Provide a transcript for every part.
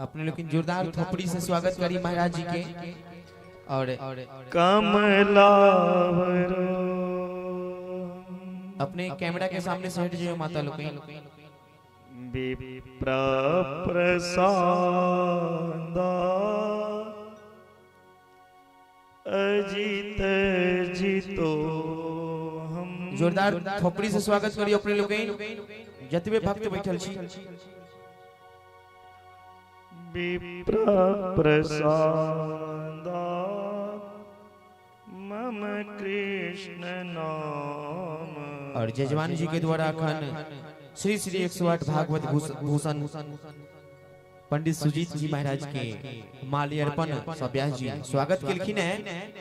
अपने लोग जोरदार थोपड़ी से स्वागत करी महाराज जी के। और कमलावरो अपने कैमरा के सामने से हट जाओ माता लोग। विप्र प्रसाद अजित जितो हम। जोरदार थोपड़ी से स्वागत करियो अपने लोग जतबे भक्त बैठल छी। विप्र प्रसाद मम कृष्ण नाम। और जजमान जी के द्वारा अखन श्री श्री 108 भागवत भूषण पंडित सुजीत जी महाराज के माल्यार्पण व्यास जी स्वागत केलखिन है।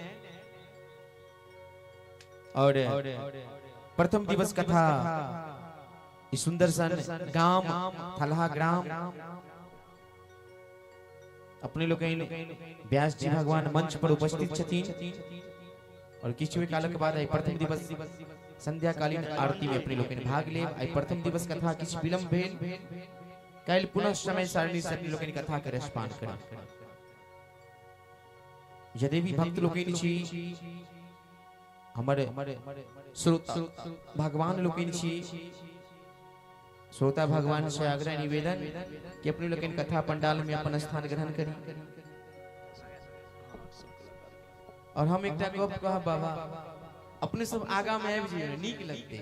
और प्रथम दिवस कथा सुंदर सन गांव थलहा ग्राम अपने लोग व्यास जी भगवान मंच पर उपस्थित छथिन। और किछु काल के बाद प्रथम दिवस संध्या कालीन आरती में अपने लोग भाग ले। प्रथम दिवस कथा किछु विलंब भेल, कल पुनः समय सारणी से अपने लोग कथा के रसपान करें। यदि भी भक्त लोग हमारे श्रोता भगवान लोग श्रोता भगवान से आग्रह निवेदन कि अपने लोग कथा पंडाल में अपन स्थान ग्रहण करी। और हम एक गप कह बाबा अपने सब आगा में आबि जाइए नीक लगते।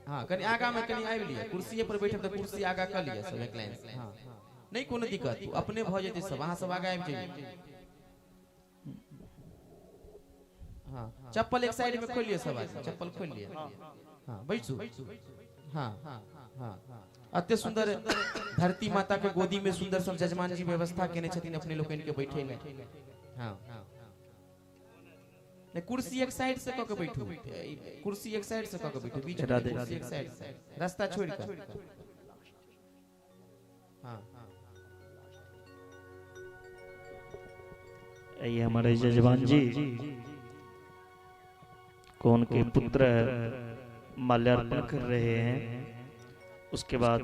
हाँ कनी आगा में कनी आबि लिए कुर्सी पर बैठे तो कुर्सी आगा कर लिए सब एक लाइन से। हाँ नहीं कोनो दिक्कत अपने भ जेते सब अहाँ सब आगा आबि जाइए। हाँ चप्पल एक साइड में खोल लिए सब चप्पल खोल लिए। हाँ बैठू। हाँ हाँ अत्य सुंदर धरती माता के गोदी में सुंदर सब जजमान जी व्यवस्था केने छथिन अपने लोग के बैठे ले। हाँ ने कुर्सी एक साइड से क के बैठू, कुर्सी एक साइड से क के बैठू, बीच में कुर्सी एक साइड से रास्ता छोड़ कर। हाँ ये हमारे जजमान जी कौन के पुत्र माल्यार्पण कर रहे हैं। उसके बाद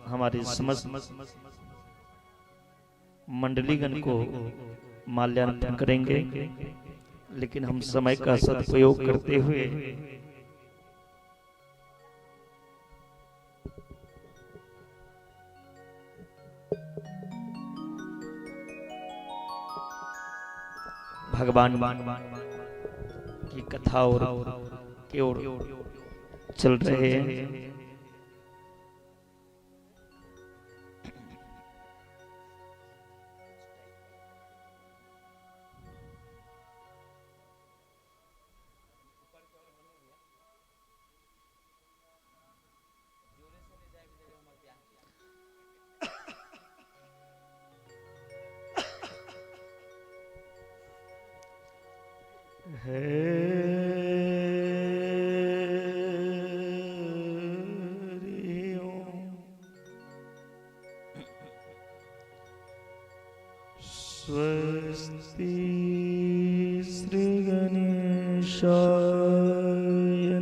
हमारी समस्त मंडलीगण को माल्यार्पण करेंगे। लेकिन हम समय का सदुपयोग करते हुए भगवान की कथा और की ओर चल रहे हैं। स्वस्ति श्री गणेशाय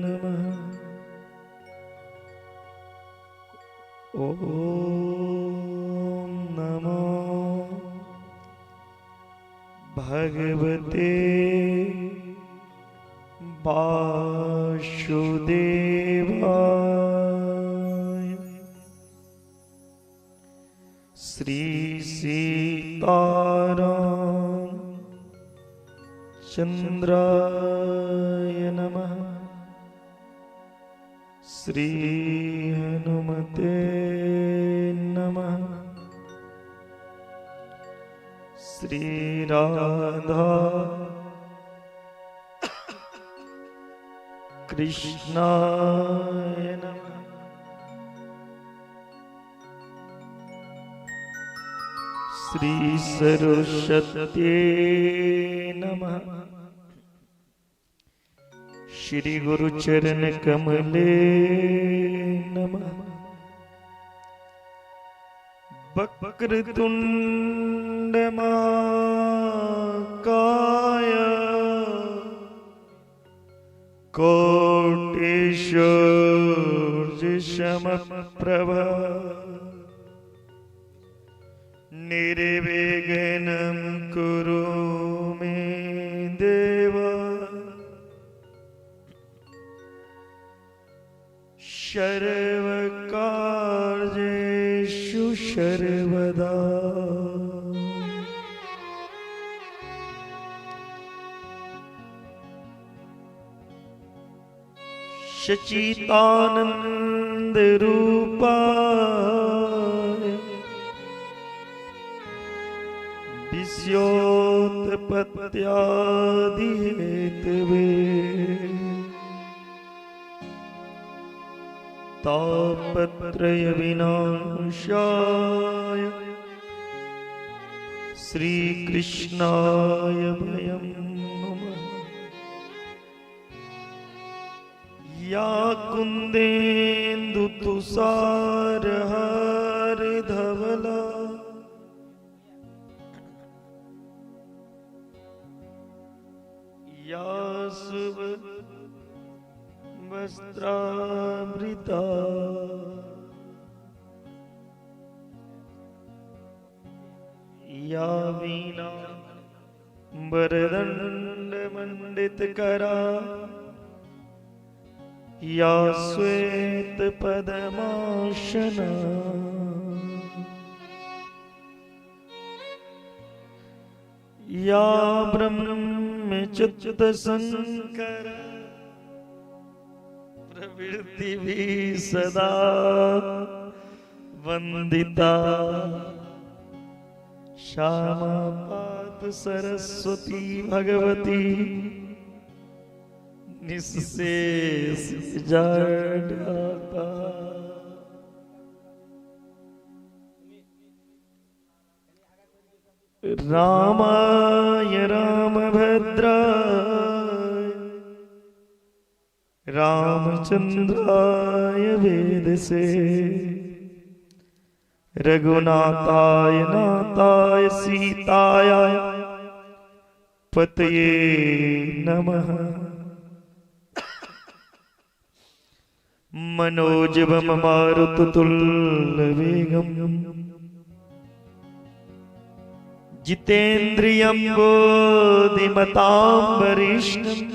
नमः। ओम नमो भगवते वासुदेवाय। श्री सीताराम चंद्राय नमः। श्री हनुमते नमः। श्री राधा कृष्णाय नमः। श्री सरस्वत्यै नमः। श्री गुरुचरण कमले नमः। वक्रतुंड महाकाय कोटिसूर्य समप्रभ निर्विघ्नं कुरु मे देव सर्वकार्येषु सर्वदा। सच्चिदानंद रूपाय विश्वोत्पत्त्यादि हेतवे तापत्रय विनाशाय श्रीकृष्णाय वयं नमः। या कुन्देन्दु तुषारहार धवला या शुभ वस्त्रावृता या वीणा वरदंड मंडित करा या श्वेत पद्मासना या ब्रह्मच्युत शंकर प्रवृत्ति भी सदा वंदिता श्यामा पात सरस्वती भगवती निःशेष जाड्यापा। रामाय रामभद्राय रामचंद्राय वेदसे रघुनाथाय नाथाय सीताय पतये नमः। मनोजवम मारुततुल्यवेगम् जितेन्द्रियं बुद्धिमतां वरिष्ठम्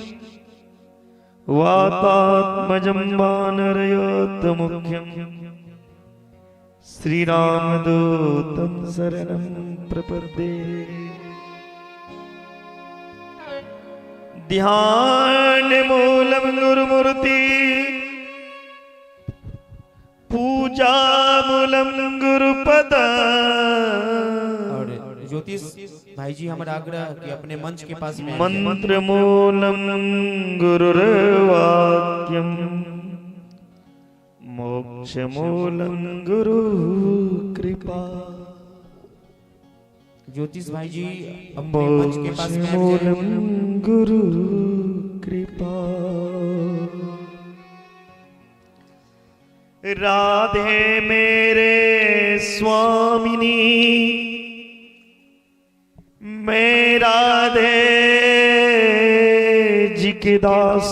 वातात्मजं वानरयोत्तमुख्यम् श्रीरामदूतं शरणं प्रपद्ये। ध्यानमूलं गुरुमूर्ति पूजामूलं गुरुपद। और ज्योतिष भाई जी हमारा आग्रह कि अपने मंच के पास में मंत्र मूलम गुरुर्वाक्यम मोक्ष मूलम गुरु कृपा। ज्योतिष भाई जी अपने मंच के पास में मूलम गुरु कृपा। राधे मेरे स्वामिनी मैं राधे जी के दास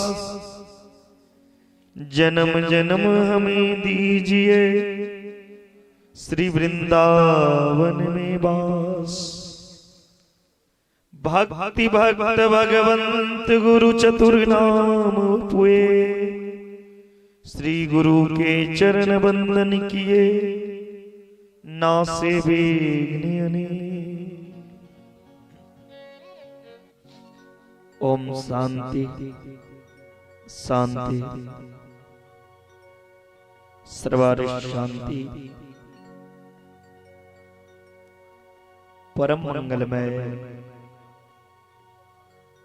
जन्म जन्म हमें दीजिए श्री वृंदावन में वास। भक्ति भक्त भगवंत गुरु चतुर्नाम पुए श्री गुरु के चरण बंदन किए नासे बेग्नि। ओम शांति शांति सर्वार शांति। परम मंगलमय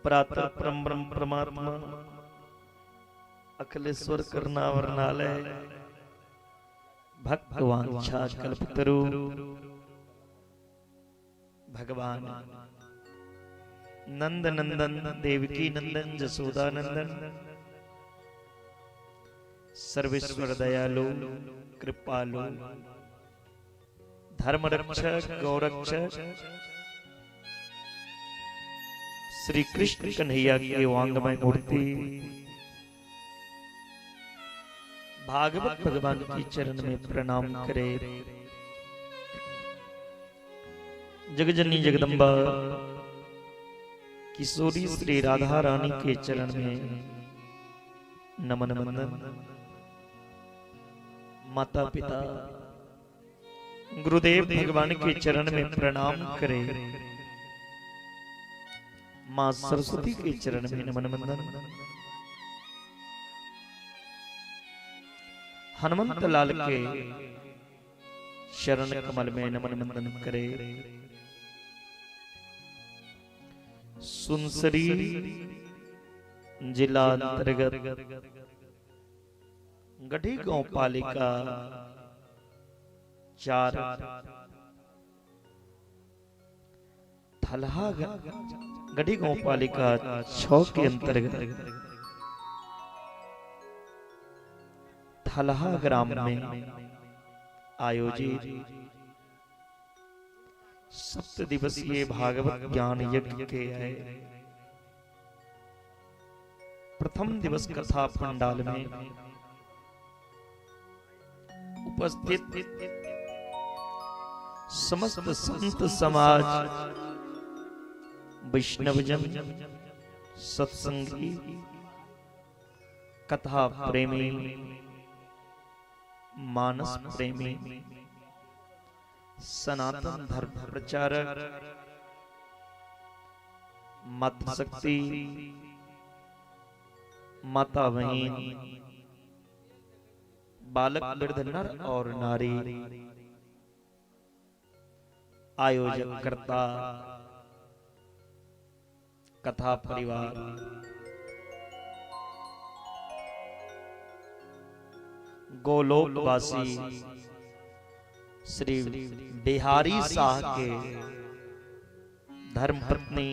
प्रातः परम ब्रह्म परमात्मा अखिलेश्वर कर्णावरणालय भक्तवांछा कल्पतरु भगवान नंद नंदन देवकी नंदन जसोदा नंदन सर्वेश्वर दयालु कृपालु धर्म रक्षक गौरक्षक श्री कृष्ण कन्हैया की वांगमय मूर्ति भागवत भगवान की चरण में प्रणाम करे। जगजननी जगदम्बा किशोरी श्री राधा रानी के चरण में नमन वंदन। माता पिता गुरुदेव भगवान के चरण में प्रणाम करे। मां सरस्वती के चरण में नमन वंदन। हनुमंत लाल के शरण कमल में नमन वंदन करे। सुनसरी जिला अंतर्गत गढ़ी गांव पालिका 4 थलहा गढ़ी गांव पालिका 6 के अंतर्गत थलहा ग्राम में आयोजित 7 दिवसीय भागवत ज्ञान यज्ञ के प्रथम दिवस कथा पंडाल में उपस्थित समस्त संत समाज, वैष्णवजन, सत्संगी, कथा प्रेमी, मानस प्रेमी, सनातन धर्म प्रचारक, मातृ शक्ति, माता बहन, बालक वृद्ध नर और नारी, आयोजक कर्ता, कथा परिवार, गोलोकवासी श्री बिहारी शाह के धर्म पत्नी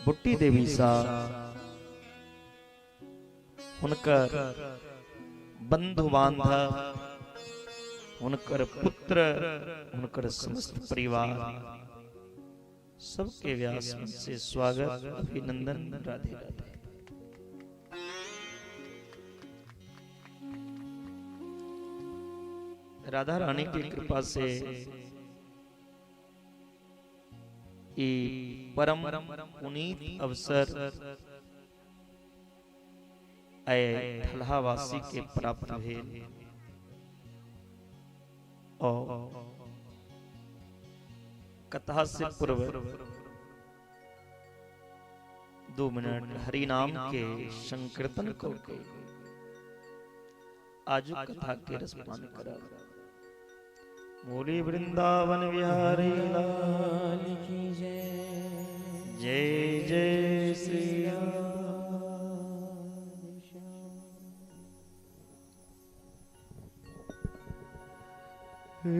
बुट्टी देवी शाह, उनकर बंधु बांधव, उनकर पुत्र, उनकर समस्त परिवार, सबके व्यास से स्वागत, अभिनंदन, राधे राधे। राधा रानी की कृपा से ये परम पुनीत अवसर थलहावासी के प्राप्त भेल और कथा से पूर्व 2 मिनट हरि नाम के संकीर्तन को आज कथा के रसपान करा। बोली वृंदावन बिहारी लाल की जय। जय जय श्री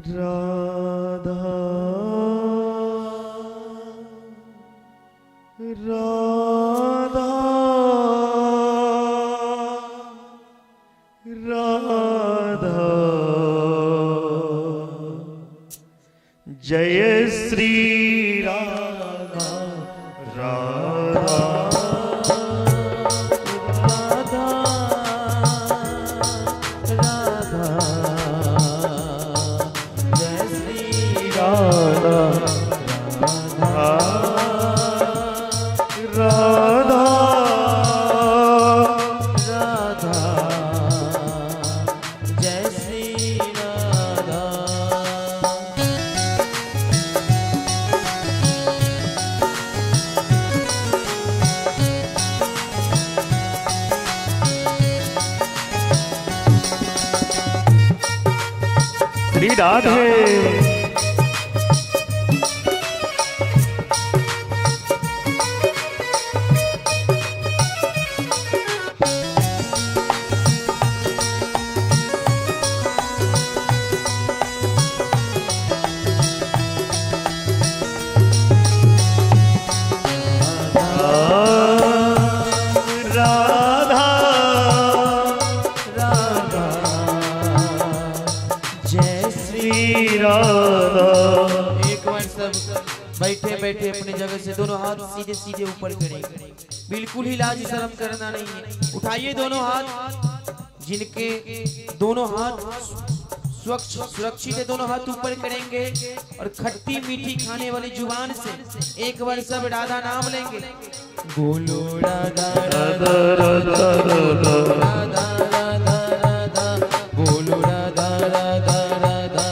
राधा राधा राधा जय श्री राधा राधा राधा राधा जय श्री राधा राधा राधा जय श्री राधा। श्री राधे बैठे बैठे अपने जगह से दोनों हाथ सीधे सीधे ऊपर करेंगे, बिल्कुल ही लाज शर्म करना नहीं है। उठाइए दोनों हाथ, जिनके दोनों हाथ स्वच्छ सुरक्षित है, दोनों हाथ ऊपर करेंगे और खट्टी मीठी खाने वाली जुबान से एक बार सब राधा नाम लेंगे। बोलो राधा राधा राधा राधा राधा राधा राधा, बोलो राधा राधा राधा,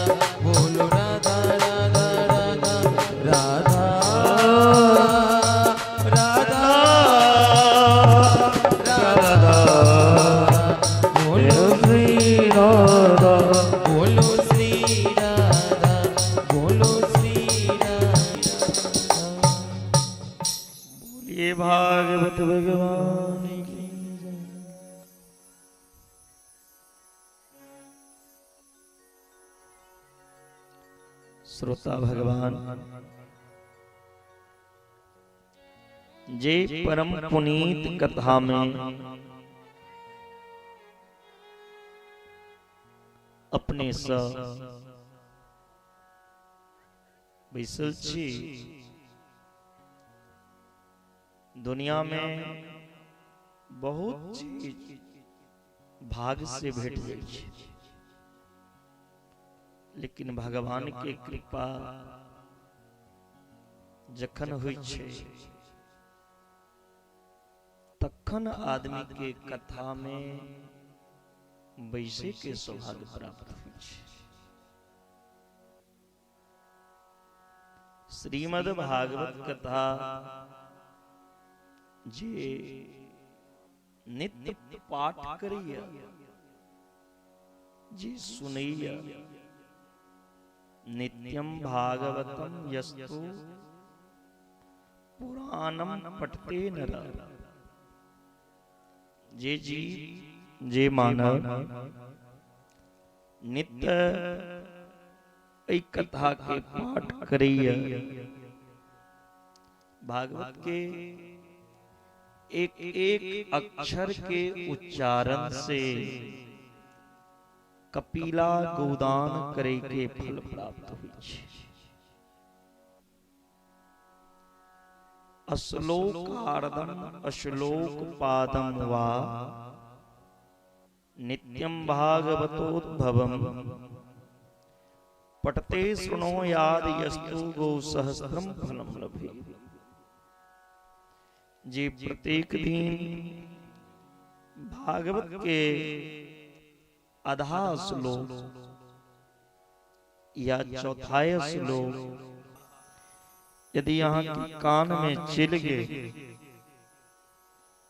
बोलो राधा राधा राधा राधा राधा राधा, बोलो श्री राधा, बोलो श्री राधा, बोलो श्री राधा। ये भागवत भगवान की जय। श्रोता भगवान जे परम पुनीत कथा में अपने सा बैसल छी। दुनिया में बहुत चीज भाग से भेट जाय छै, लेकिन भगवान के कृपा जखन होइ छै तखन आदमी के कथा में बैसे के सौभाग्य प्राप्त होइ छै। श्रीमद् भागवत कथा जे नित्य पाठ करिया, जे सुनैया, नित्यम भागवतम यस्तु पुराणम पठते नर, जे जी जे मानव नित्य एक कथा के पाठ करिया, भागवत के एक एक अक्षर के उच्चारण से कपिला गोदान करे के फल प्राप्त होइ छै। अश्लोकार्धम अश्लोक पादम वा नित्यम भागवतोद्भवम पठते शृणोयाद यस्तु गो सहस्त्रम फलम लभे। जे प्रत्येक दिन भागवत के आधा श्लोक या चौथाई श्लोक यदि यहाँ के कान में चिल गए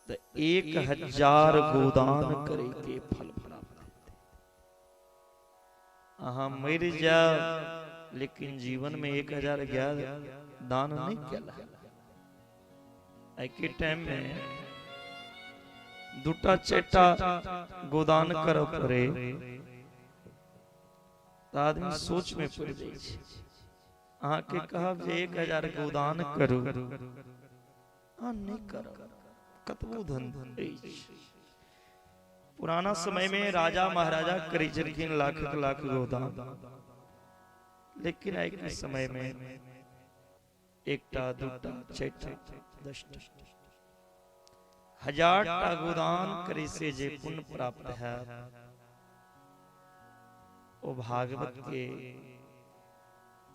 तो 1000 गोदान करे के फल प्राप्त होते। अहाँ मर जाओ लेकिन जीवन में 1000 दान नहीं किया। आई के टाइम में दूटा चेटा गोदान कर पड़े तो आदमी सोच में पड़ जाए। अहाँ के कहब जे 1000 गोदान करू, अहाँ नहीं करब, कतबो धन पुराना समय में राजा महाराजा करी छलखिन लाख लाख गोदान, लेकिन आई के समय में एकटा दूटा चारिटा 10टा 1000टा गोदान करे से जे पुण्य प्राप्त है वो भागवत के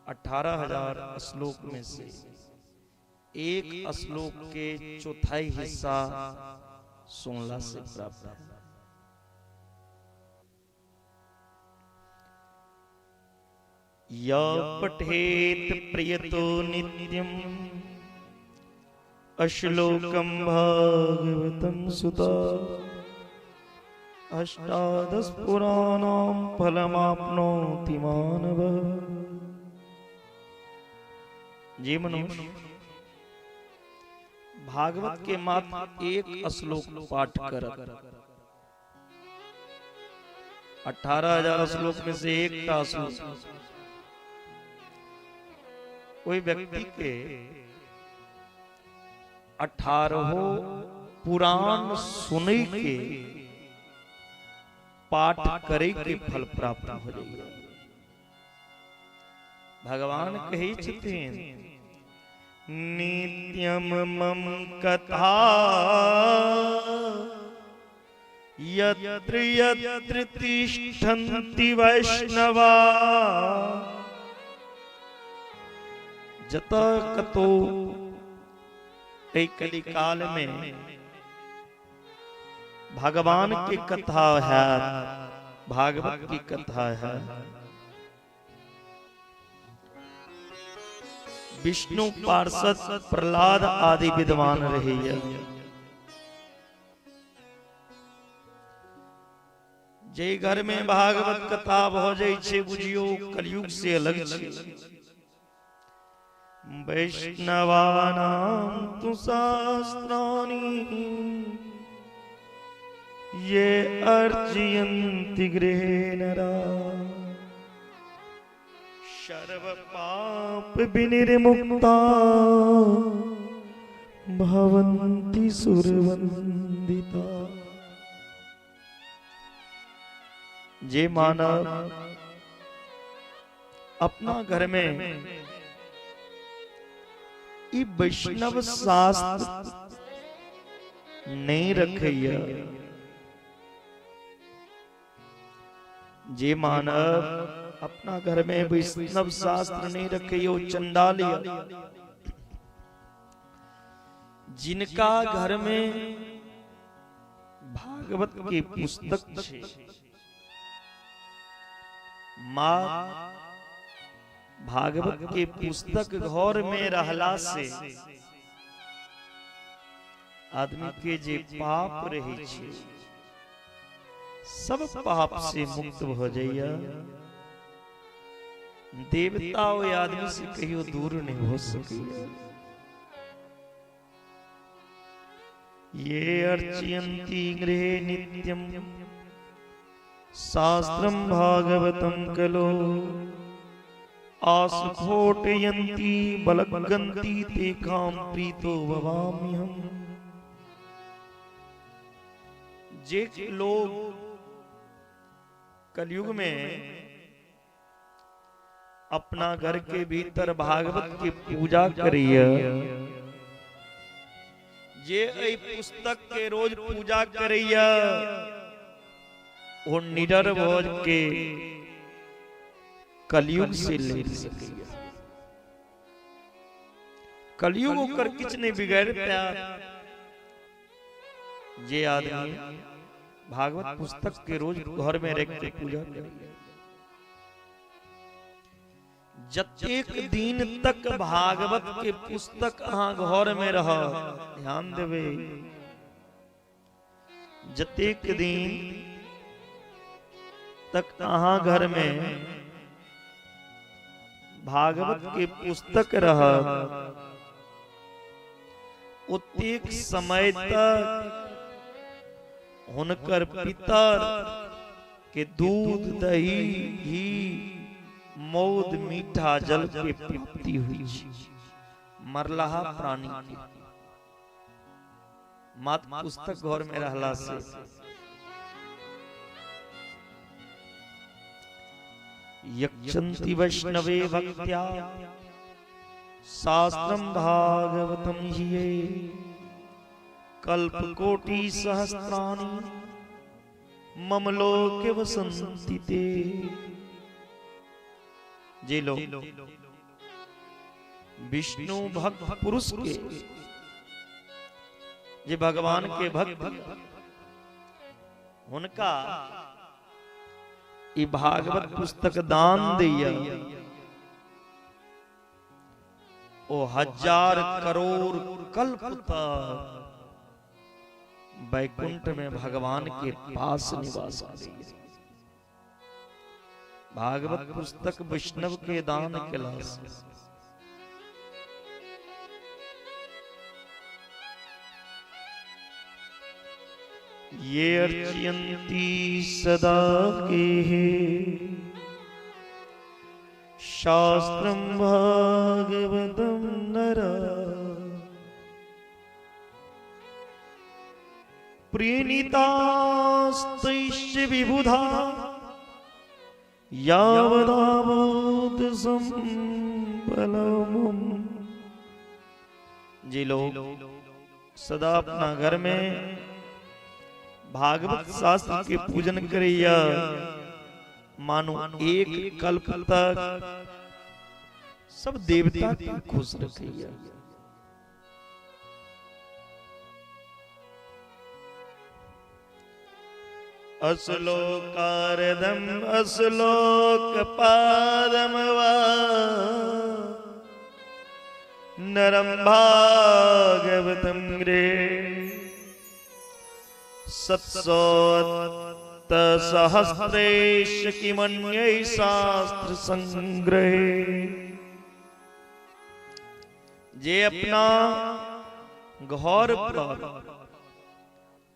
18,000 श्लोक में से एक श्लोक के चौथाई हिस्सा सुनला से प्राप्त है। या पठेत प्रियतो नित्यम अश्लोकम भागवतम सुता अष्टादश पुराणाम फलमाप्नोति मानवः। जी मनुष्य भागवत के मात्र एक श्लोक पाठ करत 18,000 श्लोक में से एक श्लोक कोई व्यक्ति के 18 पुराण सुने के पाठ करे के फल प्राप्त हो जाएगा। भगवान कहे छथिन नित्यम मम कथा यत्र यत्र तिष्ठन्ति वैष्णवा जत कतो। कली काल में भगवान की कथा है, भागवत की कथा है। विष्णु पार्षद प्रहलाद आदि विद्वान रहे। जे घर में भागवत कथा भ जाय छे बुझियो कलयुग से अलग छे। वैष्णवानां तु शास्त्राणि ये अर्चयन्ति गृहे नरा सर्व पाप विनिर्मुक्ता भवन्ति सुरवन्दिता। जे मानव अपना घर में ई वैष्णव शास्त्र नहीं रखिया, जे मानव अपना घर में वैष्णव शास्त्र नहीं रखियो चंडालिया। जिनका घर में भागवत की पुस्तक छे, माँ भागवत के पुस्तक घर में रहला से आदमी के जे पाप रहे छे सब पाप से मुक्त हो जाइया। देवता और आदमी से कहियो दूर नहीं हो सके। ये अर्चयन्ति गृहे नित्यम शास्त्रम भागवतम कलो आस्फोटयन्ति बलगन्ति तेकां प्रीतो भवाम्यहम्। जे लोग कलयुग में अपना घर के भीतर भागवत की पूजा करिए, जे ऐ पुस्तक के रोज पूजा करिए, वो निडर भोज के कलयुग से ले सके। कलयुग होकर किछ नहीं बिगड़ पाया। जे आदमी भागवत पुस्तक के रोज घर में रख के पूजा करे, जतेक दिन तक भागवत के पुस्तक अहाँ घर में रह, ध्यान देवे, जतेक दिन तक अहाँ घर में भागवत के पुस्तक रह, उतेक समय तक हुनकर पितर के दूध दही घी मौद मीठा जल के प्राप्ति हुई। मरलाहा प्राणी की मात पुस्तक घर में रहला से यक्षन्ति वैष्णवे भक्त्या शास्त्रम भागवतम हि कल्पकोटि सहस्राणि मम लोके वसन्ति ते। जे लोग विष्णु भक्त पुरुष के, जे भगवान के भक्त, उनका ई भागवत पुस्तक दान दिया, ओ 1000 करोड़ कल्प तक वैकुंठ में भगवान के पास निवास करेंगे। भागवत पुस्तक वैष्णव के दान के लाश ये अर्चयन्ति सदा के शास्त्रम भागवतम नरा प्रीणितास्तैश्च विबुधा यावदावोद संबलम्। जे लोग सदा अपना घर में भागवत शास्त्र के पूजन करैया मानो एक कल्प तक सब देवता के खुश रखैया। अश्लोकारदम अश्लोक पादम वा नरम भागवतम रे सत्सोत्त सहस्रेश किमन्यै शास्त्र संग्रहे। जे अपना घर पर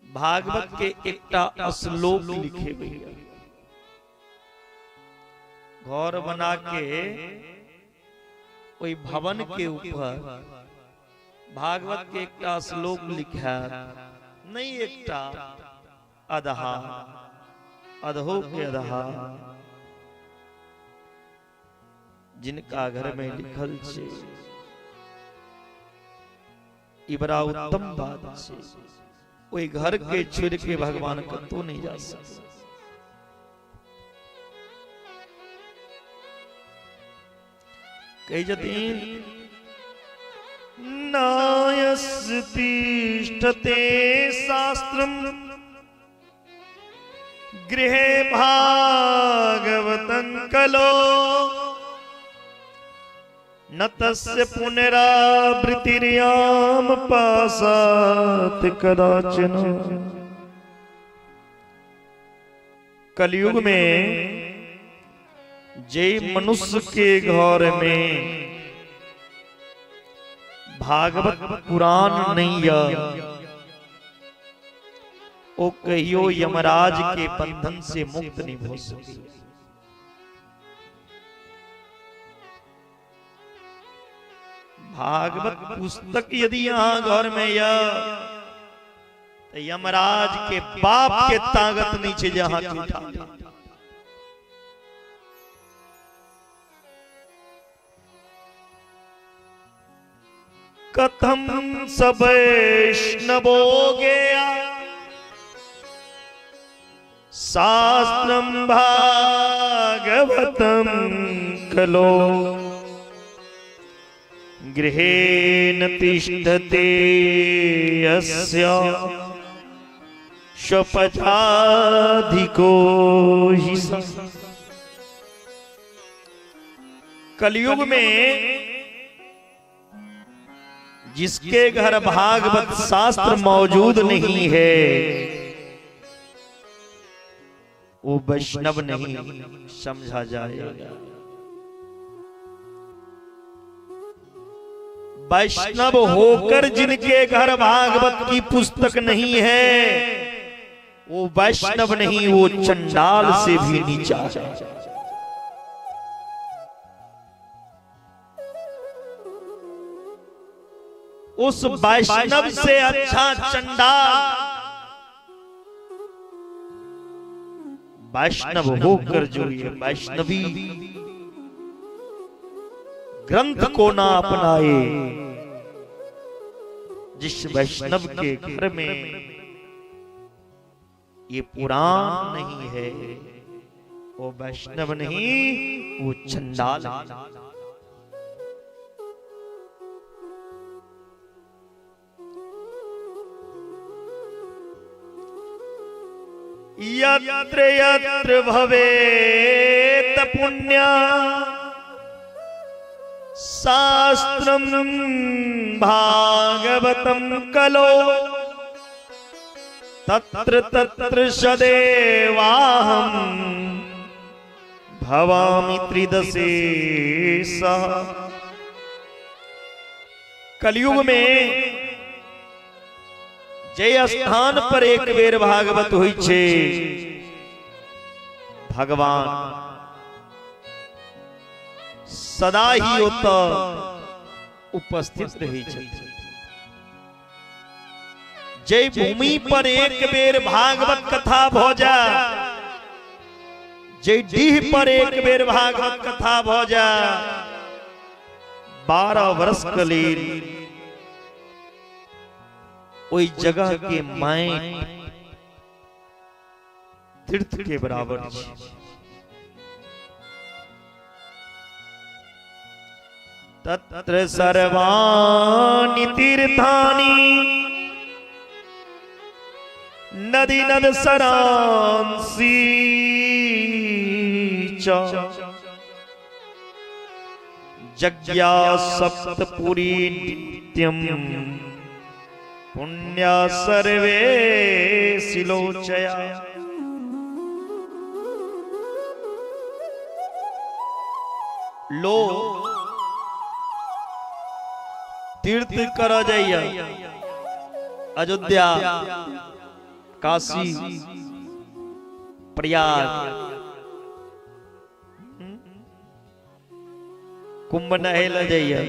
भागवत के एकटा श्लोक लिखे भैया, घर बना के कोई भवन के ऊपर भागवत के एकटा श्लोक लिखा नहीं, एकटा अधहा अधो के अधहा जिनका घर में लिखल छे ई बड़ा उत्तम बात छे। कोई घर के छोड़ के भगवान कतो नहीं जा सकता। कही जतीन नायस्तिष्ठते शास्त्रम गृहे भागवतं कलो न तस्य पुनरावृत्तिर्याम पासात कदाचन। कलयुग में जे मनुष्य के घर में भागवत पुराण नहीं है, वो कहियो यमराज के बंधन से मुक्त नहीं हो सके। भागवत पुस्तक यदि यहाँ घर में या तो यमराज के बाप के ताकत नीचे जहां की उठा। कथम सब वैष्णवो गया शास्त्रम भागवतम कलो गृहेण तिष्ठते यस्य शपथाधिको हि। कलयुग में जिसके घर भागवत शास्त्र मौजूद नहीं है वो वैष्णव नहीं समझा जाएगा। वैष्णव होकर जिनके घर भागवत की पुस्तक नहीं है वो वैष्णव नहीं, वो चंडाल से भी नीचा है। उस वैष्णव से अच्छा चंडाल वैष्णव होकर जो ये वैष्णवी ग्रंथ को ना अपनाए, जिस वैष्णव के घर में ये पुराण नहीं है वो वैष्णव नहीं, वो चंडाल है। यत्र यत्र भवेत पुण्या शास्त्रम भागवतम कलो तत्र तत्र सदैवाहं भवामि त्रिदशेषः। कलयुग में जय स्थान पर एक बेर भागवत हुई छे, भगवान सदा ही ओत उपस्थित रही छे। जय भूमि पर एक बेर भागवत कथा भ जाए, जय डीह पर एक बेर भागवत कथा भ जाए, 12 वर्ष कलील ओई जगह के माई तीर्थ के बराबर छे। तत्र सर्वाणि तीर्थानि नदी नद सरांसी च जज्ञा सप्तपुरी नित्यम पुण्या सर्वे सिलोचया। लो तीर्थ कर जाइए, अयोध्या, काशी, प्रयाग, कुंभ नहेल जाइए।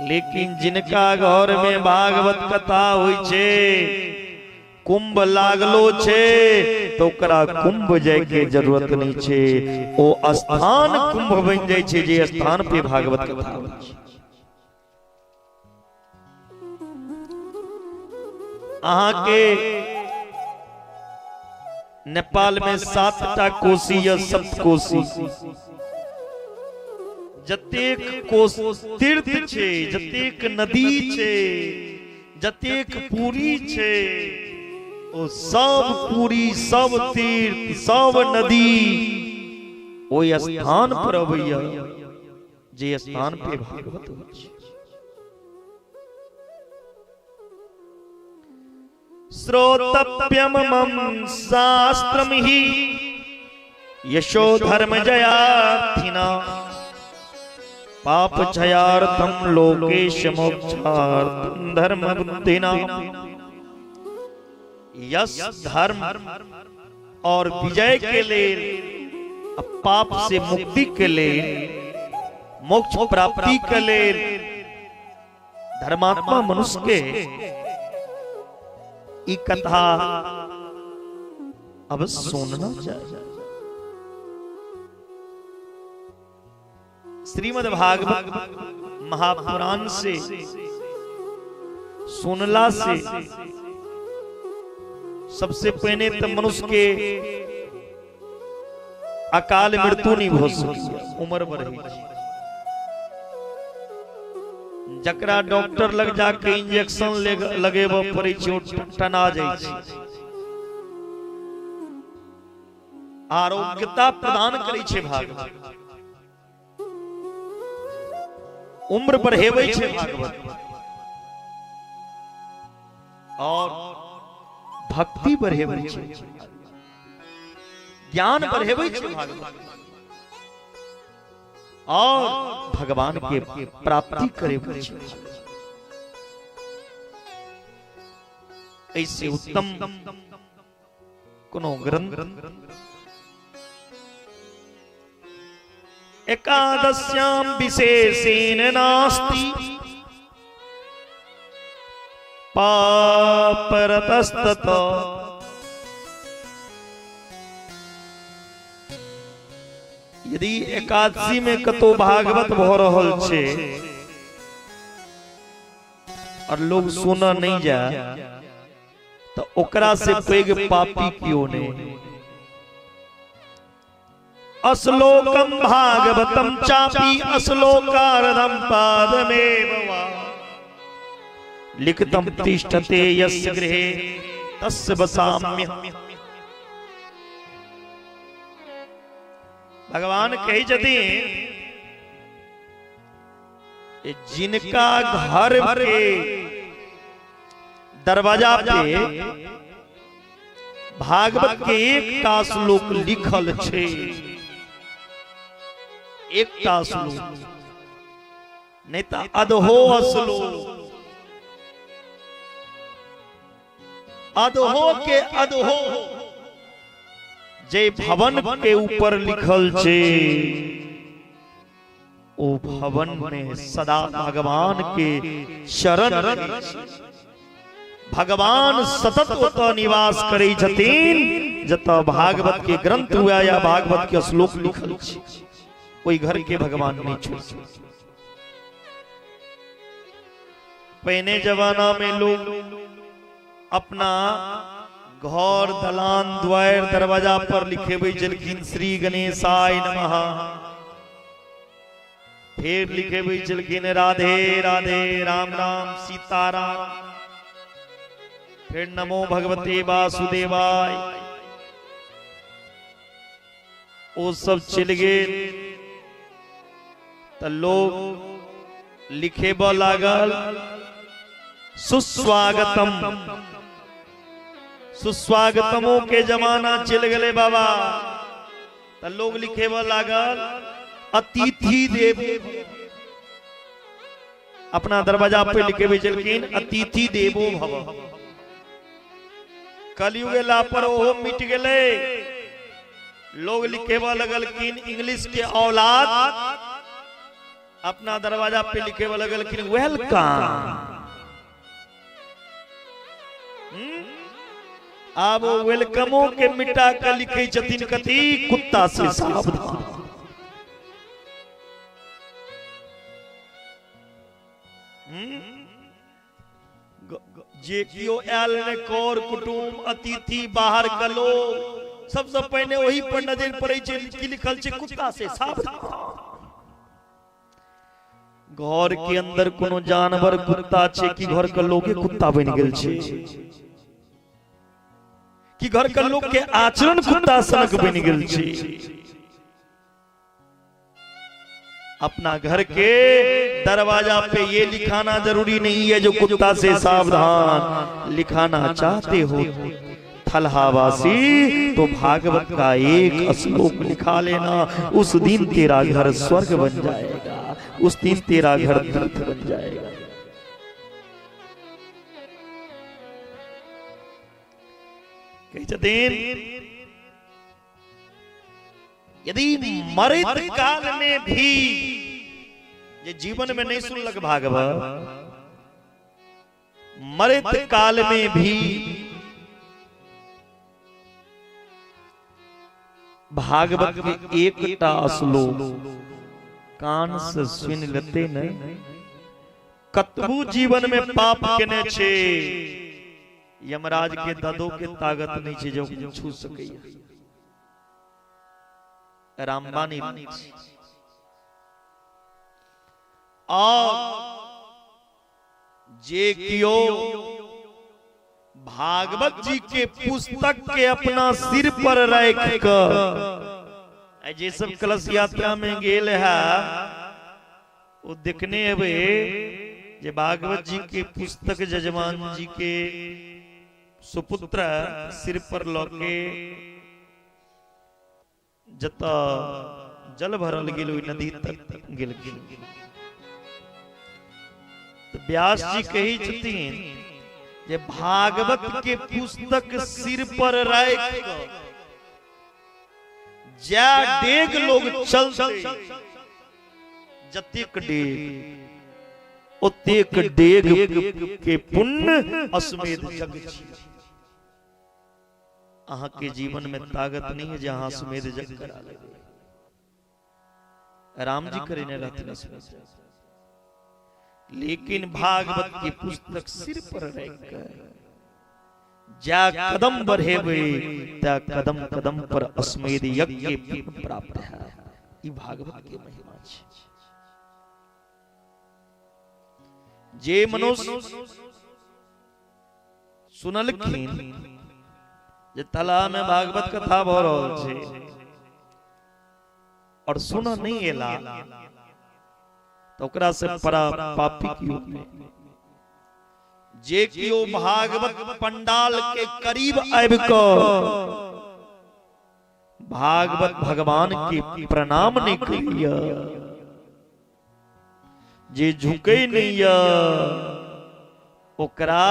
लेकिन जिनका घर में भागवत कथा हुई छे, कुंभ लागलो छे, तो ओकरा कुंभ जाय के जरूरत नहीं छे। ओ स्थान कुंभ बन जाय छे जे स्थान पे भागवत कथा होय छे। अहाँ के नेपाल में 7टा कोसी या सप्तकोशी, जतेक कोस तीर्थ छे, जतेक नदी छे, जतेक पुरी छे, ओ सब पुरी, सब तीर्थ, सब नदी ओइ स्थान पर अबैया जे स्थान पे भागवत होय छे। श्रोतव्यम मम शास्त्रम ही यशो धर्म जयार्थिना पाप क्षयार्थम लोकेश मोक्षार्थम धर्म बुद्धिना। यश धर्म और विजय के लिए, पाप से मुक्ति के लिए, मोक्ष प्राप्ति के लिए धर्मात्मा मनुष्य के ई कथा अब सुनना चाहिए। श्रीमद् भागवत महापुराण से सुनला से सबसे पहले तो मनुष्य के अकाल मृत्यु नहीं हो सकी, उम्र बढ़ी। जकरा डॉक्टर लग जाके इंजेक्शन लगेब पड़े टना जाए, आरोग्यता प्रदान करे छे भागवत, उम्र बढ़ेवे छे भागवत, और भक्ति बढ़ेवे छे, ज्ञान बढ़ेवे छे भागवत, और भगवान के प्राप्ति करे। ऐसे उत्तम कोनो ग्रंथ एकादश्याम विशेषेण नास्ति पापरतस्तत। यदि एकादशी में कतो भागवत भ रहल छे और लोग सुना नहीं जा, तो ओकरा से पैघ पापी क्यों नहीं। अश्लोकम भागवतम चापी अश्लोकार्धम पादमेव वा लिखितम तिष्ठते यस्य गृहे तस्य वसाम्य। भगवान कही जदि जिनका घर के दरवाजा पे भागवत के एकटा श्लोक लिखल छे, एकटा श्लोक नहीं तो अधो श्लोक, अधो के अधो जे भवन के ऊपर लिखल छे, ओ भवन में सदा भगवान के शरण, भगवान सतत ओत निवास करे छथिन जत भागवत के ग्रंथ हुआ या भागवत के श्लोक लिखल छे। कोई घर के भगवान नहीं छोड़। पहले जमाना में लोग अपना घर दलान द्वार दरवाजा पर लिखे हुए जलकिन श्री गणेशाय नमः। फिर लिखे हुए जलकिन राधे राधे राम राम सीताराम। फिर नमो भगवते वासुदेवाय। वो सब चल गए तो लोग लिखे ब लागल सुस्वागतम। सुस्वागतमों के जमाना चल गए बाबा। तो लोग लिखे ब लागल अतिथि देव। अपना दरवाजा पे लिखे हुए चलकिन अतिथि देवो भव। कलयुग लापर ओहो मिट गए। लोग लिखे ब लगल किन इंग्लिश के औलाद। अपना दरवाजा पे लिखे ब लगल किन वेलकम। अब वेलकमों के मिटा कर लिखे छथिन कथी कुत्ता से सावधान। जे कियो आयल ने कर कुटुम अतिथि बाहर का लोग सबसे पहले वही पर नजर पड़े छै कि लिखल छै कुत्ता से सावधान। घर के अंदर कोनो जानवर कुत्ता छै कि घर के लोग कुत्ता बन गेल छै कि घर के लोग के आचरण कुत्ता सनक बन गेल छै। अपना घर के दरवाजा पे ये लिखाना जरूरी नहीं है जो कुत्ता से सावधान। लिखाना चाहते हो थलहावासी तो भागवत का एक श्लोक लिखा लेना। उस दिन तेरा घर स्वर्ग बन जाएगा। उस दिन तेरा घर तीर्थ बन जाएगा। यदि मरित काल में भी ये जीवन में नहीं सुन लग भागवत। मरित काल में भी भागवत के एकटा श्लोक कान से सुन लेते न कतबू जीवन में पाप केने छे यमराज के ददो के ताकत नहीं छे जो छू सके। रामबानी और जे कियो भागवत जी के पुस्तक के अपना सिर पर रख कर जे सब कलश यात्रा में गेल है वो देखने अबे जे भागवत जी के पुस्तक जजमान जी के सुपुत्र सिर पर लौके जता जल भरल गेल नदी तक गेल। तो व्यास जी कही छथिन जे भागवत के पुस्तक सिर पर रख जा डेग लोग चलते जतेक डेग ओतेक डेग के पुण्य अश्वमेध जग छी। अहाँ के जीवन में ताकत नहीं है जहां अश्वमेध जग करा ले। राम जी करे ने रहते लेकिन भागवत की पुस्तक सिर पर रखकर जा कदम बढ़ेबे ता कदम कदम पर अश्वमेध यज्ञ के प्राप्त है। ई भागवत के महिमा छै। जे मनुष्य सुनलखिन जे तला में भागवत कथा भ रहल छै और सुन नहीं एला तो ओकरा से बड़ा पापी क्यों है। जे कियो भागवत पंडाल के करीब आबि क भागवत भगवान के प्रणाम नहीं करिया जे झुके नहीं या ओकरा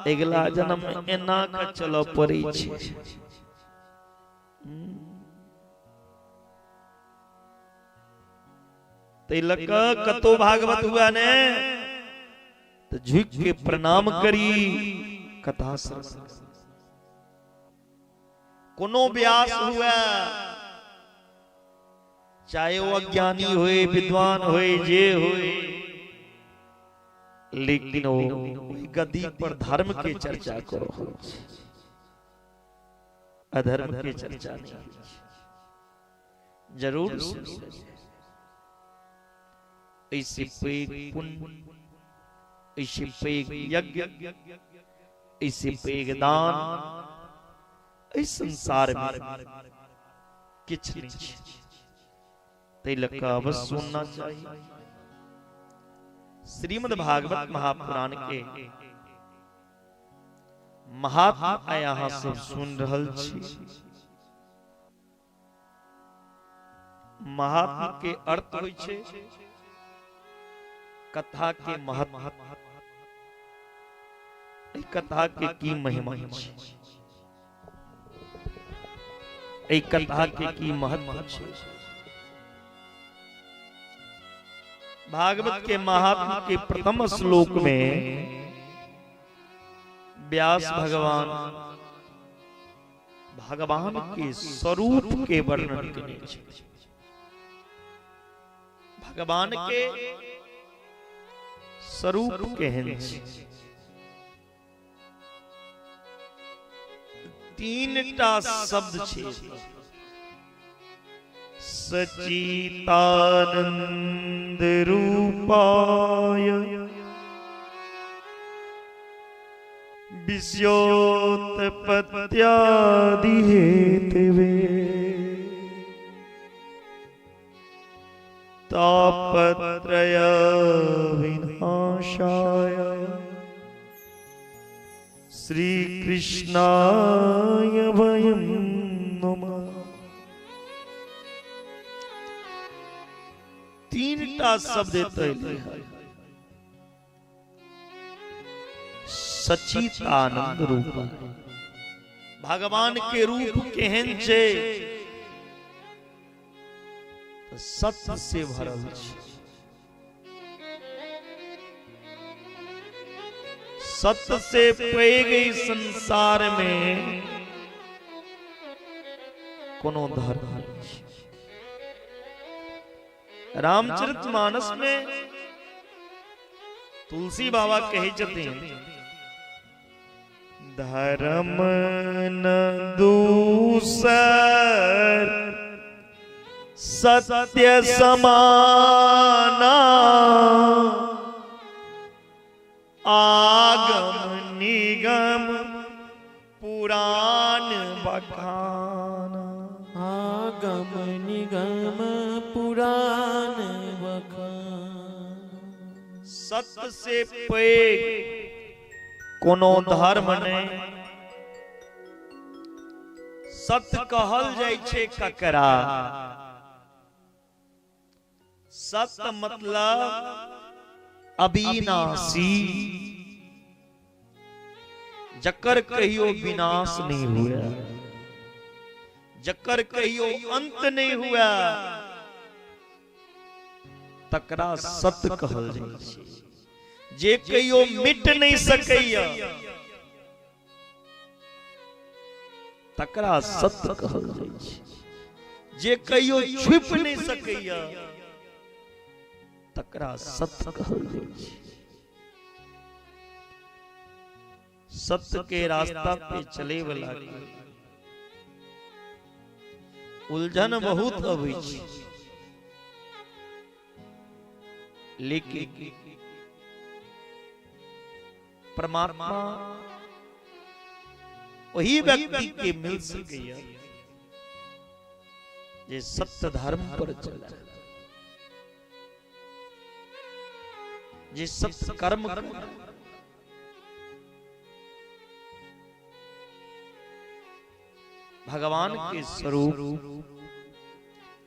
अगला जन्म में एना का चलो पड़े छै। कतो भागवत हुआ ने तो झुक के प्रणाम करी कथा कोनो व्यास हुआ चाहे वो अज्ञानी होए विद्वान होए जे होए लेकिन वो गद्दी पर धर्म के चर्चा करो। अधर्म के चर्चा नहीं हुई। जरूर ऐसे पेग पुण्य, ऐसे पेग यज्ञ, ऐसे पेग दान इस संसार में किछ नहीं तिलक का अवश्य सुनना चाहिए। श्रीमद् भागवत महापुराण के महात्मा यहाँ सब सुन रहल छी। महात्मा के अर्थ होय छे कथा के महत्व, कथा के की महिमा छे, कथा के की महत्व छे। भागवत के महात्मा के प्रथम श्लोक में व्यास भगवान भगवान के स्वरूप के वर्णन करें। भगवान के स्वरूप केहन छै। तीनटा शब्द छे, सच्चिदानंद रूपाय विश्योत्पत्त्यादि हेतवे तापत्रय विनाशाय श्री कृष्णाय वयं नमः। तीनटा शब्द सच्चिदानंद रूप। भगवान के रूप केहन छे? सत्य से भरल छे। सत्य से पैघ संसार में कोनो धर्म नहीं। रामचरितमानस में तुलसी बाबा कहे छथिन, धर्म न दूसर सत्य समाना, आगम निगम पुराण बखाना। आगम निगम पुराण बखाना। सत्य से पैघ कोनो धर्म नहीं। सत्य कहल जाय छे ककरा? सत्य मतलब अविनाशी, जकर कहियो विनाश नहीं हुआ, जकर कहियो अंत नहीं हुआ, तकरा सत्य कहल जाय छे। जे कहियो मिट नहीं सकैया तकरा सत्य कहल जाय छे। जे कहियो छुप नहीं सकैया तकरा सत्य कहल जाय छे। सत्य के रास्ता पे चले वाला उलझन बहुत अबै छै, लेकिन परमात्मा वही व्यक्ति के मिल सकैया जे सत्य धर्म पर चला, जे सत्य कर्म करे। भगवान के स्वरूप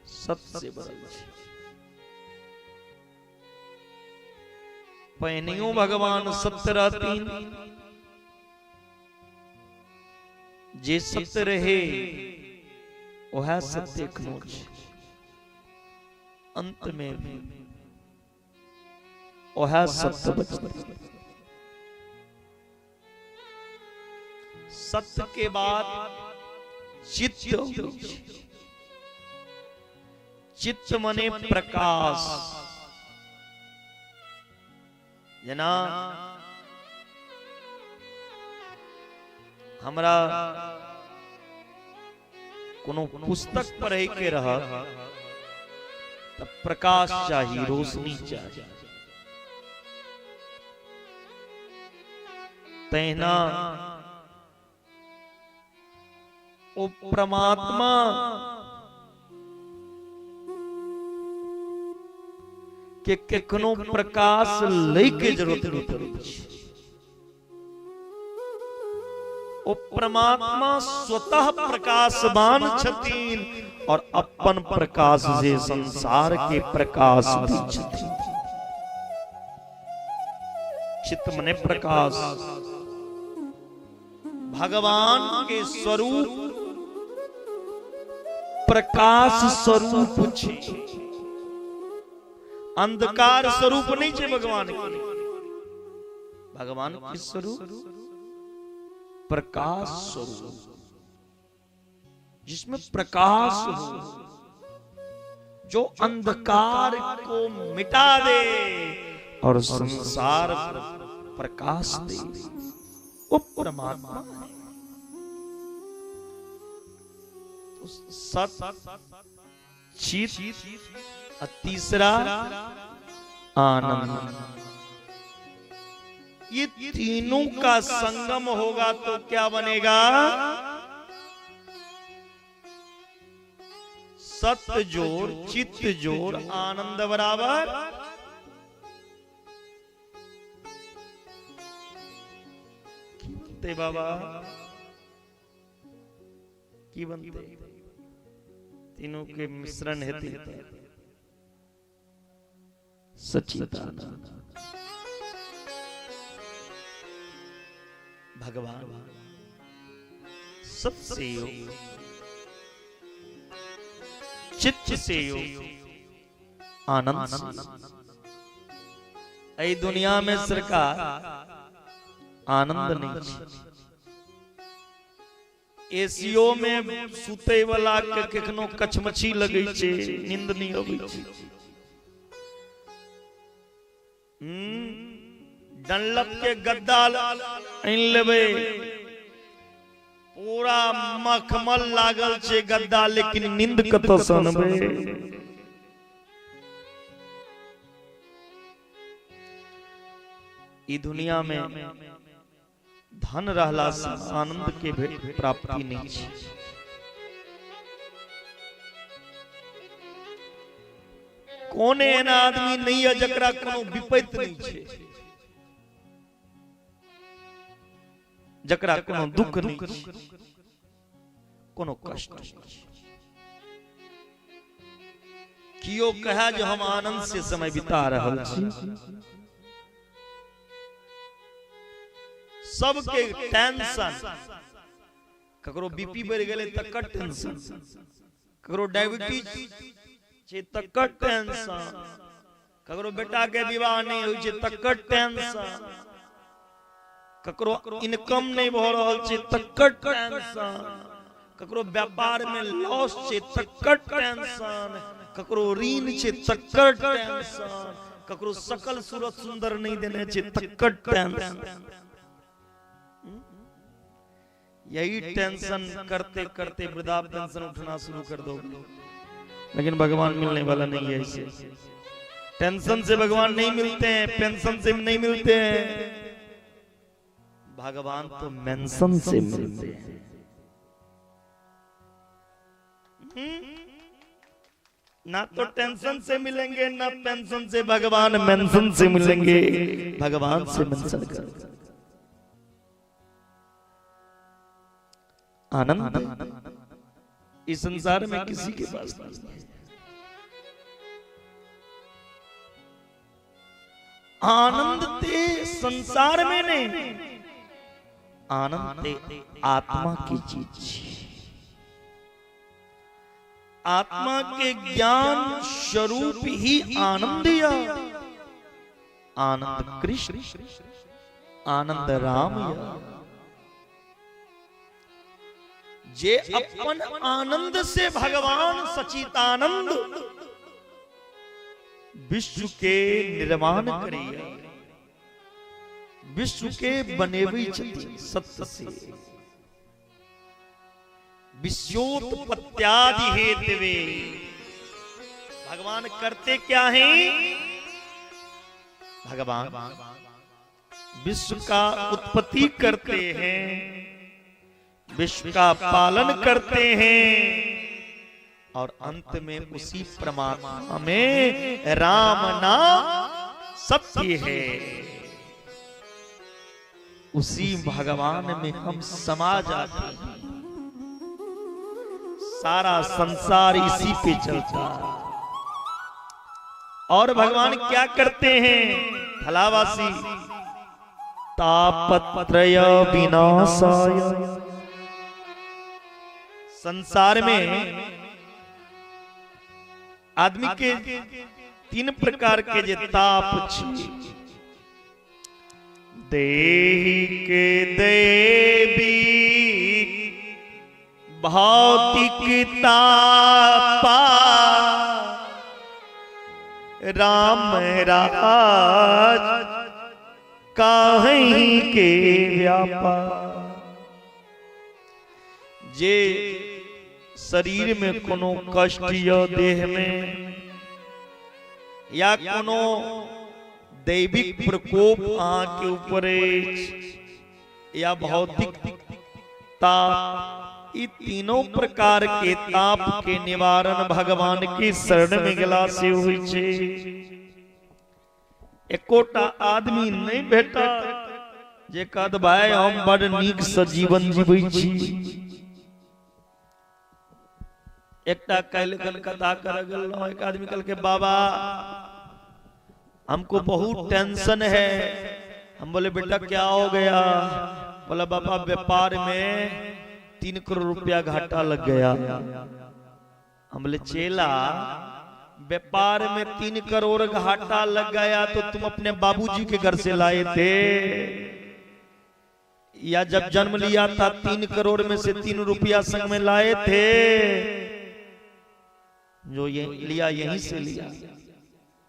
सत्य से भरल छै। पहिनियो भगवान सत्य रहतीन, जे सत्य रहे वह सत्य एखनो छै। अंत में भी वह सत्य बचतै। सत्य के बाद चित्त। चित्त मने प्रकाश। जना हमरा कोनो पुस्तक पढ़े के रह तब प्रकाश चाहिए, रोशनी चाहिए। तैना ओ परमात्मा के केकनो प्रकाश लई के जरूरत नहीं पड़ी। ओ परमात्मा स्वतः प्रकाशवान छतीन और अपन प्रकाश से संसार के प्रकाश भी छतीन। चित्त मने प्रकाश भगवान के स्वरूप प्रकाश स्वरूप छे, अंधकार स्वरूप नहीं छे भगवान के। भगवान के स्वरूप प्रकाश स्वरूप, जिसमें प्रकाश हो, जो अंधकार को मिटा दे और संसार प्रकाश दे, वो परमात्मा है। तो सत चित तीसरा आनंद, ये तीनों का संगम होगा तो क्या बनेगा? सत्य जोड़ चित्त जोड़ आनंद बराबर की बनते बाबा, की बनते? तीनों के मिश्रण हेतु सच्चिदानंद भगवान सबसे योग, चित्त से योग, आनंद से। ऐ दुनिया में सरकार आनंद नहीं, एसीओ में सुते वाला के केखनो कछमछी लगे छे, नींद नहीं आवे छे। डनलप के गद्दा इन लेबे, पूरा मखमल लागल छे गद्दा, लेकिन नींद कत सनबे। ई दुनिया में धन रहला से आनंद के प्राप्ति नहीं छे। कोने एना आदमी नहीं है जकरा कोनो विपत्ति नहीं छे, जकरा कोनो दुख नहीं छे, कोनो कष्ट नहीं। कियो कहे जो हम आनंद से समय बिता रहल छी, सबके टेंशन, ककरो बीपी बढ़ गेले तकर टेंशन, ककरो डायबिटीज छे तकर टेंशन, ककरो बेटा के विवाह नहीं होय छे तकर टेंशन, ककरो इनकम नहीं भ रहल छे तकर टेंशन, ककरो व्यापार में लॉस छे तकर टेंशन, ककरो ऋण छे तकर टेंशन, ककरो सकल सूरत सुंदर नहीं देने छे तकर टेंशन। यही टेंशन करते करते वृद्धा पेंशन उठना शुरू कर दो, लेकिन भगवान मिलने वाला नहीं है। इसे टेंशन से भगवान नहीं मिलते हैं, पेंशन से नहीं मिलते हैं, भगवान तो मेंशन से मिलते हैं। ना तो टेंशन से मिलेंगे ना पेंशन से, भगवान मेंशन से मिलेंगे। भगवान से मेंशन कर आनंद इस संसार में किसी के पास नहीं। आनंद ते संसार में नहीं, आनंद ते आत्मा की चीज। आत्मा के ज्ञान स्वरूप ही आनंद या आनंद कृष्ण, आनंद राम या जे अपन आनंद से भगवान सचितानंद विश्व के निर्माण करिए, विश्व के बनेवी सत्य से, विश्वोत्पत्त्यादि हेतवे। भगवान करते क्या हैं? भगवान विश्व का उत्पत्ति करते हैं, विश्व का पालन करते हैं और अंत में उसी परमात्मा में राम नाम सत्य है। उसी भगवान में हम समा जाते हैं। सारा संसार इसी पे चलता है। और भगवान क्या करते हैं? थलावासी तापत्रय विनाशाय। संसार में आदमी के 3 प्रकार के जे ताप छे। देहिक देवी भौतिक तापा राम राज काहीं के व्यापार। जे शरीर में कोनो कष्ट या देह में या कोनो दैविक प्रकोप अहाँ के ऊपर या भौतिक ताप, ये तीनों प्रकार के ताप के निवारण भगवान के शरण में गेला से हुई छे। एकोटा आदमी नहीं भेटा जे कहत भाई हम बड़ नीक से जीवन जीवै छी। एकटा कल कथा कर गेल, एक आदमी कल के बाबा हमको बहुत टेंशन है। हम बोले बेटा क्या हो गया? बोला बाबा व्यापार में 3 करोड़ रुपया घाटा लग गया। हम बोले चेला व्यापार में 3 करोड़ घाटा लग गया तो तुम अपने बाबूजी के घर से लाए थे या जब जन्म लिया था 3 करोड़ में से 3 रुपया संग में लाए थे? जो ये लिया यहीं से लिया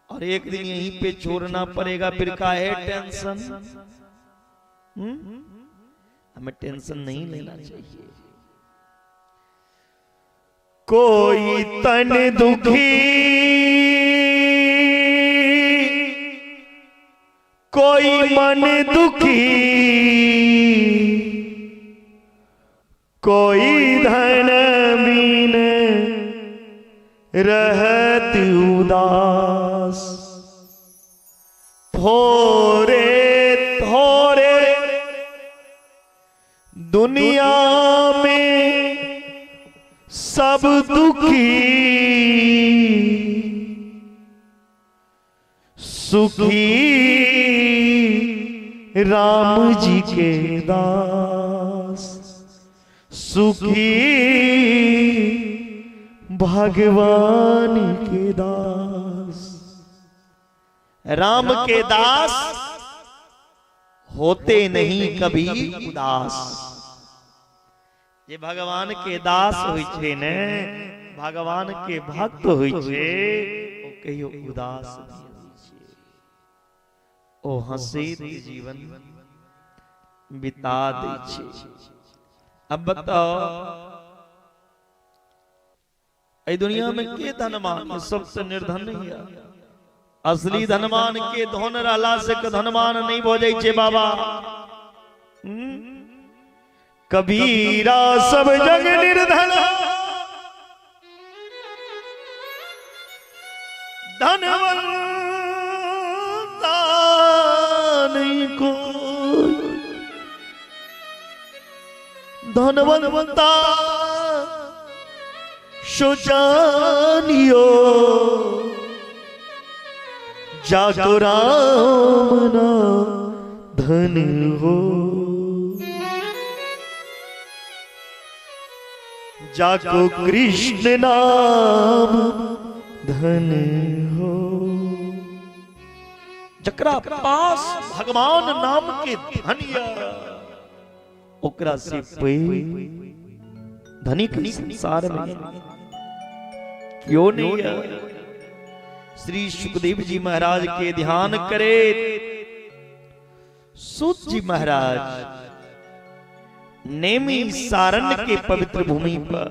और एक दिन यहीं पे छोड़ना पड़ेगा, फिर का है टेंशन? हमें टेंशन नहीं लेना चाहिए। कोई तन दुखी कोई मन दुखी कोई धन बिन रहत उदास। थोरे थोरे दुनिया में सब दुखी सुखी राम जी के दास। सुखी भगवान के दास। राम के दास होते नहीं कभी उदास। जे भगवान के दास होई छे ने, भगवान के भक्त होई छे, ओ कहियो उदास नहीं होई छे। ओ हंसित जीवन बिता दै छे। अब बताओ ए दुनिया में के धनवान? सबसे निर्धन नहीं है। असली धनवान के धन रहला से धनवान नहीं हो जाए छे बाबा। कबीरा सब जग निर्धन धनवंता नहीं को। धनवंता सोचानियो जाको राम ना धन हो। जाको कृष्ण नाम धन हो। जकरा पास भगवान नाम के धनिया ओकरा से पे धनिक संसार में क्यों नहीं है? श्री सुखदेव जी महाराज के ध्यान करे। सूत जी महाराज नेमी सारण के पवित्र भूमि पर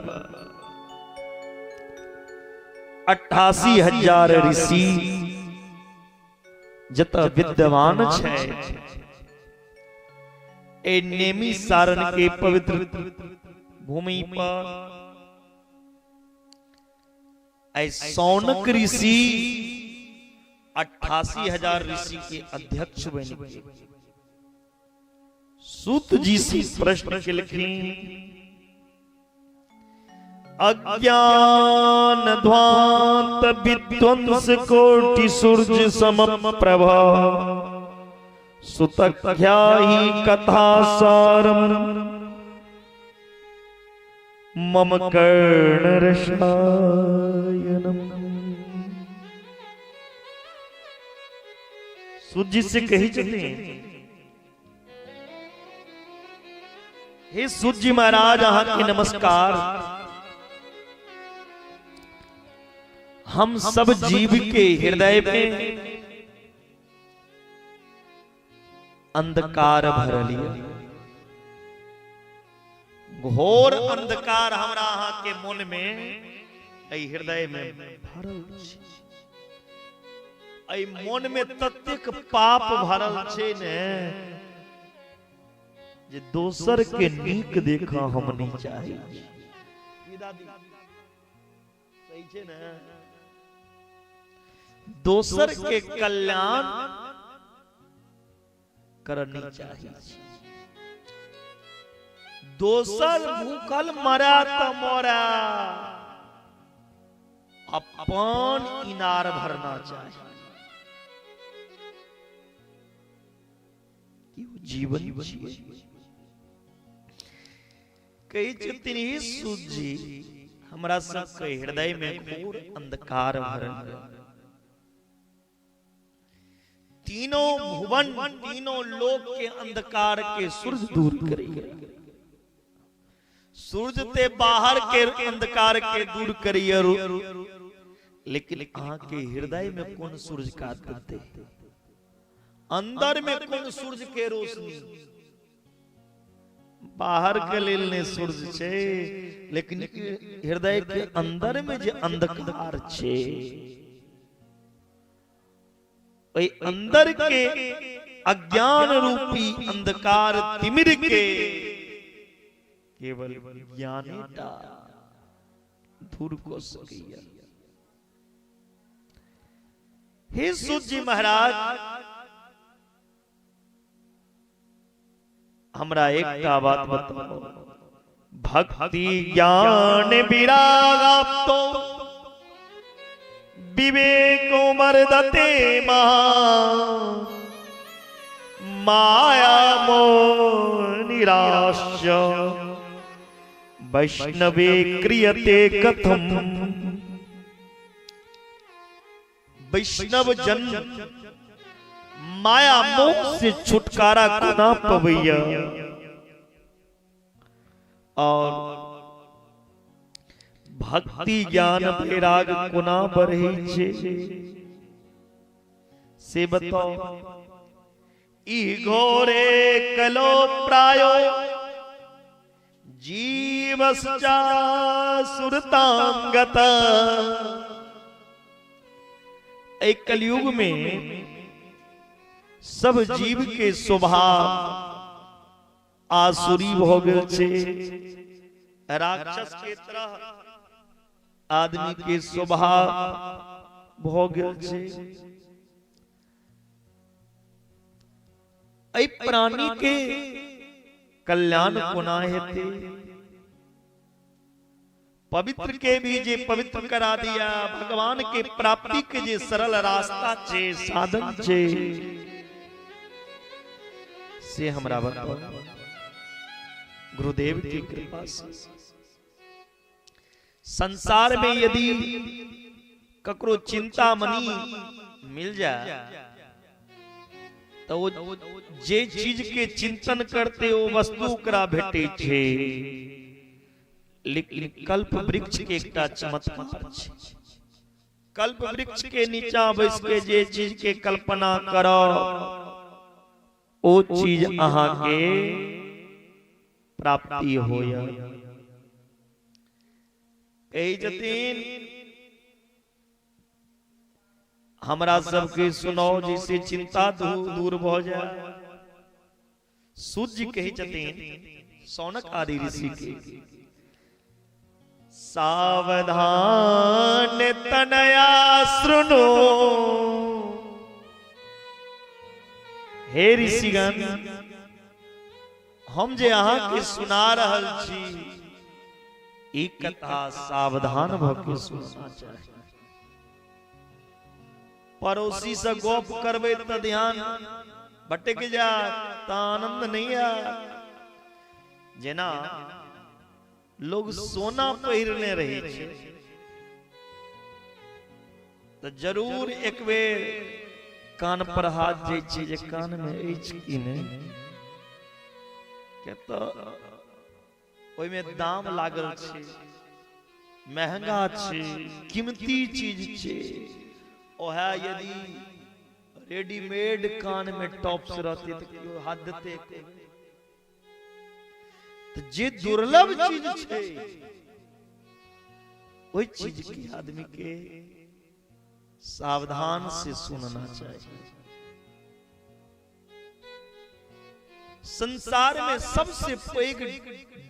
88,000 ऋषि जत विद्यमान छे। ए नेमी सारण के पवित्र भूमि पर ऐ सौनक ऋषि 88,000 ऋषि के अध्यक्ष बने। सूत जी से प्रश्न लिखी, अज्ञान ध्वांत विध्वंस कोटि सूर्य सम प्रभा सुतख्याहि कथा सारम मम कर्ण रसायनम। सूत जी से कही चलते हैं, हे सूत जी महाराज अहाँ के नमस्कार। हम सब जीव के हृदय में अंधकार भर लिया, घोर अंधकार हमरा अहाँ के मन में हृदय में भरल छै। मन में ततेक पाप भरल छै ने जे दोसर के नीक देखा हम नहीं चाहिए। सही छे ने? दोसर के कल्याण करनी चाहिए। दोसर भूखल मरा त मोरा, अपन इनार भरना चाहिए। जीवन कई छथिन ही सूत जी, हमरा सबके हृदय में घोर अंधकार भरल है। तीनों भुवन तीनों लोक के अंधकार के सूर्य दूर करिए। सूर्य ते बाहर के अंधकार के दूर करिए, लेकिन आहाँ के हृदय में कौन सूर्य का देते? अंदर में कौन सूर्य के रोशनी? बाहर के लेल ने सूर्य छे, लेकिन हृदय के अंदर में जे अंधकार छे, वही अंदर के अज्ञान रूपी अंधकार तिमिर के केवल ज्ञानेटा दूर को सकिया। हे सूत जी महाराज, हमरा एक बात बताओ। भक्ति ज्ञान विराग तो विवेको मर्दते माया मोह निराश्य वैष्णवे क्रियते कथम। वैष्णव जन माया मोह से छुटकारा को ना पवैया और भक्ति ज्ञान वैराग को ना बढ़े से बताओ। ई घोरे कलो प्रायो जीवस्चा सुरतांगत। एक कलयुग में सब जीव के स्वभाव आसुरी हो गए छे। राक्षस के तरह आदमी के स्वभाव हो गए छे। ऐ प्राणी के कल्याण कोना हेते? पवित्र के भी जे पवित्र करा दिया, भगवान के प्राप्ति के जे सरल रास्ता छे, साधन छे, से हमरा बताओ। गुरुदेव की कृपा से संसार में यदि ककरो चिंतामणि मिल जाए तो वो जे चीज के चिंतन करते वो वस्तु करा भेटे छे। लेकिन कल्प वृक्ष के एकटा चमत्कार छे। कल्प वृक्ष के नीचा बैस के जे चीज के कल्पना करो, ओ चीज अहाँ के प्राप्ति होया। कही जतीन हमरा सबके सुनो जिसे चिंता दूर हो जाए। सूर्य कही जतीन सौनक आदि ऋषि के सावधान तनया सुनो। हे ऋषिगण हम जे अहाँ के सुना रहल छी ई कथा सावधान भ के सुनना चाहिए। पड़ोसी से गप करबे त ध्यान भटक जा त आनंद नहीं आ। जेना लोग सोना पहिरने रहे छे तो जरूर एक बेर कान पर हाथ जे छे जे कान में अछि कि नहीं के तो ओइ में दाम लागल छे, महंगा छे, कीमती चीज छे। ओहा यदि रेडीमेड कान में टॉप्स रहते तो क्यों हाथ देते। तो जे दुर्लभ चीज छे ओई चीज के आदमी के सावधान से सुनना चाहिए। संसार में सबसे पैघ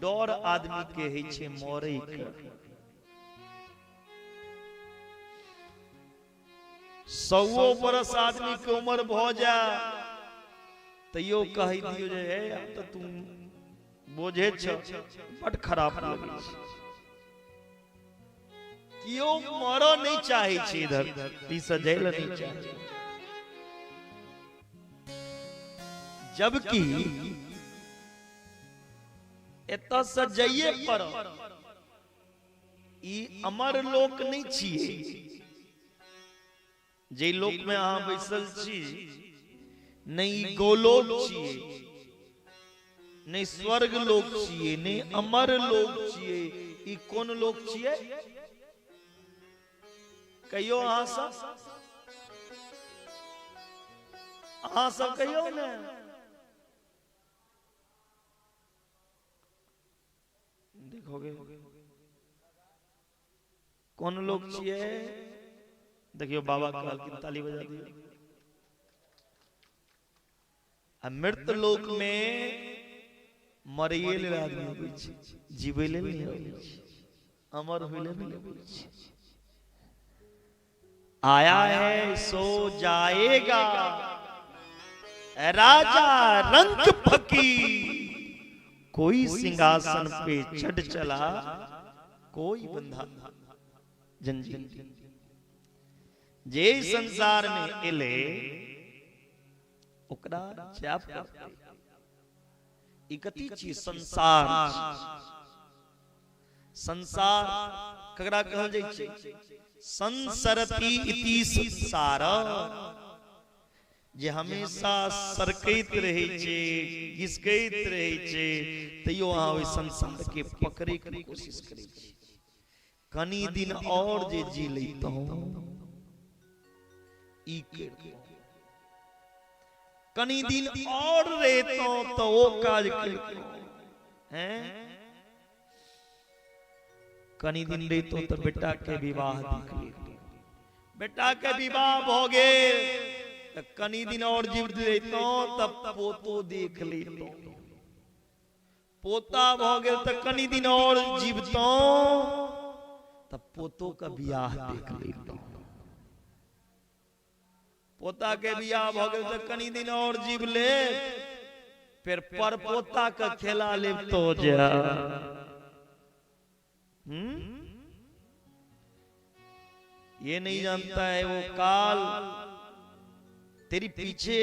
डर आदमी के है छे मरे के। 100 बरस आदमी के उम्र भ जा तैयो कहि दियो जे हे अब तो तुम बोझे छ बड़ खराब लगे छे। कियो मरो नहीं चाहे छे इधर ई सजेल नहीं चाहे। जबकि एत से जाइए पर ई अमर लोक नहीं छिए। जे लोक में अहाँ बैसल छी नहीं गोलोक छिए, नहीं स्वर्ग लोक छिए, नहीं अमर लोक छिए। ई कोन लोक छिए कहियो अहाँ सब कहियो ने। देखोगे कौन लोग छिए। देखियो बाबा काल की ताली बजा दियो। मृत लोक में मरियल आदमी होई छै, जीवेले नहीं होई छै, अमर होइले नहीं होई छै। आया है सो जाएगा राजा रंग फकीर। कोई सिंहासन पे चढ़ चला, कोई बंधा जंजीर। जे संसार में एले ओकरा जाप करते। ई कथी छी संसार। संसार ककरा कहल जाइ छै संसरति इति संसार। जे हमेशा सरकैत रहे छे, घिसकैत रहे छे, तैयो अहाँ ओइ संसार के पकड़े के कोशिश करै छी। कनी दिन और जे जी लैतौ ई करतौ, कनी दिन और रहतौ तो वो काज करतौ हैं। कनी दिन रहतौ तो बेटा के विवाह देख लेतौ। बेटा के विवाह भ गेल तो कनी दिन और जीवित रहतौ तब पोतो देख लेतौ। पोता भ गेल तो कनी दिन और जीवतौ तब पोतो का विवाह देख लेतौ। पोता के बियाह भ गेल तो कनी दिन और जीव ले, फिर पर पोता का खेला ले तो जा। ये नहीं जानता है वो काल तेरी पीछे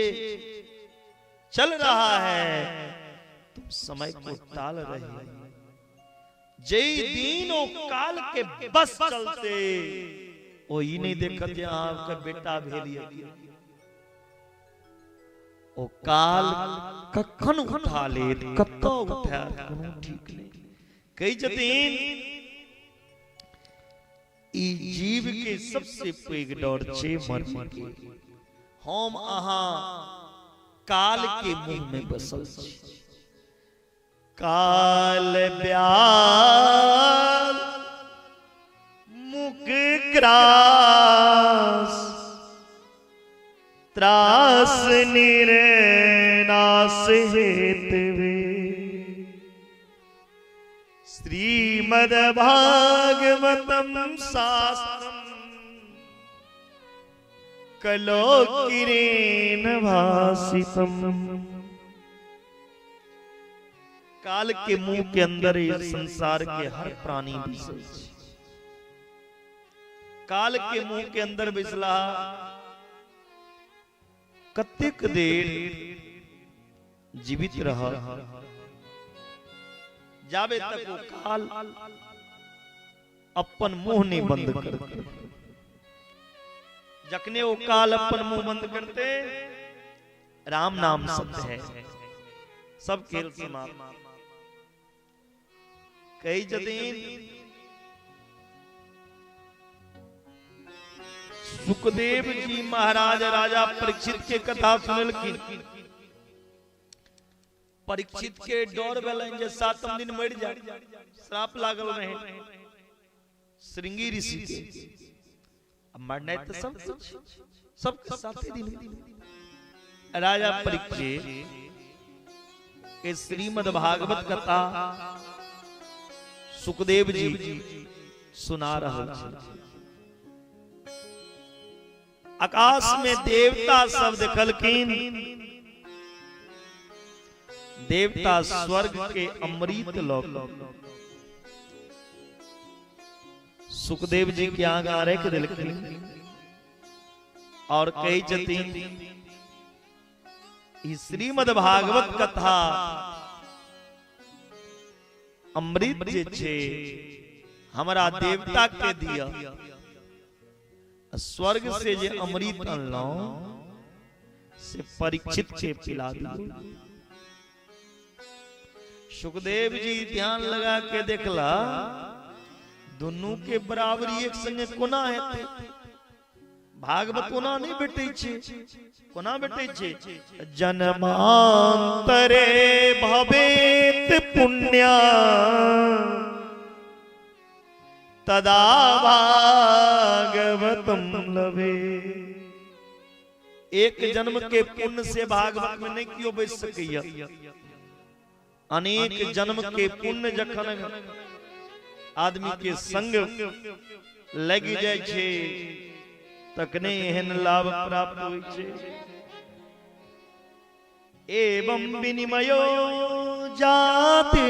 चल रहा है, तुम समय को टाल रहे हो। जय दीनो काल के बस चलते ओ ही नहीं देखत आपका बेटा भेलिए। ओ काल कखन उठा ले, कत्तो उठा कोनो ठीक नहीं। कई जतीन ई जीव के सबसे पैघ डर छे मरने के। हम अहाँ काल के मुंह में बसल छी। काल ब्याल मुख ग्रास त्रास निर्नाश हेतवे श्रीमद्भागवतम शास्त्रम कलो किरेन भासितम। काल के मुंह के अंदर इस संसार के हर प्राणी बिसरे छे। काल के मुंह के अंदर बिसला कतेक देर जीवित रहा जावे तक वो काल अपन मुंह नहीं बंद करते। जखने वो काल अपन मुंह बंद करते राम नाम सत्य है, सब खेल समाप्त। कई जतीन सुखदेव जी महाराज राजा परीक्षित के कथा सुनल की। परीक्षित के डर भेलन जे 7 दिन मर जाए, श्राप लागल रहे श्रृंगी ऋषि के। अब मरना तो सब 7 दिन। राजा परीक्षित के श्रीमद् भागवत कथा सुखदेव जी सुना रहे। आकाश में देवता सब देखलखिन। देवता स्वर्ग के अमृत लोक सुखदेव जी के आगे रख दिलखिन और कही जतीन श्रीमद् भागवत कथा अमृत जे छे हमरा देवता के दिया, स्वर्ग से जे अमृत अनलो से परीक्षित के पिला दियो। सुखदेव जी ध्यान लगा के देखला दोनों के बराबरी एक संगे कोना हेते। भागवत कोना नहीं भेटै छे, कोना भेटै छे जन्मांतरे भवेत पुण्या तदा भागवतम लभे। एक जन्म के पुण्य से भागवत में नहीं क्यों बैठ सकैया। अनेक जन्म के पुण्य जखन आदमी के संग लगी जाय छे तकने एहन लाभ प्राप्त होय छे। एवं विनिमयो जाते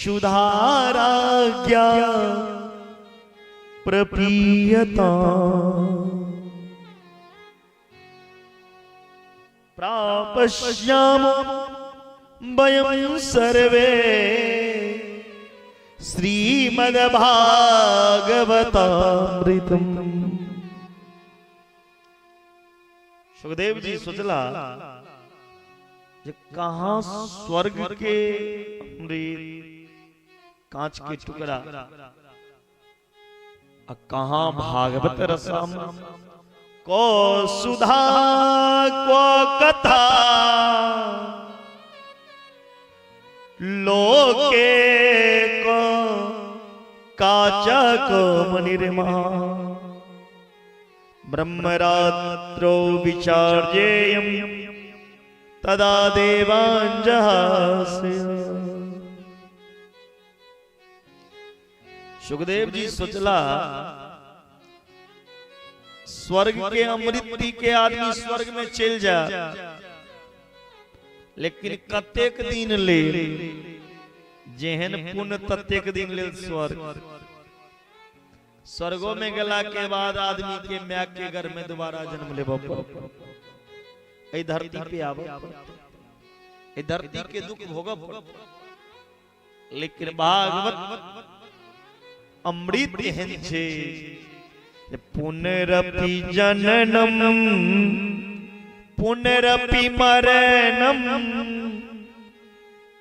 सुधाराज्ञा प्रपीयता प्रापश्याम वयं सर्वे श्रीमद्भागवतामृतम्। सुखदेव जी सोचला कहां स्वर्ग के अमृत कांच के टुकड़ा कहां भागवत रसम को सुधा को कथा लोके को काचा को मनिर्मा ब्रह्मरात्रो विचार्येयं तदा देवांजहास्य। सुखदेव जी सोचला स्वर्ग के अमृत पी के आदमी स्वर्ग में चल जा, लेकिन कतेक दिन ले जेहन पुण्य ततेक दिन ले स्वर्गो में गला के बाद आदमी के मां के घर में दोबारा जन्म लेबो पड़े। धरती पे आवे धरती के दुख भोगब, लेकिन भागवत अमृत एहन छे पुनरपि जननम पुनरपि मरणम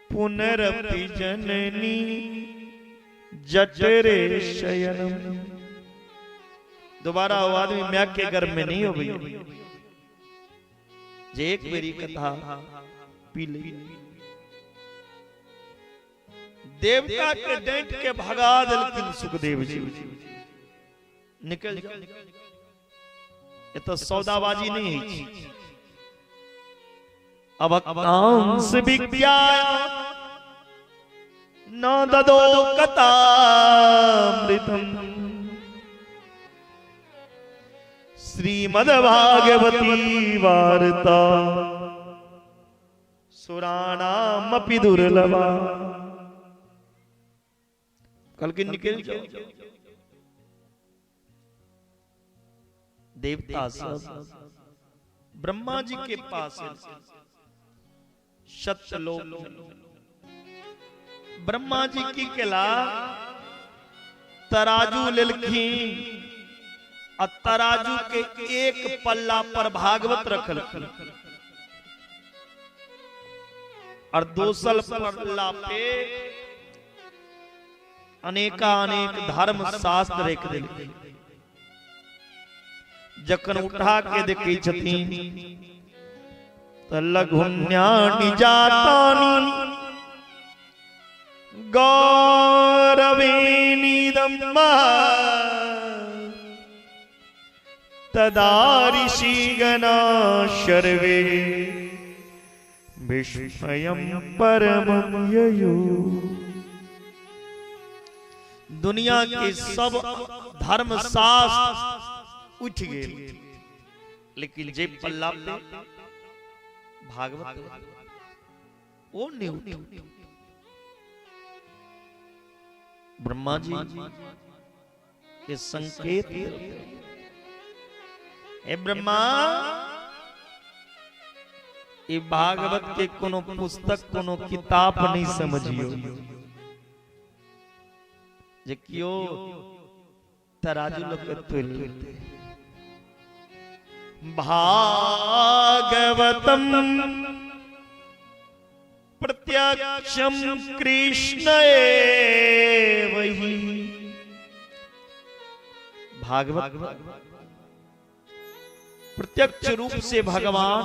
पुनरपि जननी जठरे शयनम। दोबारा वो आदमी मां के घर में नहीं हो गई। जे एक मेरी कथा पी ले। देवता के डांट के भगा दिलखिन सुखदेव जी, निकल जाओ, ये तो सौदाबाजी नहीं है। अब कांस विज्ञा न ददो कथामृतम श्रीमद्भागवती वार्ता सुराणामपि दुर्लभा। कल के निकल जाओ। देवता सब ब्रह्मा जी के पास सत्यलोक, ब्रह्मा जी की किला तराजू लिलखीन और तराजू के एक पल्ला पर भागवत रखल और दूसर पल्ला पे अनेक धर्म शास्त्र रेख दिल। जखन उठा के देखी छतीन तो लघुन्यानि जातानि गौरवेनिदं तदा ऋषिगणा सर्वे विस्मयं परमं ययो। दुनिया के सब धर्म शास्त्र उठ गए, लेकिन जे पल्ला पे भागवत वो नहीं उठे। ब्रह्मा जी के संकेत, ए ब्रह्मा, ये भागवत के कोनो पुस्तक कोनो किताब नहीं समझियो, जे क्यों तराजू लोग तुल भागवतम प्रत्यक्षम कृष्ण वही। भागवत प्रत्यक्ष रूप से भगवान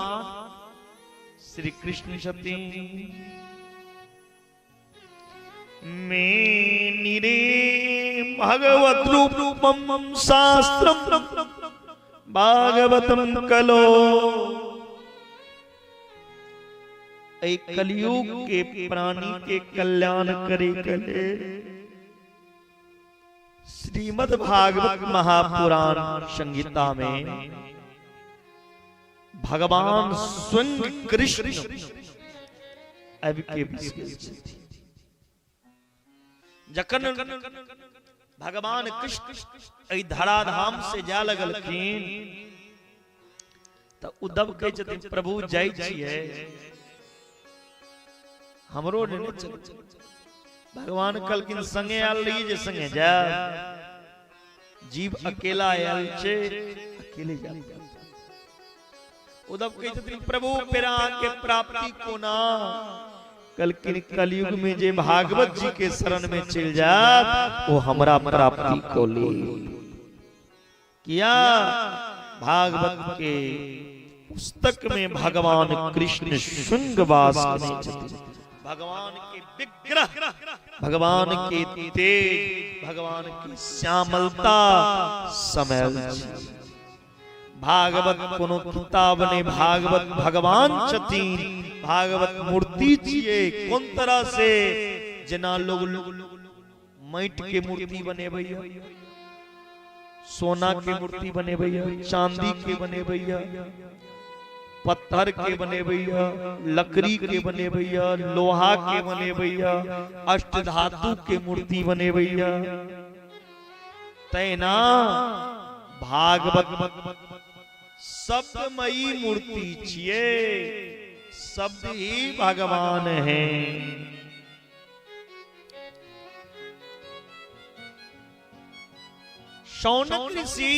श्री कृष्ण शक्ति में निरे भगवत रूपम शास्त्रम भागवतम कलो। एक कलयुग के प्राणी के कल्याण करे कले श्रीमद् भागवत महापुराण संहिता में भगवान स्वयं कृष्ण अब के जखन भगवान कृष्ण धराधाम से जा लगलखिन तो उद्धव कहे छथिन प्रभु जाय छियै हमरो ने चल। भगवान कहलखिन संगे आल रही जे संगे जा, जीव अकेला आयल छे अकेले जा। उद्धव कहे छथिन प्रभु पेरा के प्राप्ति कोना। कलकिन कलयुग में जे भागवत जी के शरण में चल जात वो हमरा प्राप्ति को ले। किया भागवत के पुस्तक में भगवान कृष्ण श्रृंगवास करने छथिन। भगवान के विग्रह, भगवान के तेज, भगवान की श्यामलता समयल भागवत कोनो किताब ने भागवत भगवान छथिन। भागवत मूर्ति छिए कोन तरह से जना लोग माइट के मूर्ति बने भैया, सोना के मूर्ति बने भैया, चांदी के बने भैया, पत्थर के बने भैया, लकड़ी के बने भैया, लोहा के बने भैया, अष्ट धातु के मूर्ति बने भैया। तैना भागवत शब्दमयी मूर्ति छिए, शब्द ही भगवान है। शौनक ऋषि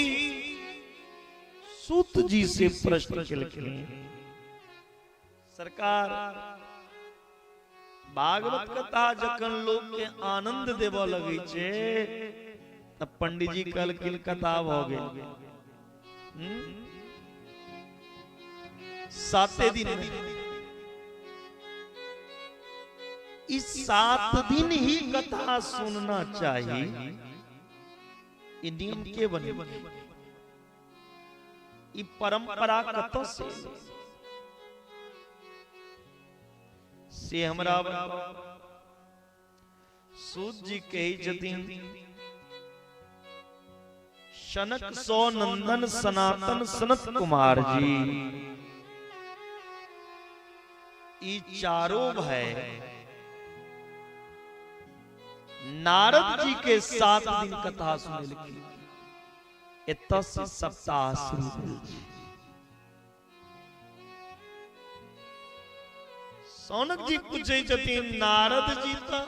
सूत जी से प्रश्न केलखिन सरकार भागवत कथा जखन लोग के आनंद देव लगे छे तब पंडित जी कहलखिन कथा भ गेल। 7 दिन इस 7 दिन ही कथा सुनना चाहिए, ये नियम के बने, ये परंपरा कथा से हमरा सूत जी कही जतीन शनक सो नंदन सनातन सनत कुमार जी, ये चारों भाई नारद जी के 7 दिन कथा सुने लिखी, इतना से सप्ताह शुरू। सौनक जी पूछे जतीन नारद जी तो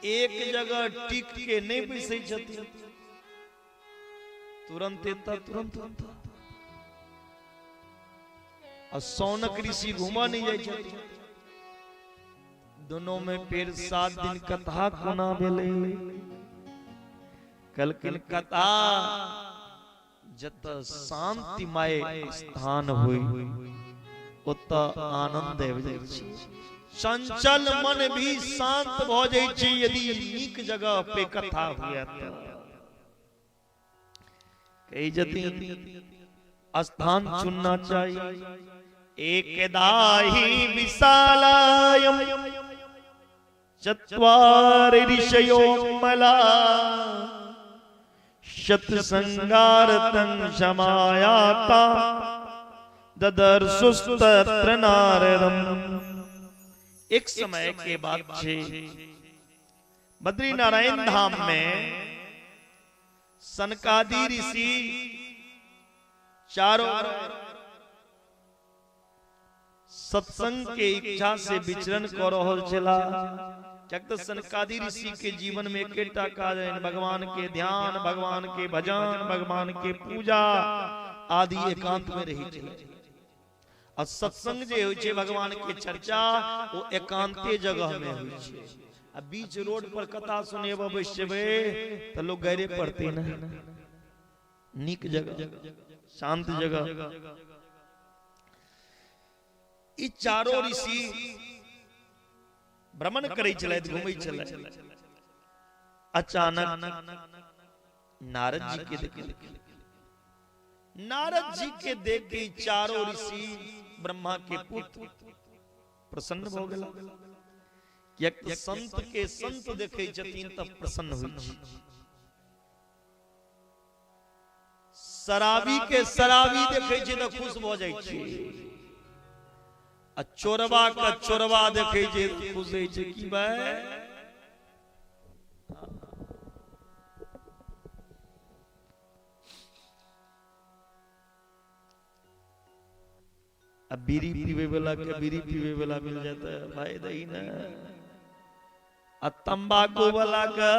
एक जगह टिक के नहीं बैसे जतीन, तुरंत तुरंत और सौनक ऋषि घुमा नहीं जाए, दोनों में फिर 7 दिन कथा कोना भेले। कलकिन कथा जत शांतिमय स्थान हुई उत आनंद चंचल मन भी शांत हो जाए यदि नीक जगह पे कथा हुआ तो कही जती स्थान चुनना चाहिए। एकदाहि विशालायम चत्वारि ऋषयो मला शतसंगारतं क्षमायाता ददर्शुस्तत्र नारदम। एक समय के बाद बद्री नारायण धाम में सनकादि ऋषि चारों सत्संग के इच्छा से विचरण कर रहल छला। जगत सनकादि ऋषि के जीवन में एकेटा काज भगवान के ध्यान, भगवान के भजन, भगवान के पूजा आदि एकांत में रही छे। और सत्संग जे होय छे भगवान के चर्चा वो एकांते जगह में होय छे। अब बीच रोड पर कथा सुने बैठबे तो लोग गहरे पड़ते ना, नीक जगह शांत जगह। ई चारों ऋषि भ्रमण करे चले, घूमे चले। अचानक नारद जी के देखे, नारद जी के देख के चारों ऋषि ब्रह्मा के पुत्र प्रसन्न हो गेला। एक संत के संत देखे जतीन तब प्रसन्न हुई, शराबी के शराबी देखे जे तो खुश हो जाय छै, आ चोरवा का चोरवा देखे जे खुश होय छै की भाई। अब बीड़ी पीवे वाला के बीड़ी पीवे वाला मिल जाता है भाई दही ना, आ तंबाकू वाला का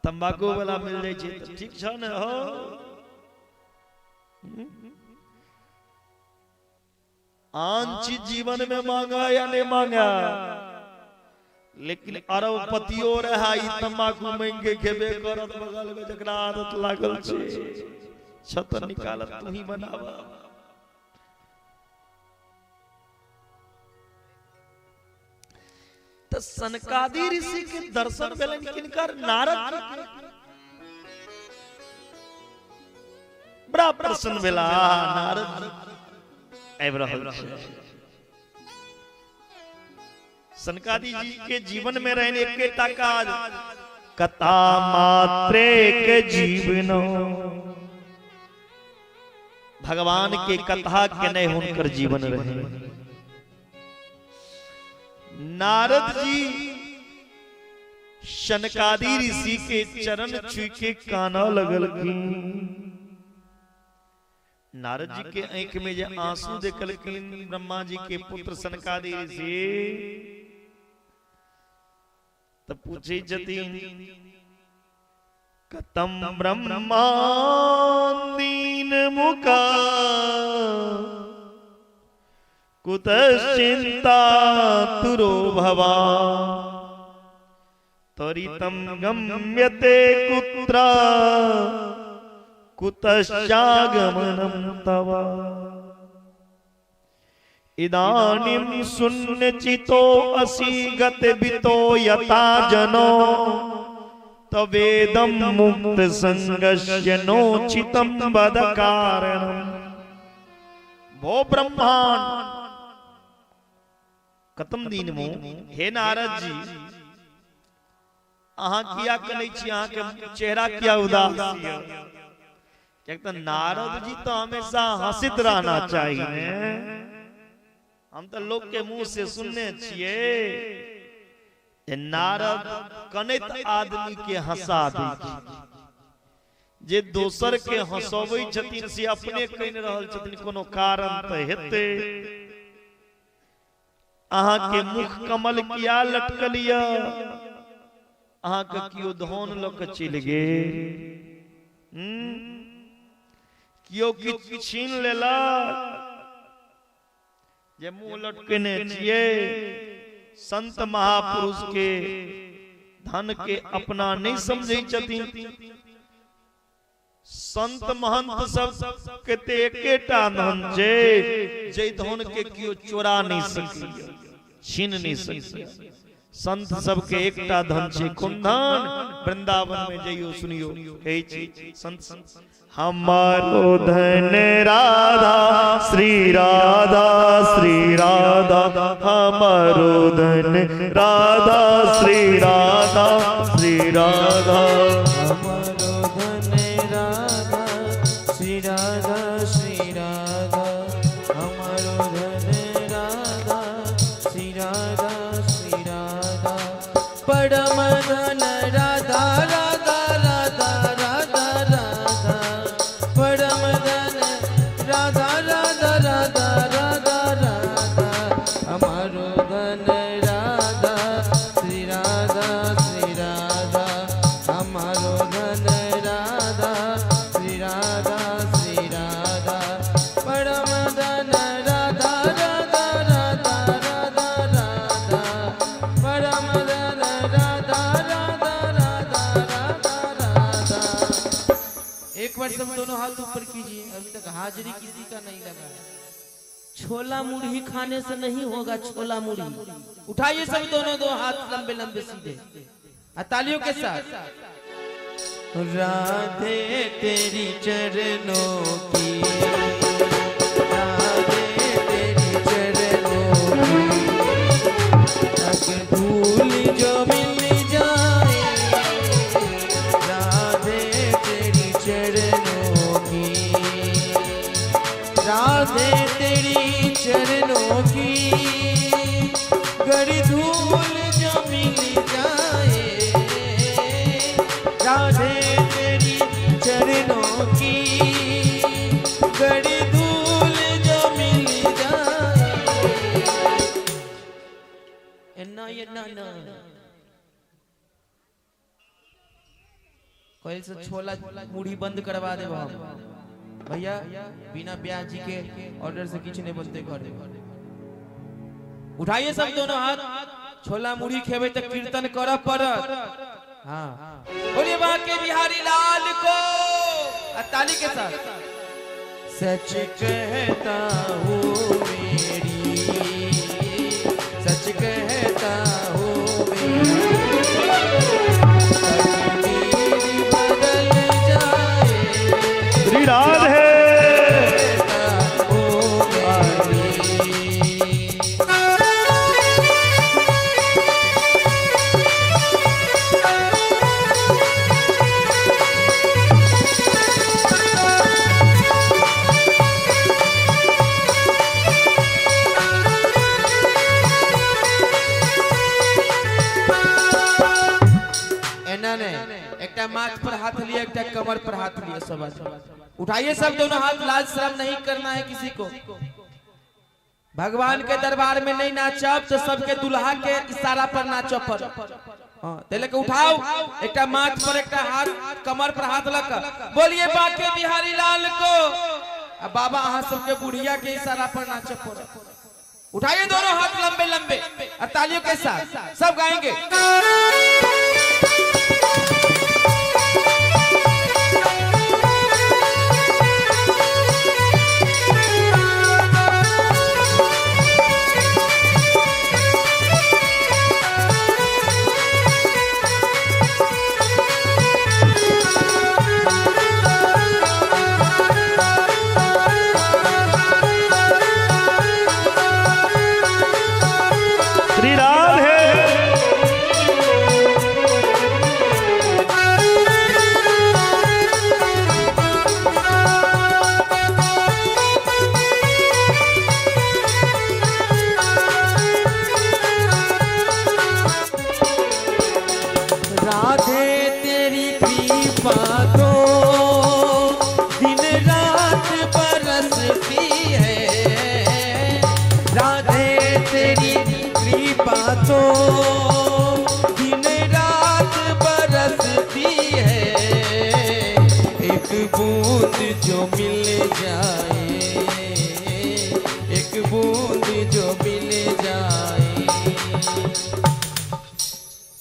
तंबाकू वाला मिल जाए छै तो ठीक छ न हो। आन चीज जीवन में मांगा या नहीं मांगा, लेकिन अरबपतियो रहा तंबाकू महंगे खेबे करत, बगल में जकरा आदत लागल छै छत निकालत तू ही बनावा। तो सनकादि ऋषि के दर्शन भेलन किनकर नारद बड़ा प्रसन्न भेला। नारद आबि रहल छै, सनकादि जी के जीवन में रहने एकेटा काज कथा मात्रे के जीवनो, भगवान के कथा के नहीं हुनकर जीवन रहे। नारद जी शनकादि ऋषि के चरण छुई के काना लगल की। नारद जी के आंख में जो आंसू देखल की ब्रह्मा जी के पुत्र शनकादि ऋषि, तब पूछे जतीन कतम ब्रह्मा दीन मुका कुतश्चिंता तुरो भवा त्वरितं गम्यते कुत्र कुतश्चागमनं तव। इदानीं सुन्नचितो असि गत बितो यथा जनो तवेदं मुक्त संगस्य नोचितं वद कारणम्। वो ब्रह्मांड खत्म दिन मो हे नारद जी अहाँ किया कनै छी, अहाँ के चेहरा किया उदास है। कहते नारद जी तो हमेशा हंसित रहना चाहिए। हम तो लोग के मुंह से सुनने छिए नारद कनैत आदमी के हंसा दै जे दोसर के हंसबै छथिन से अपने कहि रहल छथिन कोनो कारण तो हेते। अहाँ के मुख कमल किया लटकल य, अहाँ के कियो धन ल के चल गेल, कियो किछ छीन लेलक जे मुंह लटकने छिए। संत महापुरुष के धन के अपना नहीं समझे छथिन। संत महंत सब कहते एकेटा धन जे जे धन के कियो चोरा नहीं सके, छीन नहीं सके। संत सब के एकटा धन छे कोन धन? वृंदावन में जइयो सुनियो कहै छी संत हमारो धन राधा श्री राधा श्री राधा, हमारो धन राधा श्री राधा श्री राधा, हमारो धन राधा श्री राधा श्री राधा, हमारो धन राधा श्री राधा श्री राधा, परम धन राधा राधा राधा राधा राधा, परम धन राधा राधा राधा राधा राधा, हमारो धन राधा श्री राधा श्री राधा, हमारो धन राधा श्री राधा श्री राधा, परम धन राधा राधा राधा राधा राधा, परम धन राधा राधा राधा राधा राधा। एक बार सब दोनों हाथ ऊपर कीजिए। अभी तक हाजिरी किसी का नहीं लगा है। छोला मुढ़ी खाने से नहीं होगा छोला मुढ़ी। उठाइए सब दोनों दो हाथ लंबे लंबे सीधे तालियों के साथ। राधे तेरी चरणों की, राधे तेरी चरणों की, अगर धूल जो मिल जाए, राधे तेरी चरणों की, राधे तेरी चरणों की, गड़ी धूल जो मिल जाए, राधे तेरी चरणों की, गड़ी धूल जो मिल जाए। ना ये ना कोई से छोला मुढ़ी बंद करवा दे भैया, बिना ब्याज जी के ऑर्डर से किछ नहीं बनते घर। उठाइए सब दोनों हाथ। छोला मुढ़ी खेबे तक कीर्तन करब पड़त। हाँ बोलिए बाके बिहारी लाल को ताली के साथ। सच कहता हूँ मेरी, सच कहता हूँ मेरी, बदल जाए श्री राधे माथ पर हाथ लिया, एक कमर पर हाथ लिया। सब उठाइए सब दोनों हाथ। लाज शर्म नहीं करना है किसी को। भगवान के दरबार में नहीं नाचब तो सबके दुल्हा के इशारा पर नाचब पर। तेले के उठाओ, एक माथ पर एक हाथ कमर पर हाथ लग। बोलिए बाके बिहारी लाल को। अब बाबा अहाँ सबके बुढ़िया के इशारा पर नाचब पर। उठाइए दोनों हाथ लंबे लंबे और तालियों के साथ सब गाएंगे।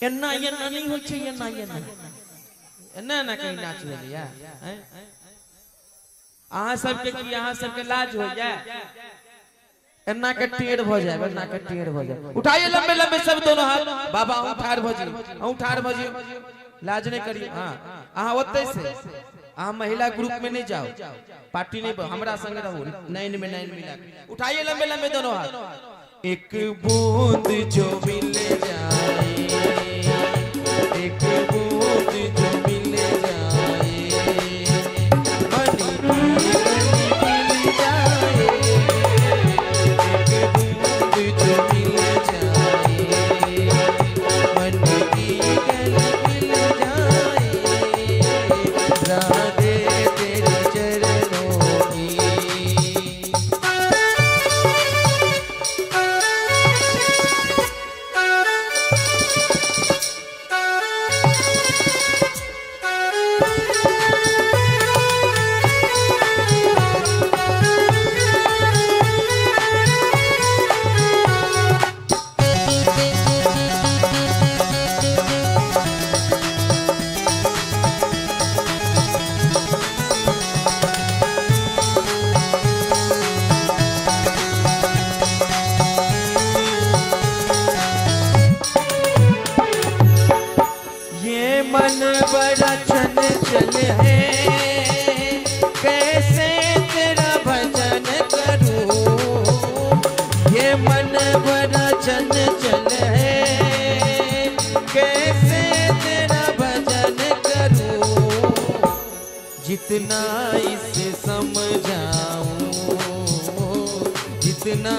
एन्ना नहीं हो छे एन्ना एन्ना ना कहीं नाच भेलिया हैं अहाँ सबके की अहाँ सबके लाज हो जाए एन्ना के टेढ़ भ जाए एन्ना के टेढ़ भ जाए उठाइए लंबे लंबे सब दोनों हाथ बाबा उठार भजी लाज नहीं करिए हां अहाँ ओते से अहाँ महिला ग्रुप में नहीं जाओ पार्टी नहीं हमरा संग रहो नैन में मिला उठाइए लंबे लंबे दोनों हाथ एक बूंद जो मिल जाए एक बूंद जो मिल जाए मन की गली मिल जाए एक बूंद जो मिल जाए मन की गली मिल जाए राधे तेरे चरणों की मन बड़ा चल है कैसे तेरा भजन करूं ये मन बड़ा चल है कैसे तेरा भजन करूं जितना इसे समझाऊं जितना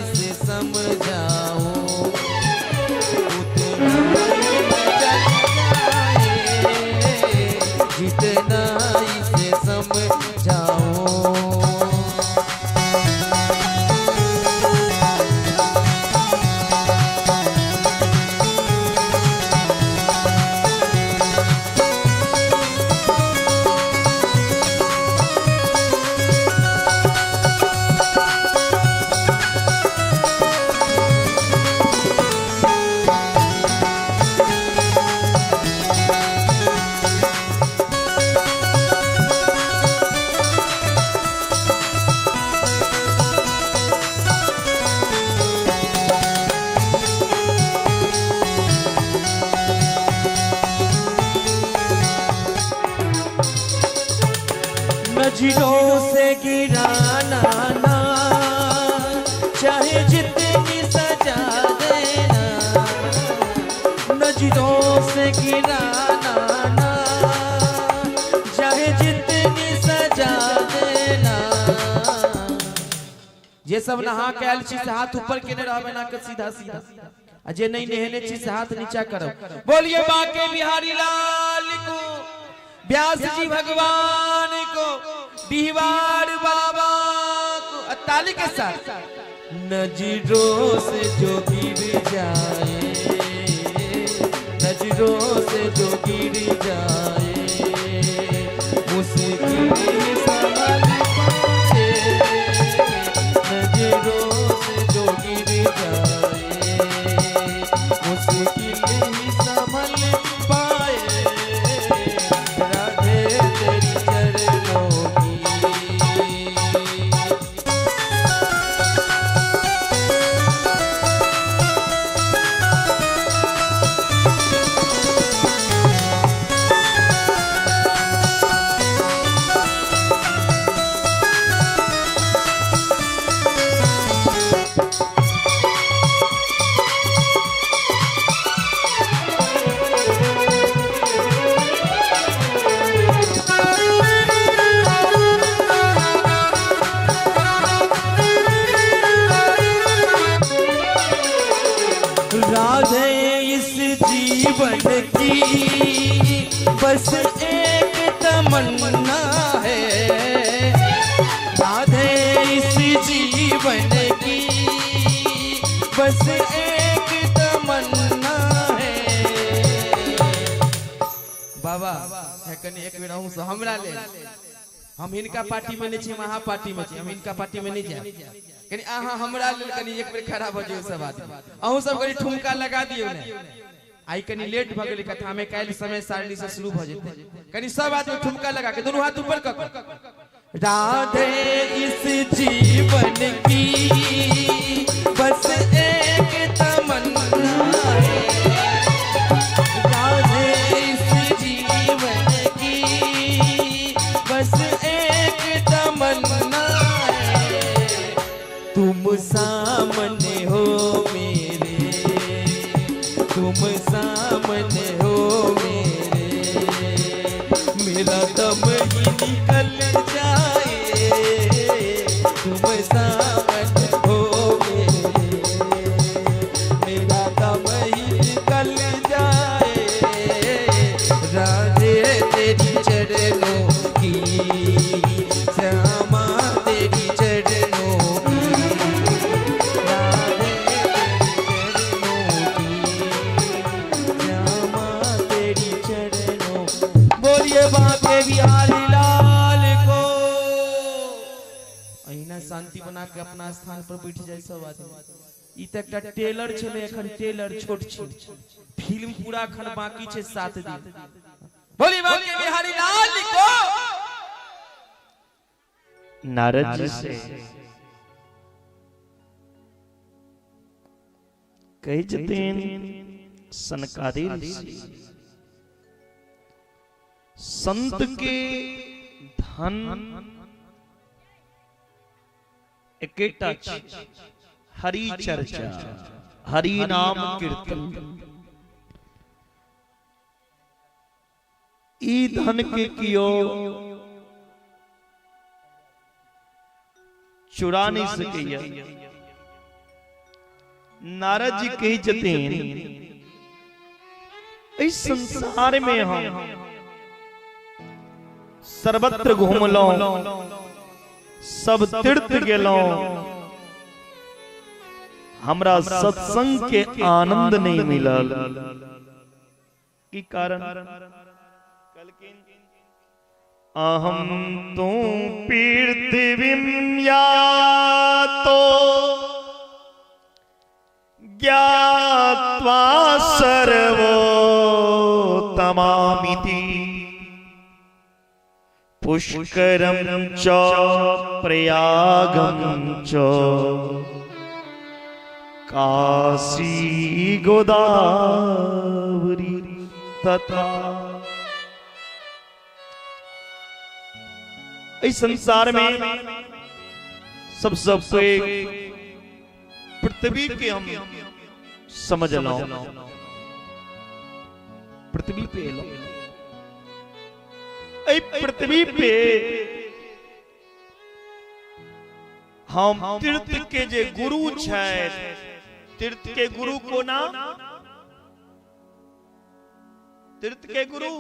इसे समझाऊं जितना इसे समझाओ नजरों से गिराना ना चाहे जितनी सजा देना नजरों से गिराना ना चाहे जितनी सजा देना ये सब नहा के आयल छी से हाथ ऊपर केने रहबे ना के सीधा सीधा अजे नहीं नहले छी से हाथ नीचा करब बोलिए बाके बिहारी लाल को व्यास जी भगवान को बिहार बाबा को ताली के साथ नजरों से जो गिर जाए नजरों से जो गिर जाए मुश्किल संभल पाए नजरों से जो गिर जाए मुश्किल ही संभल पाए राधे तेरी चरणों की राधे इस जीवन की बस एक तमन्ना है राधे इस जीवन की बस एक तमन्ना है बाबा कनी एक बेर अहूँ से हमरा ले हम इनका पार्टी में नहीं छी वहाँ पार्टी में छी हम इनका पार्टी में नहीं जाए कनी अहाँ हमरा लेल कनी एक बेर खड़ा भ जाइयो सब आदमी अहूँ सब कनी ठुमका लगा दियौ ने आई कनी लेट भ गेल कथा में काल समय सारणी से शुरू भ जेते कनी सब आदमी ठुमका लगा के दोनों हाथ ऊपर कर राधे इस जीवन की बस एक तमन्ना है राधे इस जीवन की बस एक तमन्ना है तुम सामने हो मेरे तुम सामने हो मेरा दम ही निकल जाए तुम सामने हो मेरा दम ही निकल जाए राधे तेरी चरणों की श्यामा तेरी चरणों की राधे तेरी चरणों बोलिए बाके बिहारी लाल को अहिना शांति बना के अपना स्थान पर बैठ जाए सब आदमी ई त एकटा टेलर छले एखन टेलर छोट छोट फिल्म पूरा खन बाकी छे 7 दिन बोलिए बाके बिहारी लाल को नारद जी से कही जतेन सनकादि ऋषि संत के धन एकेटा हरि चर्चा हरि नाम कीर्तन ई धन के कियो चुरा नहीं सकैया नारद जी कही जतेन इस संसार में हम सर्वत्र घूमलो सब तीर्थ गेलो हमरा सत्संग के आनंद नहीं मिलल की कारण अहम तू पृथ्वीं यातो ज्ञात्वा सर्वोत्तमामिति पुष्करं च प्रयागं च काशी गोदावरी तथा इस संसार में सबसे पृथ्वी के हम समझ लो पृथ्वी पे लो पृथ्वी पे हम तीर्थ के जे गुरु छै तीर्थ के गुरु को ना तीर्थ के गुरु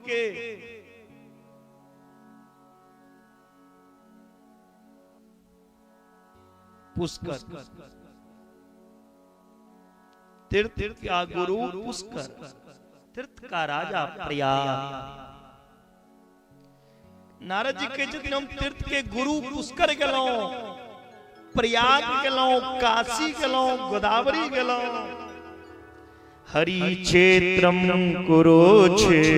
के पुष्कर तीर्थ का गुरु पुष्कर तीर्थ का राजा प्रयाग नारद जी के जब हम तीर्थ के गुरु पुष्कर गेलो प्रयाग गेलो काशी गेलो गोदावरी गेलो हरि क्षेत्रम कुरुक्षेत्रम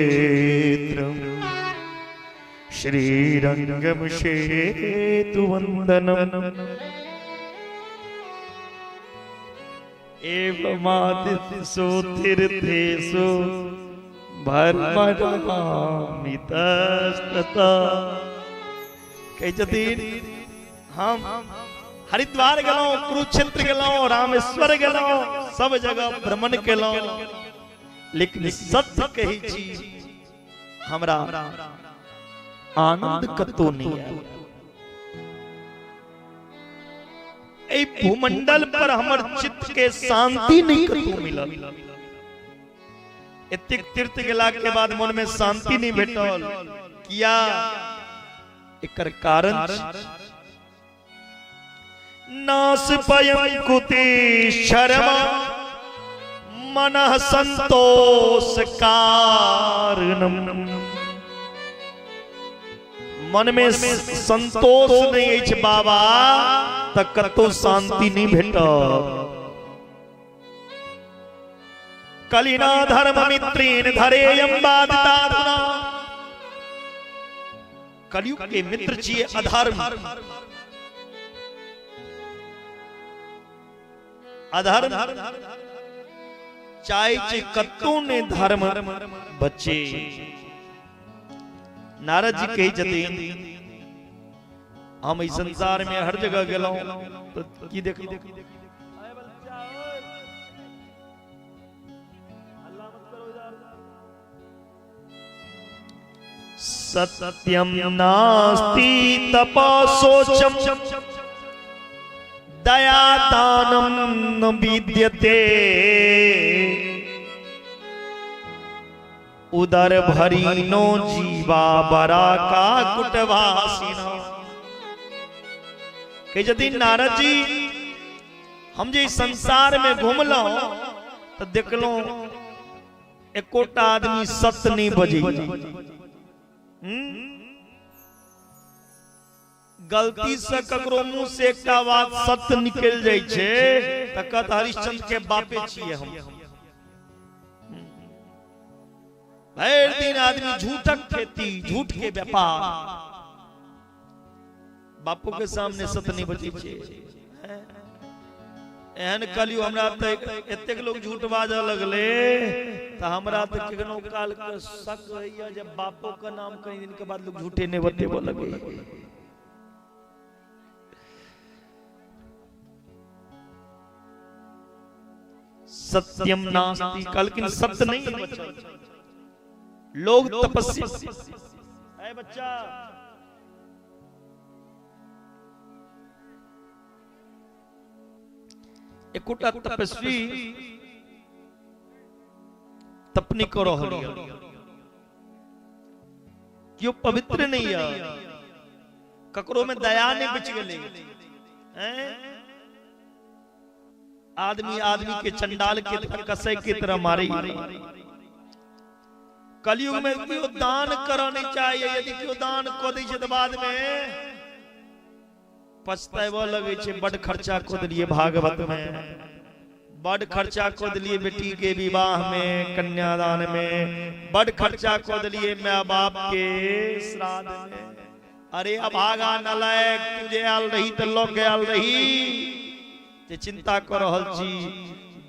श्रीरंगम सेतु वंदनम एवमादित्सु तीर्थेषु भर्मरामितस्तता कह जतीन हम हरिद्वार गेलो कुरुक्षेत्र गेलो रामेश्वर गेलो सब जगह भ्रमण केलो लेकिन सत्य कही छी हमरा आनंद कतो नहीं आयल ए भूमंडल पर हमर चित्त के शांति नहीं कतो मिलल एतिक तीर्थ गेला के बाद मन में शांति नहीं भेटल किया एकर कारण नास पयं कुति शर्मा मनः संतोष कारणम मन में संतोष नहीं अछि बाबा त कतो शांति नहीं भेटत। कलिना धर्म मित्रेण धरेयम बाधिताधुना। कलयुग के मित्र छिए अधर्म, अधर्म चाहे कतों ने धर्म बच्चे। नारद जी कही जतीन हम इस संसार में हर जगह गेलों तो की देख सत्यम नास्ति तपसोचम दया दानम न विद्यते। उदर भरीनो जीवा बरा का कुटवासिना। कहे यदि नारद जी हम जे संसार में घूमलो तो देखलो एकोटा आदमी सत्य नहीं बजे। गलती से ककरो मुंह से एक बात सत्य निकल जाय छे त कहत हरिश्चंद्र के बापे छिए हम। हर दिन आदमी झूठक खेती, झूठ के व्यापार, बापू के सामने सत्य नहीं बची छे। एहन कलियो हमरा त एतेक लोग झूठ बाजऽ लगले त हमरा त केनो काल के शक होइया जब बापू का नाम कई दिन के बाद लोग झूठे ने बतेबो लगे। सत्यम नास्ति, कल सत्य नहीं बचा। लोग तपस्या है बच्चा, एकोटा तपस्वी तपनी करो हलिया क्यों पवित्र नहीं है। ककरो में दया नहीं बिच गले। आदमी आदमी के चंडाल के कसै की तरह मारे। कलयुग में क्यों दान करनी चाहिए। यदि क्यों दान को दी तो बाद में पछतावा लगे छे। बड़ खर्चा को दिए भागवत में, बड़ खर्चा को दिए बेटी के विवाह में, कन्यादान में, बड़ खर्चा को दिए माँ बाप के श्राद्ध में। अरे अभागा नलायक तुझे आल रही तो लोग आल रही ते चिंता कर रहल छी।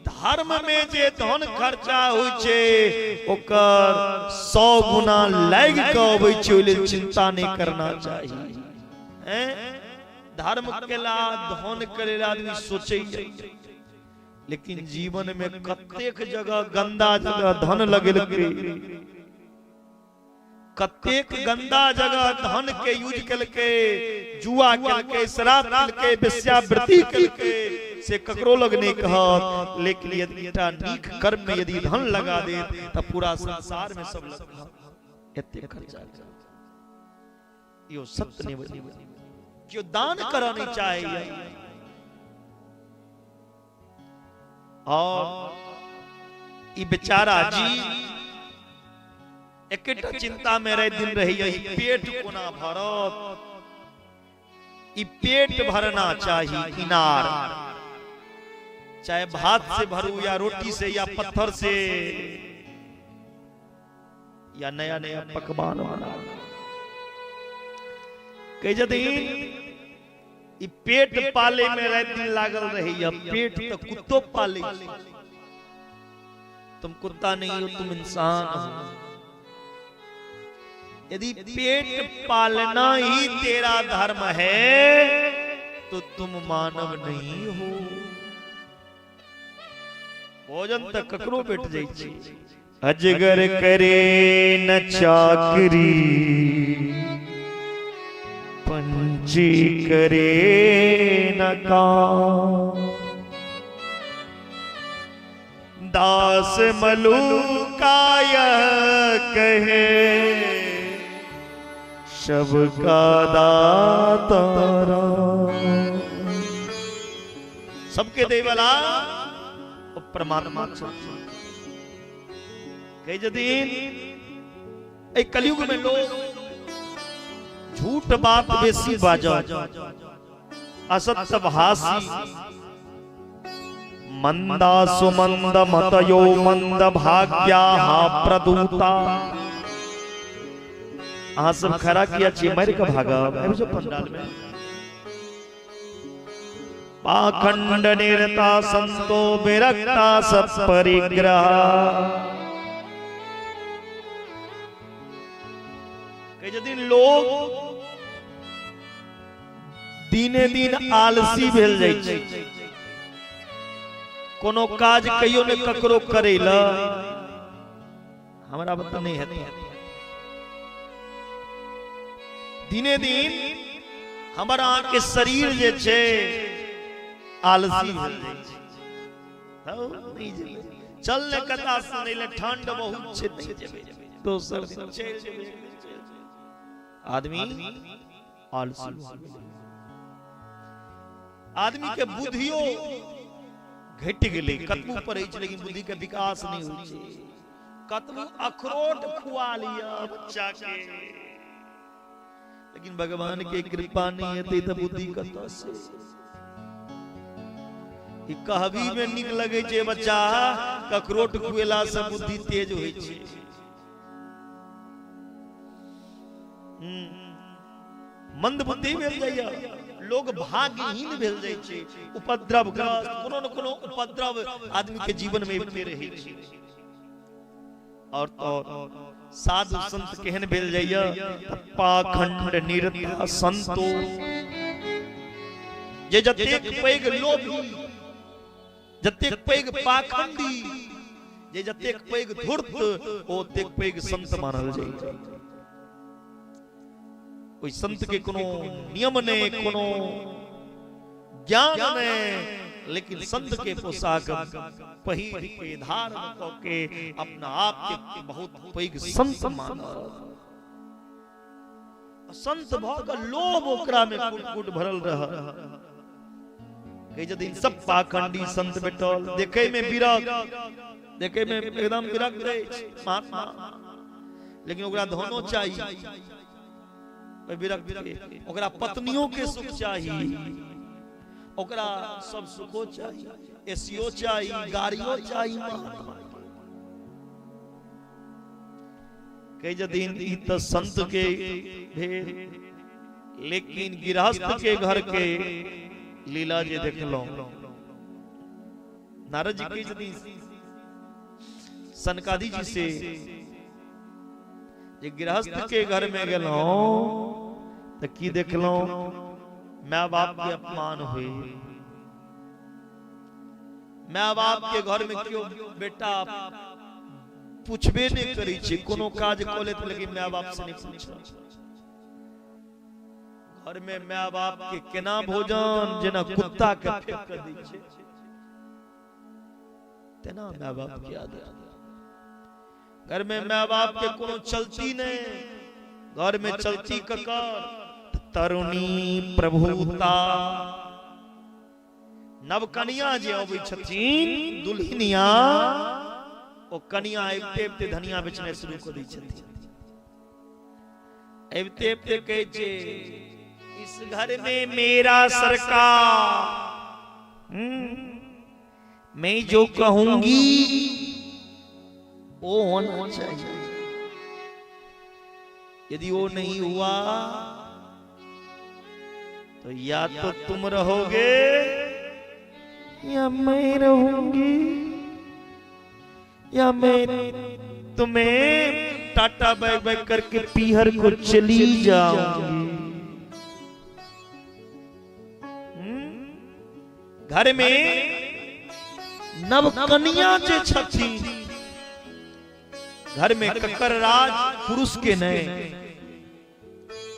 धर्म में जे धन खर्चा होय छे ओकर 100 गुना लाग के अबै छे, ओइ लेल चिंता नहीं करना चाहिए। धर्म के ला धन करे ला आदमी सोचे, लेकिन जीवन में कतेक जगह गंदा जगह धन लगेल के, कतेक गंदा जगह धन के यूज कल के, जुआ कल के, शराब कल के, वेश्यावृत्ति कल के से ककरो लग नहीं कहत। लेकिन यदि नीक कर्म में यदि धन लगा दे तो पूरा संसार में सब लगा एते खर्चा। यो सत्य नहीं बनी क्यों दान करानी चाहिए। और ये बेचारा जी एकटा चिंता में रह दिन रही यही पेट कोना भरत। ई पेट भरना चाहिए इनार, चाहे भात से भरू या रोटी से या पत्थर से या नया नया पकवान बना। कई जदीन पेट पाले में रात दिन लागल रही। पेट तो कुत्तो पाले, तुम कुत्ता नहीं हो तुम इंसान हो। यदि पेट पालना ही तेरा धर्म है तो तुम मानव नहीं हो। भोजन तक ककरो बैठ जाइए। अजगर करे न चाकरी, पंछी करे न काम। दास मलूकाय कहे शब का दातारा। सबके देवला परमात्मा कई जदीन एक कलयुग में लोग झूठ बात बेसी बाजो, असत्य भाषी, मंदा सुमंद मतयो मंद भाग्या प्रदूता। अहाँ सब खरा किया छी मर के भागब एबे जो पंडाल में। पाखंड निरता संतो विरक्ता सब परिग्रह। कई दिन लोग दिने दिन आलसी भेल जाय छै, कोनो काज कहियो ने ककरो करेला हमरा बता नहीं हेतै। दिने दिन हमारा के शरीर जे छै आलसी भेल जाय छै। हौ नहीं जेबै, चल ने कथा सुनै ले, ठंड बहुत छै नहीं जेबै, दोसर दिन चल जेबै। आदमी आलसी, आदमी के बुद्धियो घट गेले, कतबू पढ़े छै लेकिन बुद्धि के विकास नहीं होय छै। कतबू अखरोट खुआ लिया बच्चा के, लेकिन भगवान के कृपा नहीं हेतै त बुद्धि कतऽ से। ई कहबी में नीक लगे छै बच्चा, अखरोट खुएला से बुद्धि तेज होय छै। मंद बुद्धि भेल जाइया, लोग भाग्यहीन भेल जाय छै, उपद्रवग्रस्त, कोनो न कोनो उपद्रव आदमी के जीवन में होते रहै छै। और साधु संत केहन भेल जाइया, पाखंड निरता संतो, जे जतेक पैघ लोभी, जतेक पैघ पाखंडी, जे जतेक पैघ धूर्त, ओ ओतेक पैघ संत मानल जाय छै। कोई संत के कोनो नियम ने, कोनो ज्ञान ने, लेकिन संत के पोशाक पहिर के धारण क के अपना आप के बहुत पैघ संत मानल। संत भऽ कऽ लोभ ओकरा में कुट भरल रह। कई दिन सब पाखंडी संत बैठल, देखे में विरक्त, देखे में एकदम विरक्त रहे महात्मा, लेकिन ओकरा धनो चाहिए, विरक्त, ओकरा पत्नियों के सुख चाहिए, ओकरा सब सुखो चाहिए, एसीओ चाहिए, गाड़ियों चाहिए। कई दिन ई त संत के भेल, लेकिन गृहस्थ के घर के लीला जे देखलो। नारद जी के यदि सनकादि जी से जे गृहस्थ के घर में गेलो तो की देखलो, माँ बाप के अपमान हुए। माँ बाप के घर में क्यों बेटा पूछबे नहीं करी छे, कोनो काज क लेत लेकिन माँ बाप से नहीं पूछो। घर में माँ बाप के केना भोजन जेना कुत्ता के फेंक कर दै छे, तेना माँ बाप के आदत। घर में माँ बाप के कोनो चलती नहीं, घर में चलती ककर तरुणी प्रभुता। नव कनिया जे अबै छथिन दुल्हनिया, ओ कनिया अबिते अबिते धनिया बेचने शुरू कर दै छथिन। अबिते अबिते कहै छै, इस घर में मेरा सरकार, मैं जो कहूंगी वो होना चाहिए, यदि वो नहीं हुआ तो या तो तुम रहोगे या मैं रहूंगी, या मैं तुम्हें टाटा बैग बैग करके पीहर को चली जाऊंगी। घर में नव कन्या जे छथी, घर में ककर राज पुरुष के नए,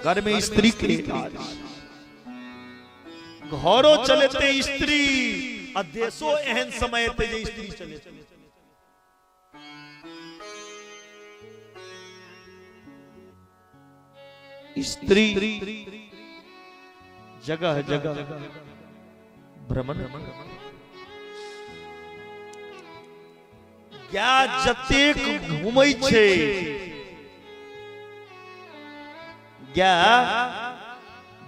घर में स्त्री के राज। घरों चलते स्त्री, आ देशो एहन समय थे जे स्त्री चले। स्त्री जगह जगह भ्रमण, क्या जतेक घूमै छे, गया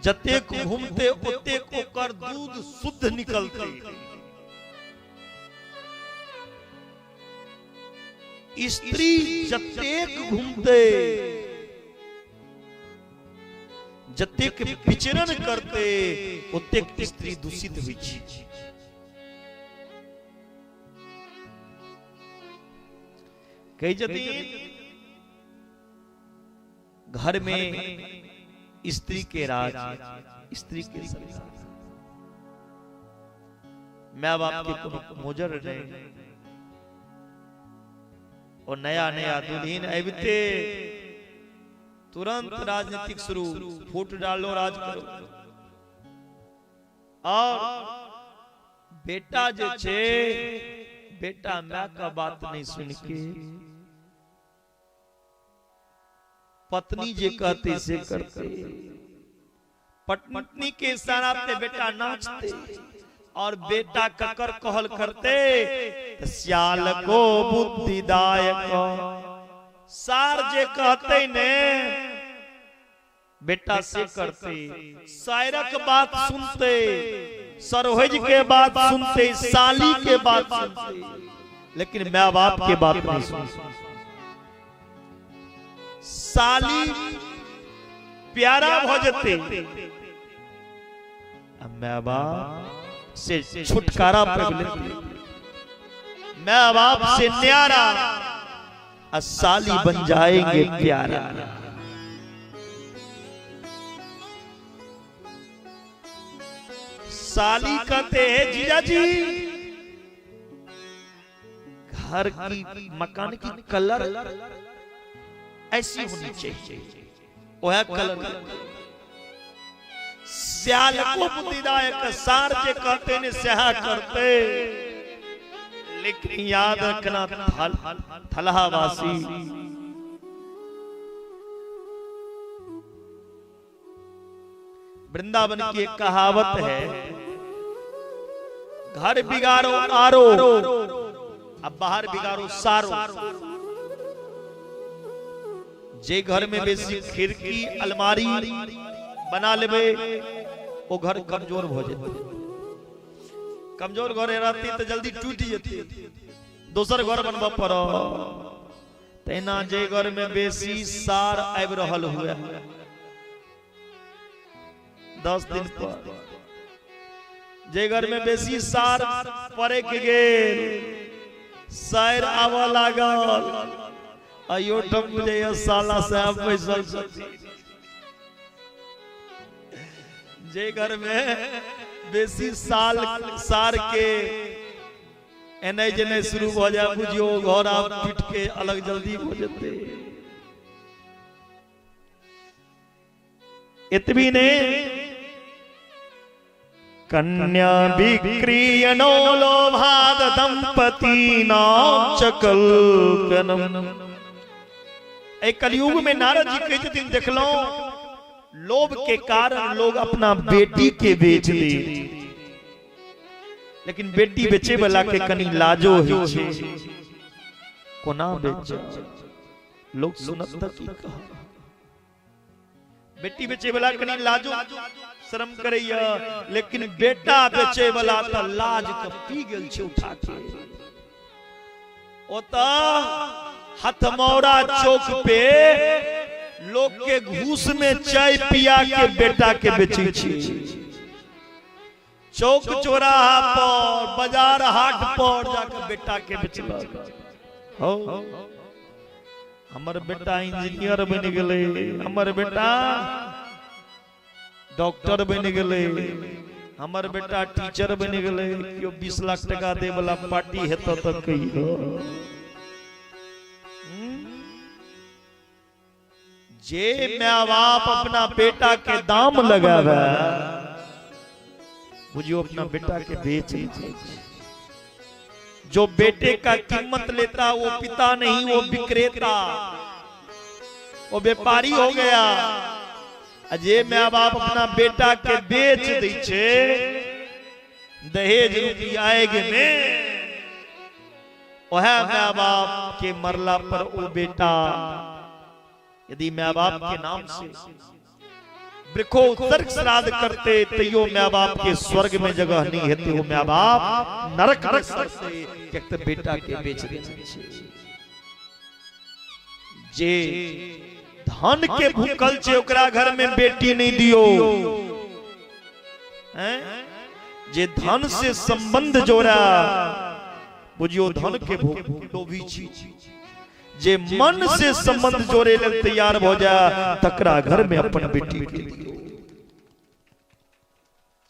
जतेक घूमते ओतेक ओकर दूध शुद्ध निकलते। स्त्री जतेक घूमते जतेक विचरण करते ओतेक स्त्री दूषित हुई छी। कई जति घर में स्त्री के राज, स्त्री के संसार, माँ बाप के मोजर नहीं और नया नया दुल्हन अबते तुरंत राजनीतिक शुरू, फूट डालो राज करो। और बेटा जो छे बेटा माँ का बात नहीं सुन के पत्नी जे कहते से करते, पत्नी के इशारा पे बेटा नाचते और बेटा ककर कहल करते। सियाल को बुद्धिदायक सार जे कहते ने बेटा से करते, शायरक बात सुनते, सरोहज के बात सुनते, साली के बात सुनते, लेकिन माँ बाप के बात नहीं सुनते। साली प्यारा भजते, माँ बाप से छुटकारा पावे लेते, माँ बाप से न्यारा, साली बन जाएंगे प्यारा। साली कहते हैं जीजा जी घर की मकान की कलर ऐसी होनी चाहिए, वह कलर। सियाल को बुद्धिदायक सार जे कहते ने स्याह करते, लेकिन याद रखना थलहावासी वृंदावन की एक कहावत है, घर बिगाड़ो आरो अब बाहर बिगाड़ो सारो। जे घर में बेसी खिड़की अलमारी बना लेबे वो घर कमजोर हो जाते। कमजोर घर रहती तो जल्दी टूट जाती, दोसर घर बनवा पड़ो। तेना जे घर में बेसी सार आब रहल हुए 10 दिन पर, जे घर में बेसी सार पड़े के गेल, शायर आवा लागल, अयो मुझे साला साहब पैसा। जे घर में बेसी सार के एने जने शुरू हो जाए, बुझियो घर आप पीट के अलग जल्दी हो जाते। इतनी ने कन्या विक्रियनो लोभाद दंपति नाम चकल कनम। एक कलयुग में नारद जी कहते दिन देख लो, लोभ के कारण लोग अपना बेटी के बेच ले, लेकिन बेटी बेचे वाला के कनी लाजो ही छे, कोना बेचा लोग सुनत तक की कहा। बेटी बेचे वाला कनी लाजो शर्म करैया, लेकिन बेटा बेचे वाला त लाज के पी गेल छे उठा के। ओता हथमौरा चौक पे लोग के घूस में चाय पिया के बेटा के बेचे छी। चौक चौराहा पर, बाजार हाट पर जाकर बेटा के बेचला। हो हमर बेटा इंजीनियर बन गेले, हमर बेटा डॉक्टर बन गेले, हमर बेटा टीचर बन गेले। क्यों 20 लाख टका दे वाला पार्टी हेतो त कहियो। जे माँ बाप अपना बेटा के दाम लगावे, बुझियो अपना बेटा के बेच लीजिए। जो बेटे का कीमत लेता वो पिता नहीं, वो विक्रेता, वो व्यापारी हो गया। जे माँ बाप अपना बेटा के बेच दी छे दहेज रूपी आएगे में, वह माँ बाप के मरला पर वो बेटा यदि माँ बाप के नाम से वृक्षोत्सर्ग श्राद्ध करते तैयो माँ बाप के स्वर्ग में जगह नहीं है, तो माँ बाप नरक में सड़ते एक बेटा के बेच देने छे। जे धन के भूखल छे ओकरा घर में बेटी नहीं दियो, हैं? जे धन से संबंध जोड़ा बुझियो धन के लोभी छी। जे मन से संबंध जोड़े लग तैयार हो जा तकरा घर में अपन बेटी के दियो।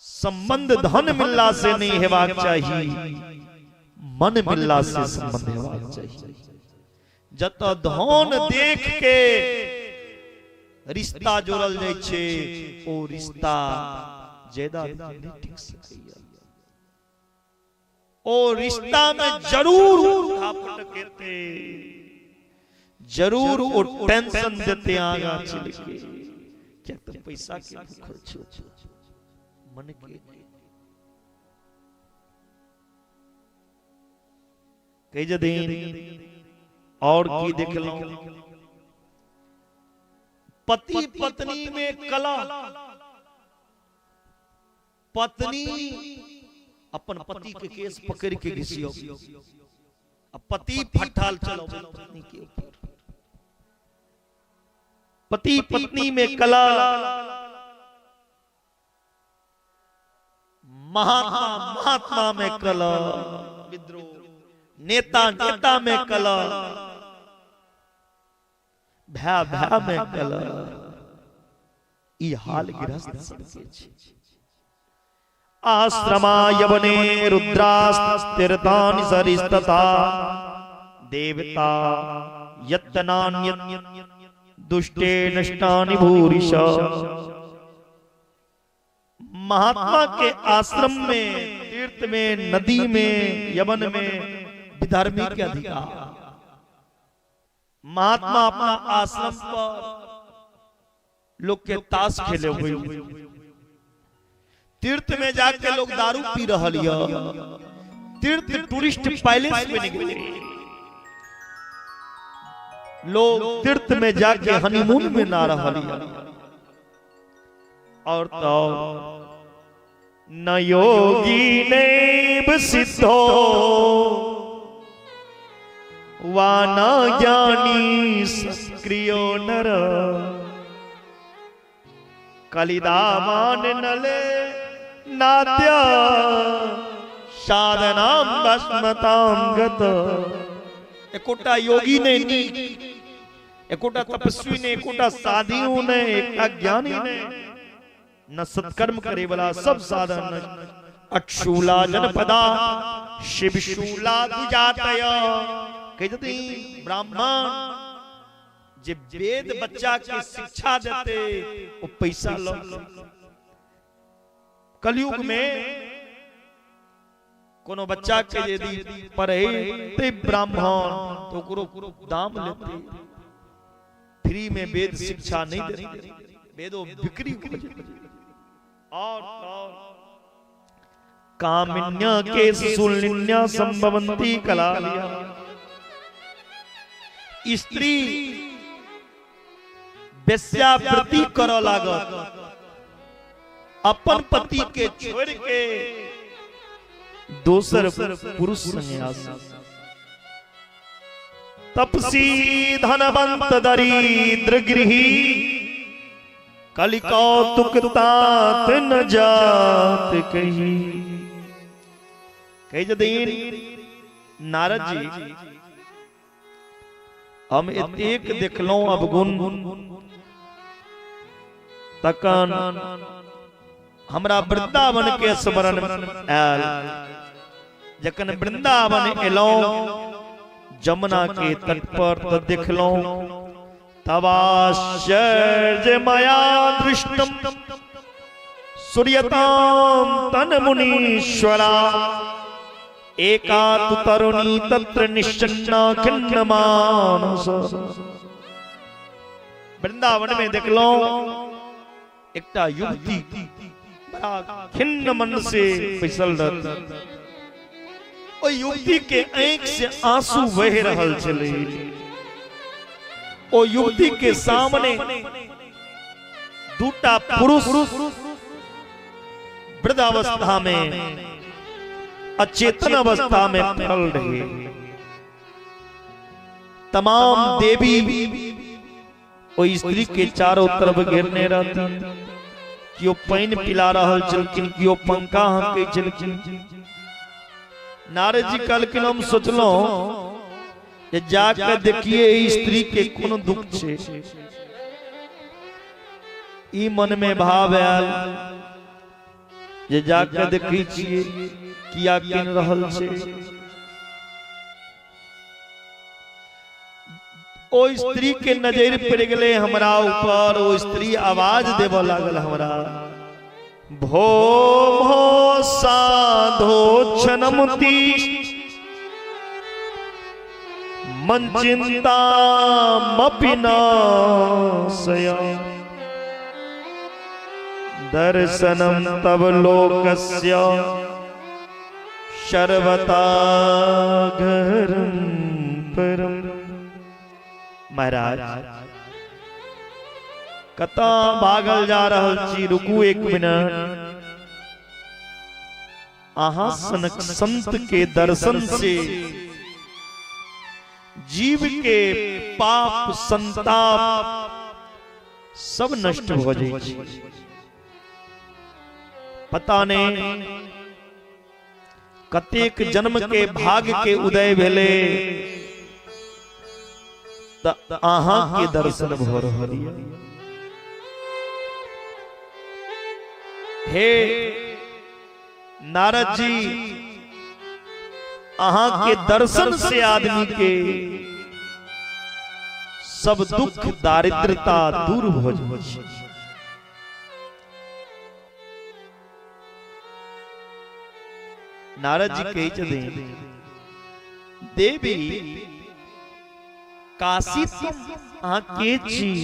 संबंध धन मिलला से नहीं हेबाक चाहिए, मन मिलला से संबंध हेबाक चाहिए। जत धन देख के रिश्ता जोड़ल जाय छे ओ रिश्ता ज्यादा नहीं टिक सकैया। ओ रिश्ता में जरूर खापट केते, जरूर वो टेंशन देते आगा चल के क्या तो पैसा के भूखल छो मन के कई जदीन और की देखलो पति पत्नी में कला। पत्नी अपन पति के केस पकड़ के घिसियो, अब पति फटाल चलो पत्नी के ऊपर। पति पत्नी में कला, महात्मा में कला विद्रोह, नेता में कला, भया में कला। ई हाल गृहस्थ सबके छे। आश्रमा यवने रुद्रास्तिरतानि सरिस्तथा देवता यत्नान्य दुष्टे नष्टानि भूरिश। महात्मा के आश्रम में, तीर्थ में, नदी में, यवन में विधर्मी के अधिकार। महात्मा अपना आश्रम पर लोग के ताश खेले हुए, तीर्थ में जाके लोग दारू पी रहल या, तीर्थ टूरिस्ट पैलेस में निकले लोग, तीर्थ में जाके हनीमून में ना रहल या। और तो न योगी नैव सिद्धो वा न ज्ञानी सक्रियो नर कलिदामान नले नाद्य साधनाम भस्मताम गत। एकोटा योगी ने नहीं, एकोटा तपस्वी ने, एकोटा साधु ने, एक ज्ञानी ने न सत्कर्म करे वाला सब साधन। अक्षूला जनपदा शिवशूला दुजातय। कहते ब्राह्मण जे वेद बच्चा के शिक्षा देते वो पैसा लो। कलयुग में कोनो बच्चा के यदि पढ़े ते ब्राह्मण तो ओकरो दाम लेते, फ्री में वेद शिक्षा नहीं देते, वेदो बिक्री हो जाती। और कामिन्या के सुलिन्या संभवंती कला। स्त्री वेश्यावृत्ति करो लागत, अपन पति के छोड़ के दोसर पुरुष संन्यास। तपसी धनवंत दरिद्र गृही कलिकौतुक तात न जात कही। कई जदीन नारद जी हम एक देखलो अवगुण तकन हमरा वृंदावन के स्मरण आयल। जखन वृंदावन एलो जमुना के तट पर तो देखलो तवाश्चर्य मया दृष्टम सूर्यताम तन मुनीश्वरा एका तु तरुणी तत्र निश्चन्ना खिन्न मानस। वृंदावन में देख लो एकटा युवती बड़ा खिन्न मन से फिसल रही। ओ युवती के आंख से आंसू बह रहल छले। ओ युवती के सामने दूटा पुरुष वृद्धावस्था में अचेतन अवस्था में पल रहे। तमाम देवी वो स्त्री के चारों तरफ घेरने रहती, कि वो पानी पिला रहल चलकिन, कि वो पंखा हंके चलकिन। नारद जी कहलकिन हम सोचलो जे जाकर देखिए स्त्री के कौन दुख छे। ई मन में भाव आयल जे जाकर देखी छिए किया किन रहल छे। ओ स्त्री के नजर पड़ गए हमरा ऊपर। ओ स्त्री आवाज देव लागल हमरा, भो भो साधो क्षणमुति मन चिंता मपिनाशय दर्शनम तब लोकस्य सर्वता घरम परम। महाराज कता भागल जा रहल छी, रुकू एक मिनट। आहा सनक संत के दर्शन से जीव के पाप संताप सब नष्ट हो जाए। पता नहीं कतेक जन्म के भाग के उदय भेले आहा के दर्शन भ रहल। हे नारद जी, आहा के दर्शन से आदमी के सब दुख दारिद्रता दूर हो जाए। नारद जी कही चले, देवी काशी तुम आके छी,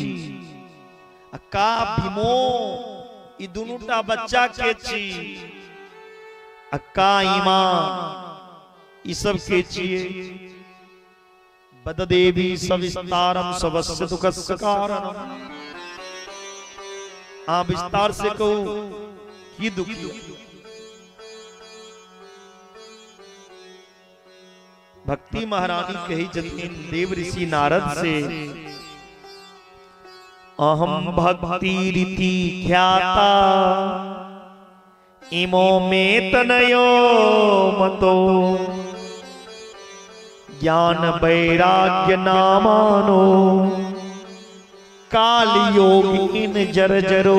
का भीमो ई दुनुटा बच्चा के छी, अक्का ईमा ई सब के छिए। बद देवी सविस्तारम सबस्य दुखस्य कारणम। आ विस्तार से कहो की दुख। भक्ति महारानी कही जतीन देव ऋषि नारद से, अहम भक्ति रीति ख्याता इमो में तनयो मतो ज्ञान वैराग्य नामानो काल योग इन जर्जरो।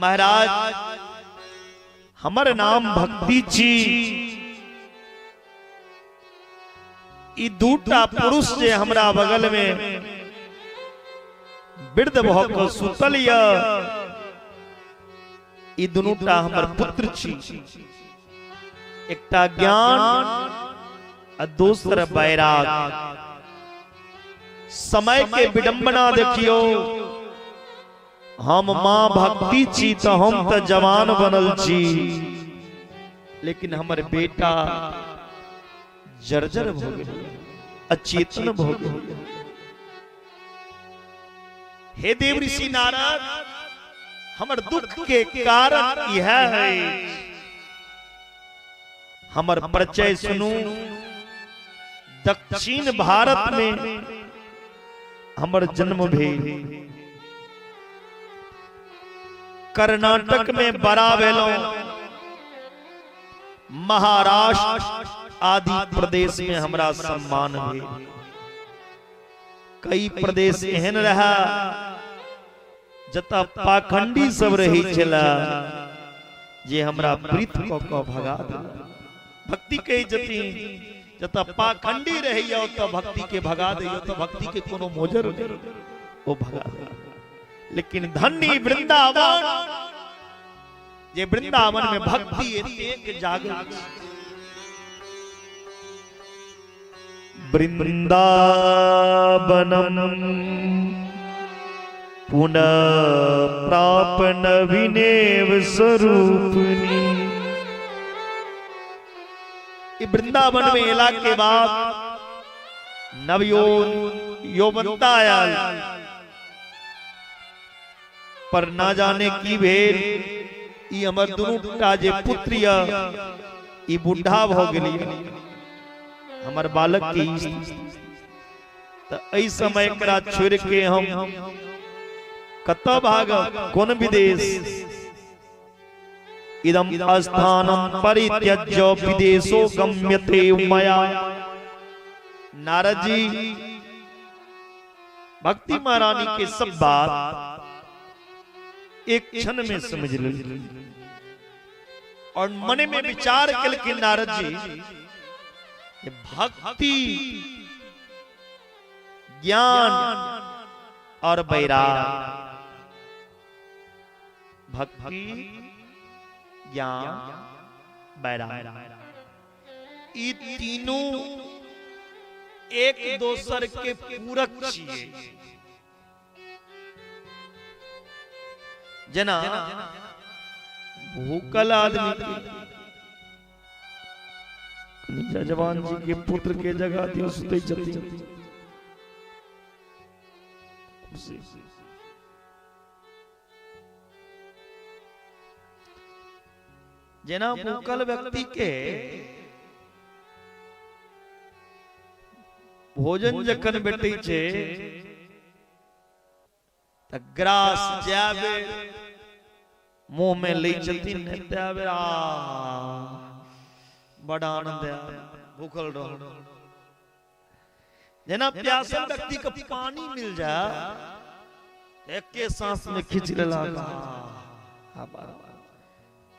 महाराज हमर नाम भक्ति छी। ई दूटा पुरुष जे हमरा बगल में वृद्ध भ क सुतल य, ई दुनूटा हमर पुत्र छी। एकटा ज्ञान आ दोसर वैराग। समय के विडंबना देखियो, हम मां भक्ति छी तो हम तो जवान बनल छी, लेकिन हमर बेटा जर्जर भ गेल, अचेतन भ गेल। हे देव ऋषि नारद, हमर दुख के कारण यह है। हमर परिचय सुनू। दक्षिण भारत में हमर जन्म भेल, कर्नाटक में बड़ा भेलो, महाराष्ट्र आदि प्रदेश में हमरा सम्मान भेल। कई प्रदेश एहन रहा जता पाखंडी सब रही छला जे हमरा प्रीत क क भगा देला। भक्ति कही जती जता पाखंडी रहियो तो भक्ति के भगा दियो, तो भक्ति के कोनो मोजर वो भगा देला। लेकिन धन्य वृंदावन, जे वृंदावन में भक्ति एक जागृत। वृंदावनम पुनः प्रापन विनेव स्वरूपनी। वृंदावन में एला के बाद नवयौवन यौवनता आयल, पर ना जाने की भेल ई हमर दुनूटा जे पुत्र या ई बुढ़ा भ गेली हमर बालक की त एहि समय एकरा छोड़ के हम कत भागब कोन विदेश इदम स्थानम परित्यज्य विदेशो गम्यते मया। नारद जी भक्ति महारानी के सब बात एक क्षण में समझ ले और मन में विचार करके नारद जी भक्ति ज्ञान और वैराग, भक्ति ज्ञान वैराग ये तीनों एक दोसर के पूरक छिए। जना भूखल आदमी के जवान जी के पुत्र के जगह दियो सुते जती जना भूखल व्यक्ति के भोजन जखन भेटै छै त ग्रास जाबे मुंह में ले चलती त्याबे बड़ा आनंद है भूखल रहो। जना प्यासा व्यक्ति को पानी मिल जाए एक के सांस में खींच लेला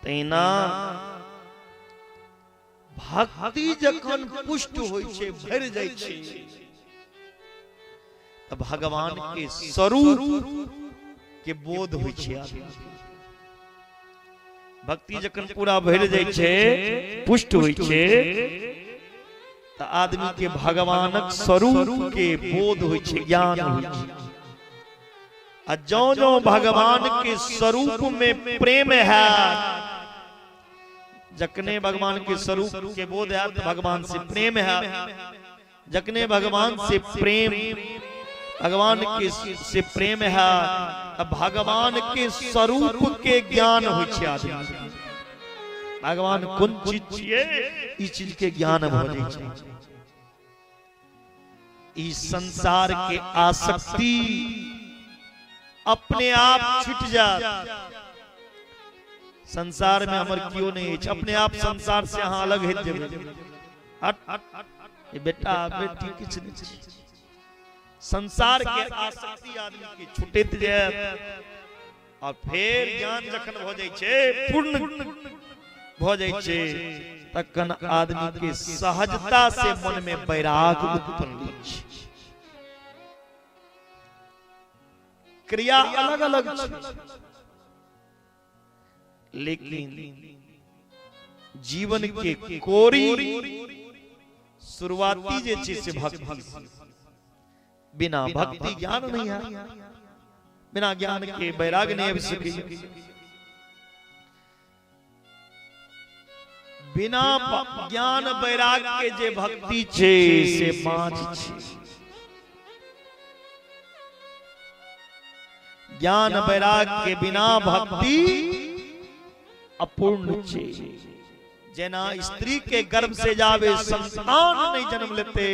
तैना भक्ति जखन पुष्ट होय छै भर जाय छै त भगवान के स्वरूप के बोध होय छै। भक्ति जखन पूरा भर जाय छै पुष्ट होय छै त आदमी के भगवानक स्वरूप के बोध होय छै ज्ञान होय छै। आ जो जो भगवान के स्वरूप में प्रेम है जखने भगवान के स्वरूप के बोध है तो भगवान से प्रेम है। जखने भगवान से प्रेम भगवान के से प्रेम है भगवान के स्वरूप के ज्ञान हो आदमी भगवान कौन चीज छिए इस चीज के ज्ञान हो जाए। इस संसार के आसक्ति अपने आप छूट जाए। संसार में हमर क्यों नहीं है अपने आप संसार से हाँ अलग है जब ये बेटा बेटी किछ नहीं संसार के आसक्ति आदमी के छूटैत जाए और फिर ज्ञान जखन भ जाय छै पूर्ण भ जाय छै तखन आदमी के सहजता से मन में वैराग उत्पन्न होइ छै। क्रिया अलग अलग छै लेकिन जीवन के कोरी शुरुआती जे छै से भक्ति बिना भक्ति ज्ञान नहीं है बिना ज्ञान के वैराग नहीं हो सके। बिना ज्ञान वैराग के जे भक्ति छे से माछ छे। ज्ञान वैराग के बिना भक्ति अपूर्ण छे। जना स्त्री के गर्भ से जावे संतान नहीं जन्म लेते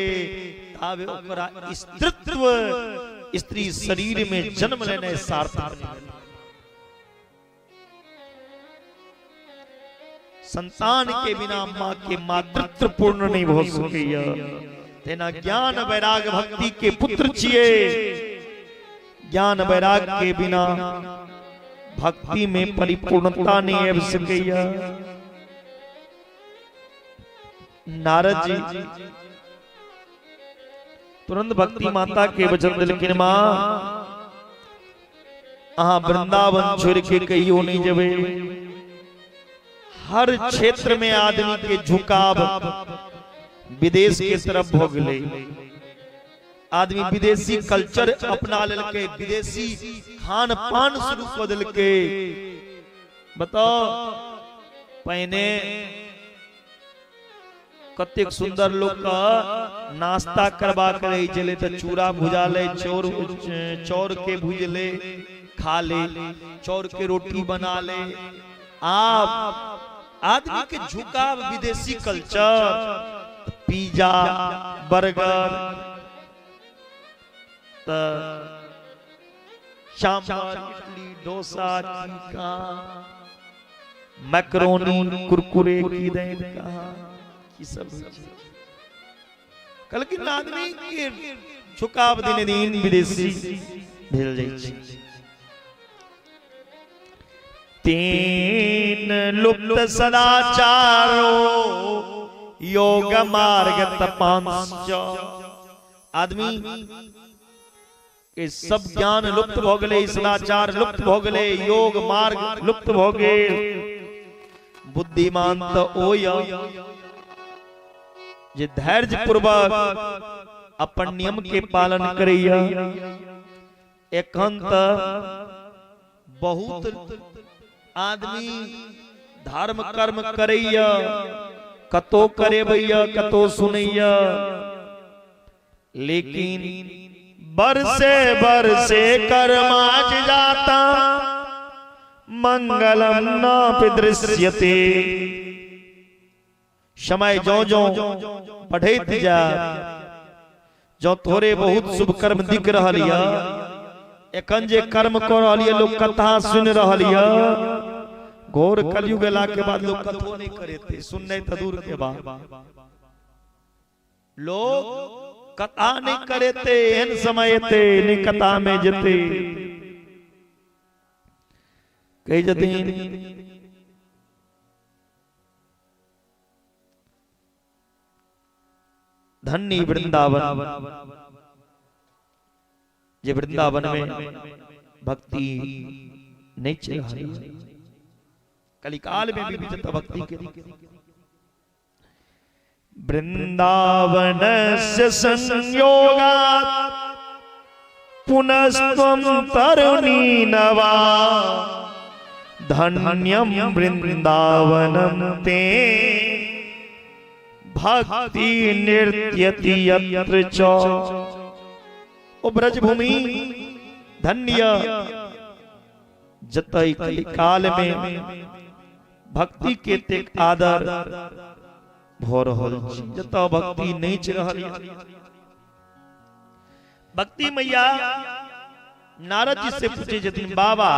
तावे ओकरा स्त्रीत्व स्त्री शरीर में जन्म लेने सार्थक। संतान के बिना मां के मातृत्व पूर्ण नहीं हो सकेया। तेना ज्ञान वैराग भक्ति के पुत्र छिए। ज्ञान वैराग के बिना भक्ति में परिपूर्णता नहीं आ सकेया। नारद जी तुरंत भक्ति माता के वचन दिलखिन मां अहाँ वृंदावन छोड़ के कहियो नहीं जबे। हर क्षेत्र में आदमी के झुकाव विदेश के तरफ भ गेलै। आदमी विदेशी कल्चर अपना लेलकै विदेशी खान पान शुरू कर देलकै। बताओ पहने कतेक सुंदर लोग का नाश्ता करवा कर रही चले तो चूड़ा भुजा ले चौर के भुजले खा ले, चौर के रोटी बना ले। आप आदमी के झुकाव विदेशी culture, pizza, burger, sambar, idli, dosa, Chica, macaroni, Kurkure की देन की सब कल की आदमी के झुकाव दिने दिन विदेशी भेल जाइ छै। तीन लुप्त सदाचारो योग मार्ग तपांच। आदमी के सब ज्ञान लुप्त भ गेलै, सदाचार लुप्त भ गेलै, योग मार्ग लुप्त भ गेल। बुद्धिमान तो ओय जे धैर्य पूर्वक अपन नियम के पालन करैया। एखन बहुत आदमी धर्म कर्म करैया, कतो करेबैया, कतो सुनैया, लेकिन बरसे बरसे कर्माच जाता मंगलम न दृश्यते। समय जो जो बढ़ैत जा, जो थोड़े बहुत शुभ कर्म दिख रहल या, एखन जे कर्म कर रहल या, लोग कथा सुन रहल या। घोर कलयुग एला के बाद लोग कथो नहीं करेते, सुनने तो दूर के बात, लोग कथा नहीं करेते। एहन समय ते नहीं कथा में जते कही जतीन धन्य वृंदावन, जे वृंदावन में भक्ति नहीं चल रही, कलिकाल में भी विचित्र भक्ति के। वृंदावन से संयोगात् पुनस्त्वं तरुणी नवा। धन्यम वृंदावनम ते भक्ति नृत्यति यत्र च। ओ ब्रजभूमि धन्य, जतई कलिकाल में भक्ति के तेक आदर भ रहल छी, जतऽ भक्ति नहीं च रहल। भक्ति मैया नारद जी से पूछे जतिन, बाबा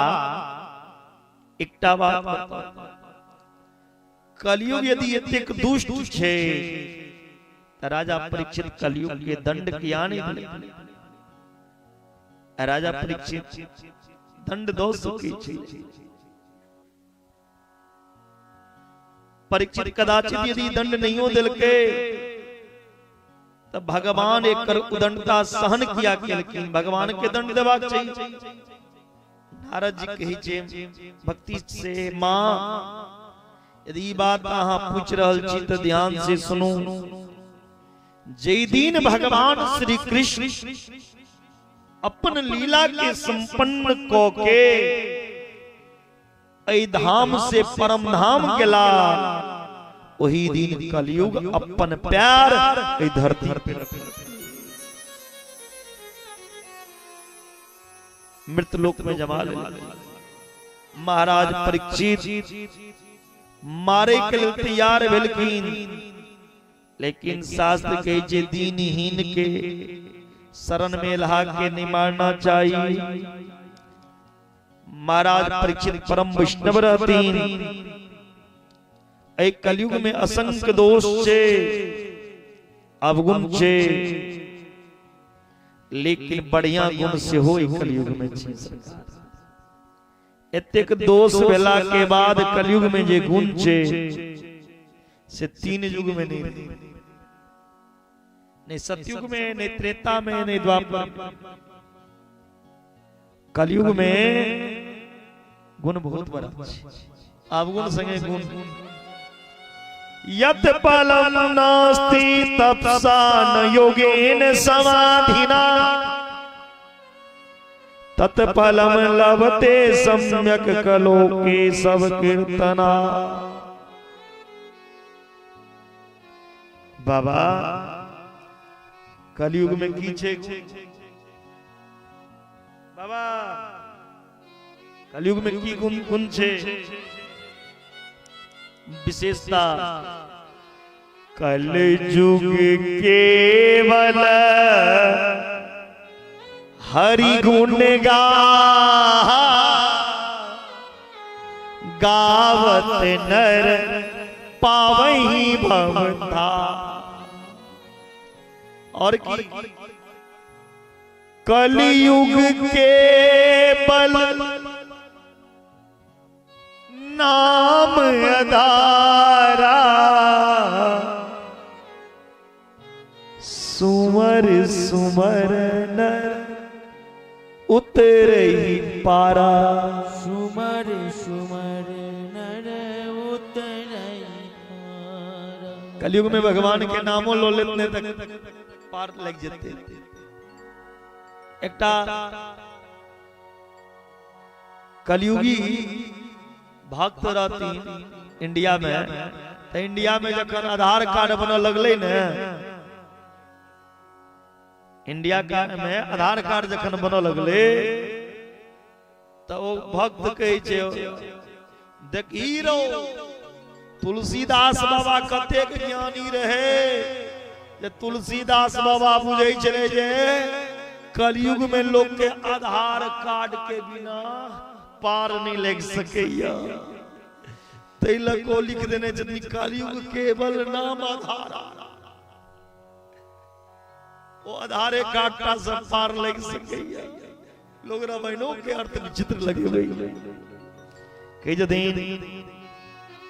एकटा बात, कलयुग यदि एतेक दुष्ट छे त राजा परीक्षित कलयुग के दंड किया नहीं दिले? राजा परीक्षित दंड दो सके छे। परीक्षित कदाचित यदि दंड नहीं हो दिल के तब भगवान एक उदंडता सहन किया केलखिन, भगवान के दंड देबाक चाहिए। नारद जी कही छे भक्ति से, मां यदि बात अहाँ पूछ रहल छी तो ध्यान से सुनू। जे दिन भगवान श्री कृष्ण अपन लीला के संपन्न को के ऐ धाम से परम धाम गेला, वही दिन कलयुग अपन प्यार ऐ धरती पर मृतलोक में जमा ले। महाराज परीक्षित मारे के लिए तैयार भेलखिन, लेकिन शास्त्र के जे दीनहीन के शरण में लहा के नहीं मारना चाहिए। महाराज परीक्षित परम वैष्णव रहतीन। ऐ कलयुग में असंख्य दोष छे, अवगुण छे, लेकिन बढ़िया गुण से हो कलयुग में छे। एतेक दोष भेला के बाद कलयुग में जे गुण छे से तीन युग में नहीं सतयुग में, नहीं त्रेता में, नहीं द्वापर। कलयुग में गुण बहुत बड़ा, अवगुण संगे गुण। यत् फलम नास्ति तपसा न योगेन समाधिना, तत्फलम लभते सम्यक कलोके सब कीर्तना। बाबा कलयुग में की छे बाबा, कलयुग में की गुण छे विशेषता कलयुग केवल हरि गुण गावत नर पावही भवता। और कलयुग केवल नाम आधारा सुमर सुमर नर उतर ही पारा। सुमर सुमर नर उतर ही पारा। कलयुग में भगवान के नामों लो लेने तक पार लग जाते। एकटा कलयुगी भक्त रहती इंडिया में, तो इंडिया में जखन आधार कार्ड बन लगले ने, इंडिया में आधार कार्ड जखन बन लगले तो वो भक्त कहे छे देख हीरो तुलसीदास बाबा कतेक ज्ञानी रहे जे तुलसीदास बाबा बुझे चले जे कलयुग में लोग के आधार कार्ड के बिना पार नहीं लग सके। तैला को लिख देने जितनी कलयुग केवल नाम आधार वो आधार कार्ड का सब पार लग सके। लोग रामायणों के अर्थ विचित्र लगे हुए कई जदीन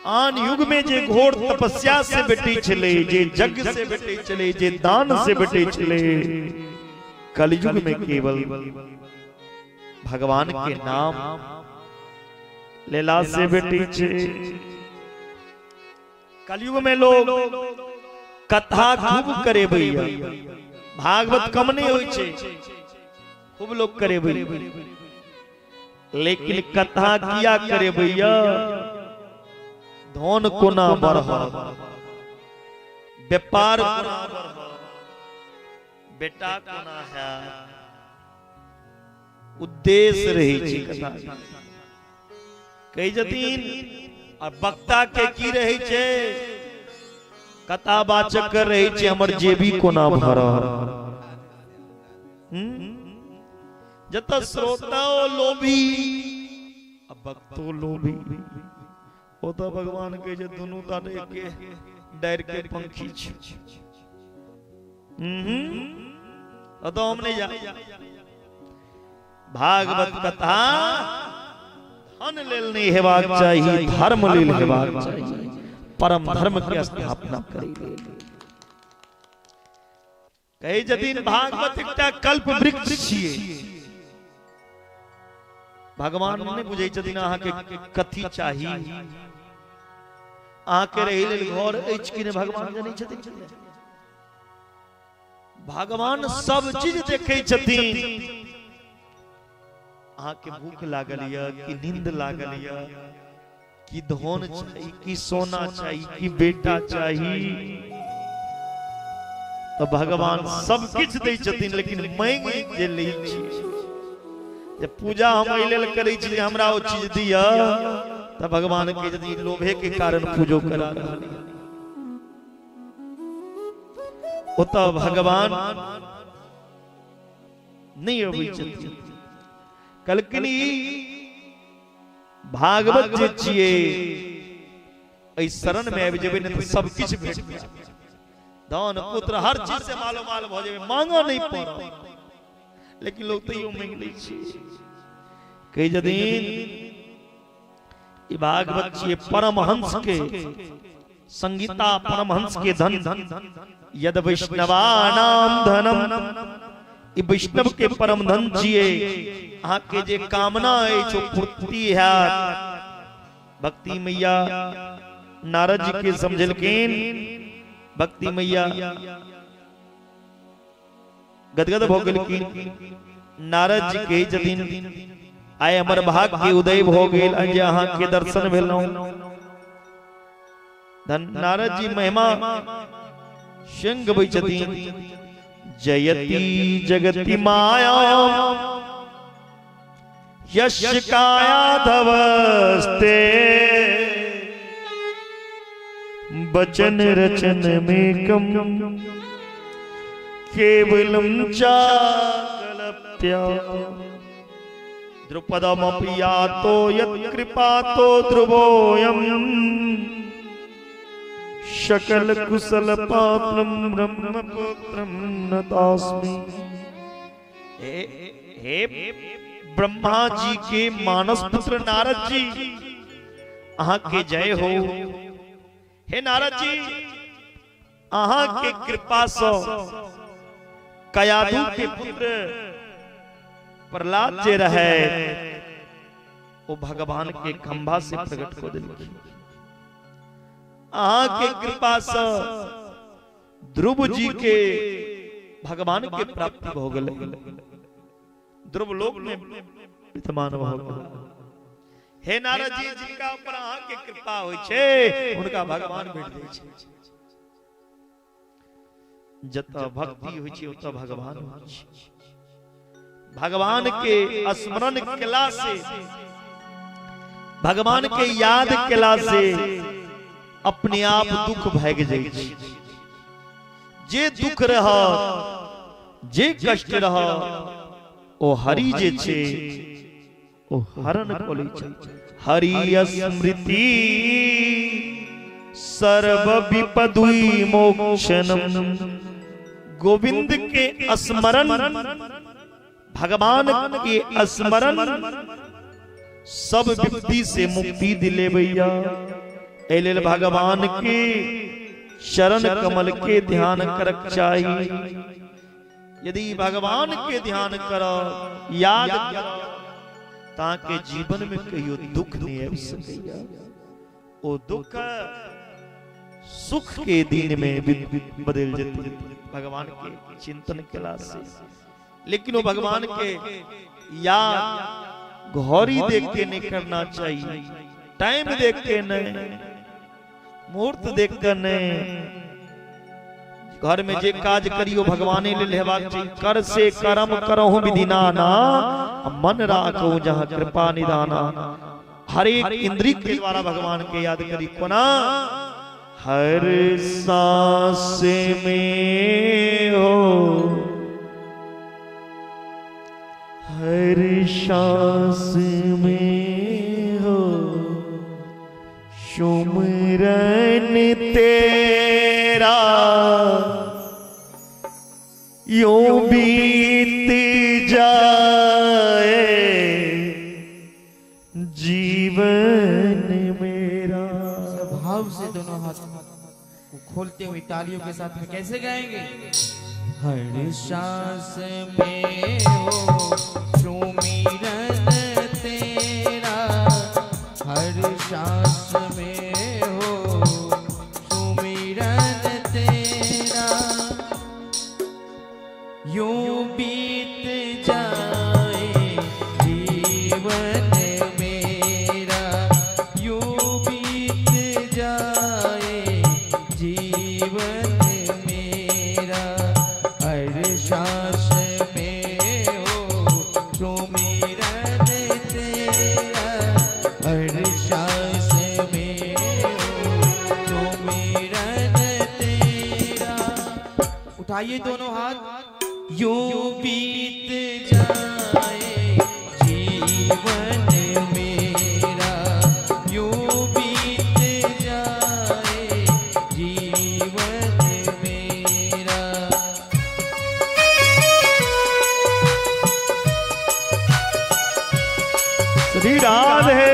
आन युग में जे घोर तपस्या से बेटी चले, जे जग से बेटी चले, जे दान से बेटी चले, कलयुग में केवल भगवान के नाम लीला से बेटी छे। कलयुग में लोग कथा खूब करे भैया, भागवत कम नहीं होई छे, खूब लोग करे भैया, लेकिन कथा किया करे भैया धन कोना बढ़, व्यापार कोना बढ़, बेटा कोना है, उद्देश्य रही छी कथा। कई जतीन और वक्ता के की रही छे कथा वाचक कर रही छे हमर जेबी कोना भर। जत श्रोता लोभी अब भक्तो लोभी, वो तो भगवान के जे दोनों तारे के डर के पंखी छे। तो हमने जा भागवत कथा धन लेल नहीं हेबाक चाहिए, धर्म लेल हेबाक चाहिए, परम धर्म की स्थापना करी। कई जदीन भागवत एकटा कल्प वृक्ष छिए, भगवान ने बुझे छथिन अहाँ के कथी चाहिए, अहाँ के रही लेल घर अछि कि नहीं भगवान जानै छथिन। भगवान सब चीज देखे छथिन। अहाँ के भूख लागल या कि नींद लागल या कि धन चाहिए कि सोना चाहिए कि बेटा चाहिए, तो भगवान सब किछ दै छथिन, लेकिन मांग जे लै छी जब पूजा हम एहि लेल करै छी हमरा ओ चीज दिया, तो भगवान के यदि लोभे के कारण पूजो करा ओतऽ भगवान नहीं अबै छथिन। कहलखिन भागवत जे छिए एहि शरण में आबि जेबै ने तो सब किछ भेट जायत, धन पुत्र हर चीज से मालो माल भ जेबै, मांगो नहीं पड़त, लेकिन लोग तैयो मांग लै छै। कई जदीन ई भागवत छिए परमहंस के संगीता, परमहंस के धन यद वैष्णवानाम धनम, ई वैष्णव के परम धन छिए। अहाँ के जे कामना है जो पूर्ति है। भक्ति मैया नारद जी के समझलखिन, भक्ति मैया गदगद भ गेलखिन। नारद जी के जदीन आय हमर भाग के उदय भ गेल, जे अहाँ के दर्शन भेलौ। धन नारद जी महिमा संग गबै छथिन, जयति जगति माया यश कायाधवस्ते वचन रचन में कम केवलम चाकलप्या द्रुपदमपियातो यत्कृपातो ध्रुवोऽयं शकल कुशल पात्रम ब्रह्मपुत्रम नतास्मि। हे ब्रह्मा जी के मानस पुत्र नारद जी, अहाँ के जय हो। हे नारद जी, अहाँ के कृपा से कयादु के पुत्र प्रहलाद जे रहे वो भगवान के खंभा से प्रकट को दिल। अहाँ के कृपा से ध्रुव जी के भगवान के प्राप्ति हो गए, ध्रुव लोक में विद्यमान हो गए। हे नारद जी, जिनका ऊपर अहाँ के कृपा होय छे उनका भगवान भेट दै छे। जता भक्ति होय छे ओता भगवान होय छे। भगवान के स्मरण केला से, भगवान के याद केला से अपने आप दुख भाग जाय छे। जे दुख रहा, जे कष्ट रहा, ओ हरि जे छे ओ हरण कोले छे। हरि स्मृति सर्व विपदुई मोक्षनम। गोविंद के स्मरण, भगवान के स्मरण सब विपत्ति से मुक्ति दिले भैया। एले भगवान के शरण कमल के ध्यान करक चाहिए। यदि भगवान के ध्यान करो, याद करो, ताके जीवन में कहियो दुख नहीं आ सकेगा। ओ दुख सुख के दिन में बदल जाते भगवान के चिंतन केला से। लेकिन वो भगवान के याद घड़ी देख के नहीं करना चाहिए, टाइम देख के नहीं, मुहूर्त देख कर नहीं। घर में जे काज करियो भगवाने ले लेबाक चाहिए। कर से कर्म करहु विधिनाना, मन राखो जहाँ कृपा निदाना। हर एक इंद्रिय के द्वारा भगवान के याद करी। कोना हर सांस में हो, हर सांस में हो सुमरन तेरा। यूं बीत जाए जीवन मेरा। भाव से दोनों हाथ को खोलते हुए तालियों के साथ में कैसे गाएंगे? हर सांस में हो सुमिरन तेरा, हर सांस में हो सुमिरन तेरा। यूं बीत जाए जीवन मेरा, यूं बीत जाए जीवन मेरा। हर सांस में हो सुमिरन तेरा, हर सांस में हो सुमिरन तेरा। उठाइए दोनों हाथ। यूं बीत जाए जीवन मेरा, यूं बीत जाए जीवन मेरा। श्री राधे।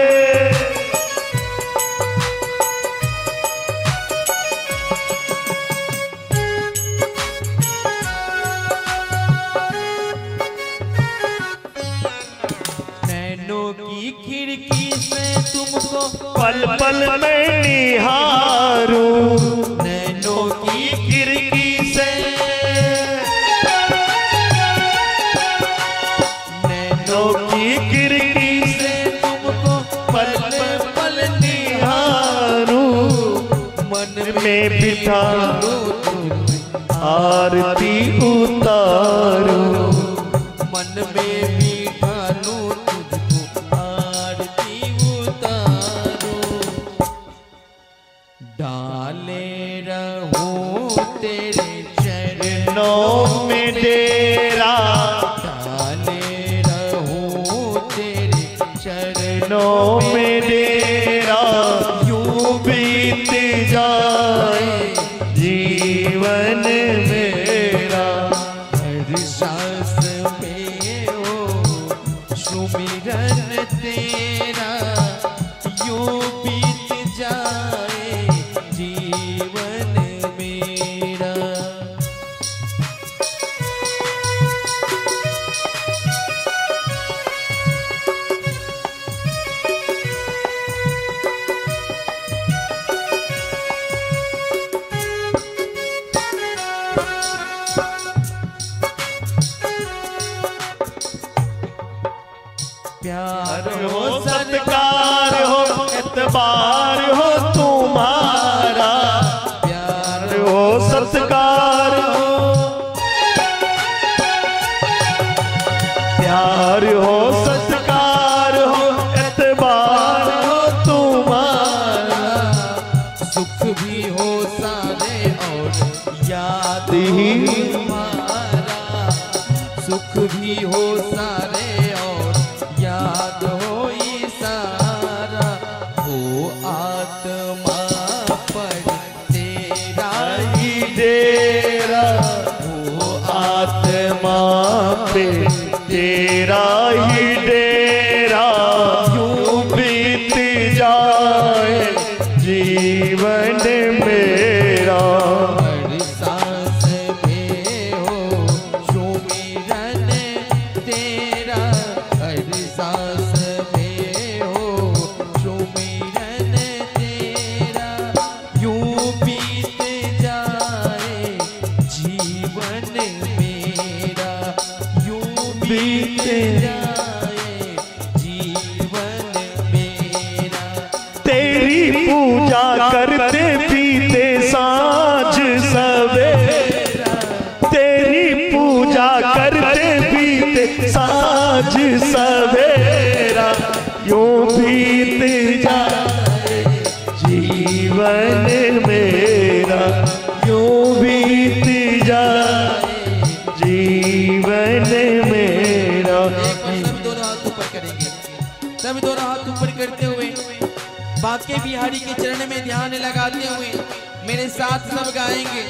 की खिड़की से तुमको पल पल में निहारूं। नैनों की खिड़की से, नैनों की खिड़की से तुमको पल पल निहारूं। मन में बिठा आरती उतारूं। मन में बिठा लूं तुझको तेरे चरणों में डेरा डाले रहूं तेरे चरणों में डेरा, यूं बीत जाए जीवन मेरा। हर सांस में हो सुमिरन तेरा, यूं बीत जाए जीवन मेरा। प्यार हो सत्कार हो एतबार हो तुम्हारा, प्यार हो सत्कार हो, प्यार हो सत्कार हो एतबार हो तुम्हारा। सुख भी हो सारे और याद ही तुम्हारा, सुख भी हो सारे और याद हो ये सारा। हो आत्मा पर तेरा ही डेरा, वो आत्मा पे तेरा ही डेरा, यूं बीत जाए जीवन मेरा। हर सांस में हो सुमिरन तेरा, हर सांस में हो सुमिरन तेरा, यूं बीत जाए जीवन मेरा, यूं बीत जाए जीवन मेरा। तेरी पूजा करते पीते साँझ सवेरा, तेरी पूजा करते पीते साँझ सवेरा, यूं बीत जाए जीवन मेरा, यूं बीत जाए जीवन मेरा। सब दोनों हाथ ऊपर करेंगे, सब दोनों हाथ ऊपर करते हुए बाके बिहारी के चरण में ध्यान लगाते हुए मेरे साथ सब गाएंगे।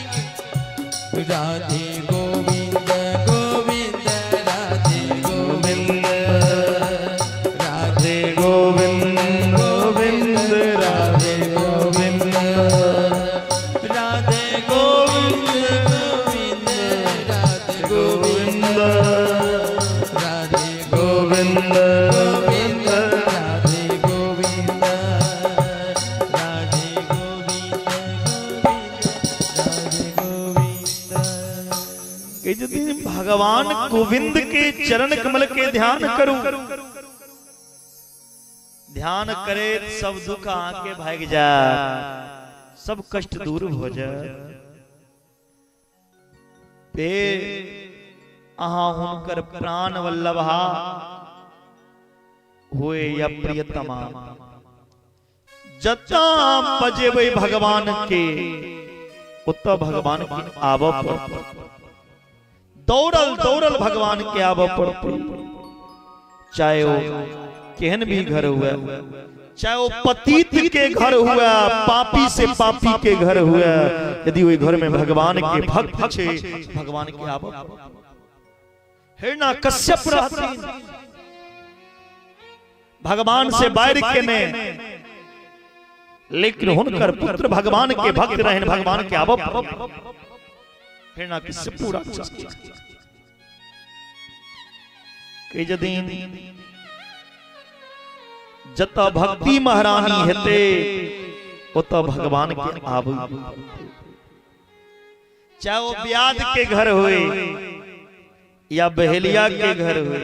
राधे गोविंद गोविंद राधे गोविंद, राधे गोविंद गोविंद राधे गोविंद, राधे गोविंद गोविंद राधे गोविंद, राधे गोविंद गोविंद राधे गोविंद, राधे गोविंद राधे गोविंद। यदि भगवान गोविंद के चरण कमल के ध्यान करूं, ध्यान करे सब दुख आके भाग जा, सब कष्ट दूर हो जाए। पे अहाँ हुनकर प्राण वल्लभा हुए या प्रियतमा, जता बजेबै भगवान के उतना भगवान के आब पर, दौड़ल दौड़ल भगवान के आब पर, चाहे वो केहन भी घर हुआ, चाहे वो पतित के घर हुआ, पापी से पापी के घर हुआ, यदि वही घर में भगवान के भक्त छे, भगवान के आब हिरणा कश्यप रहथिन, भगवान से बैर के ने, लेकिन हुनकर पुत्र भगवान के भक्त रहन, भगवान के आब हिरणा कश्यप पूरा कई जदीन जता भक्ति महारानी हेते उता भगवान के आब, चाहे वो ब्याज के घर हुए या बहेलिया के घर हुए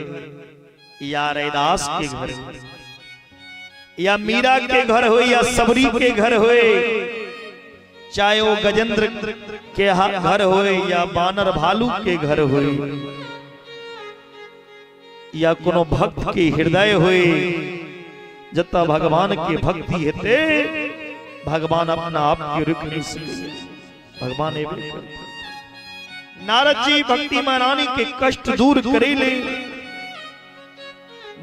या रैदास के घर हुए या मीरा के घर हुए या सबरी के घर हुए, चाहे वो गजेंद्र के घर हुए या बानर भालू के घर हुए या कोनो भक्त के हृदय हुए, जता भगवान के भक्ति हेते भगवान अपना आप के रूप में भगवान नारद जी भक्ति महारानी के कष्ट दूर करेले,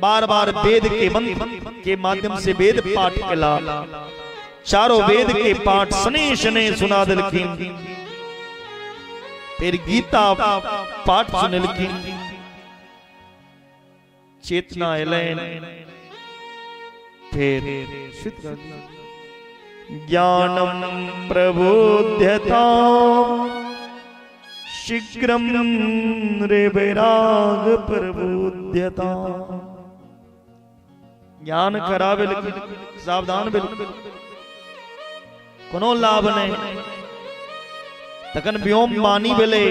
बार बार वेद के मंत्र के माध्यम से वेद पाठ कला, चारों वेद के पाठ सने सने सुना दिलखिन, फिर गीता पाठ सुनलखिन, चेतना एलैन, फिर ज्ञानम प्रबोध्यता शीघ्रम रे वैराग प्रबोध्यता। ज्ञान करावे सावधान बिल्कुल कोनो लाभ नहीं। तकन व्योम बानी बेले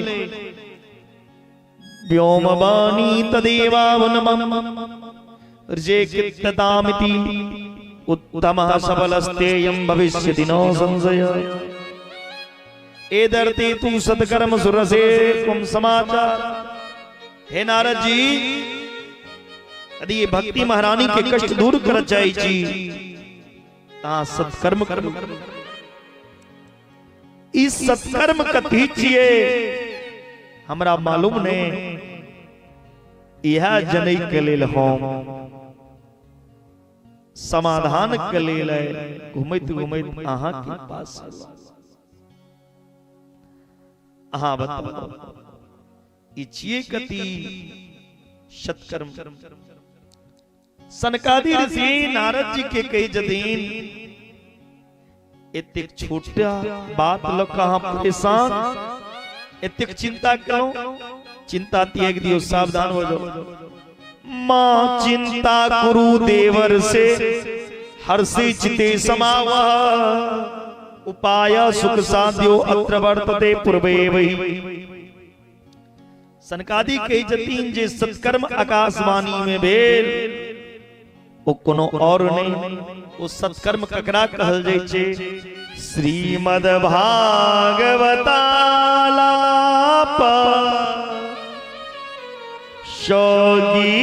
व्योम बानी तदेवावनमम ऋजे कित्ततामिति उत्तमः सबलस्तेयं भविष्यति नो संशय। एदर्ते तू सत्कर्म सुरसे कुम समाचार। हे नारद जी, यदि ये भक्ति महारानी के कष्ट दूर कर जाए जी ता सत्कर्म कर। इस सत्कर्म कथी छिए हमरा मालूम ने, यह जनई के लेल हम समाधान के लेल घुमैत घुमैत अहाँ के पास अहाँ बताओ ई छिए कथी सत्कर्म। सनकादि ऋषि नारद जी के कई जदीन इतक छोटा बात लोग कहां परेशान, इतक चिंता करो, चिंता त्याग दियो, सावधान हो जाओ। मां चिंता कुरु देवर से हर्षि चिते समावा, उपाय सुख साध्यो अत्र वर्तते पूर्वे वही। सनकादि के जतीन जे सत्कर्म आकाशवाणी में भेल ओ कोनो और नहीं, वो सत्कर्म ककरा कहल जाय छे। श्रीमद् भागवतालाप शोगी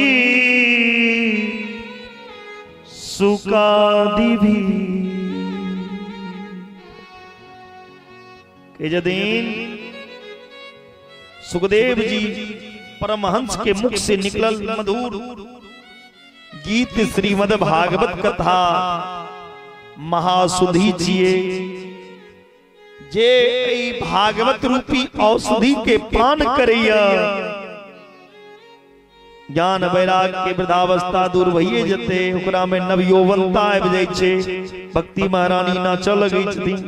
सुकादि भी के जदीन सुखदेव जी परमहंस के मुख से निकलल मधुर गीत श्रीमद् भागवत कथा महासुधि जिए, जे भागवत रूपी औषधि के पान करैया ज्ञान वैराग के वृद्धावस्था दूर भइए जते, ओकरा में नव यौवनता आबि जाय छे। भक्ति महारानी नाचऽ लगै छथिन।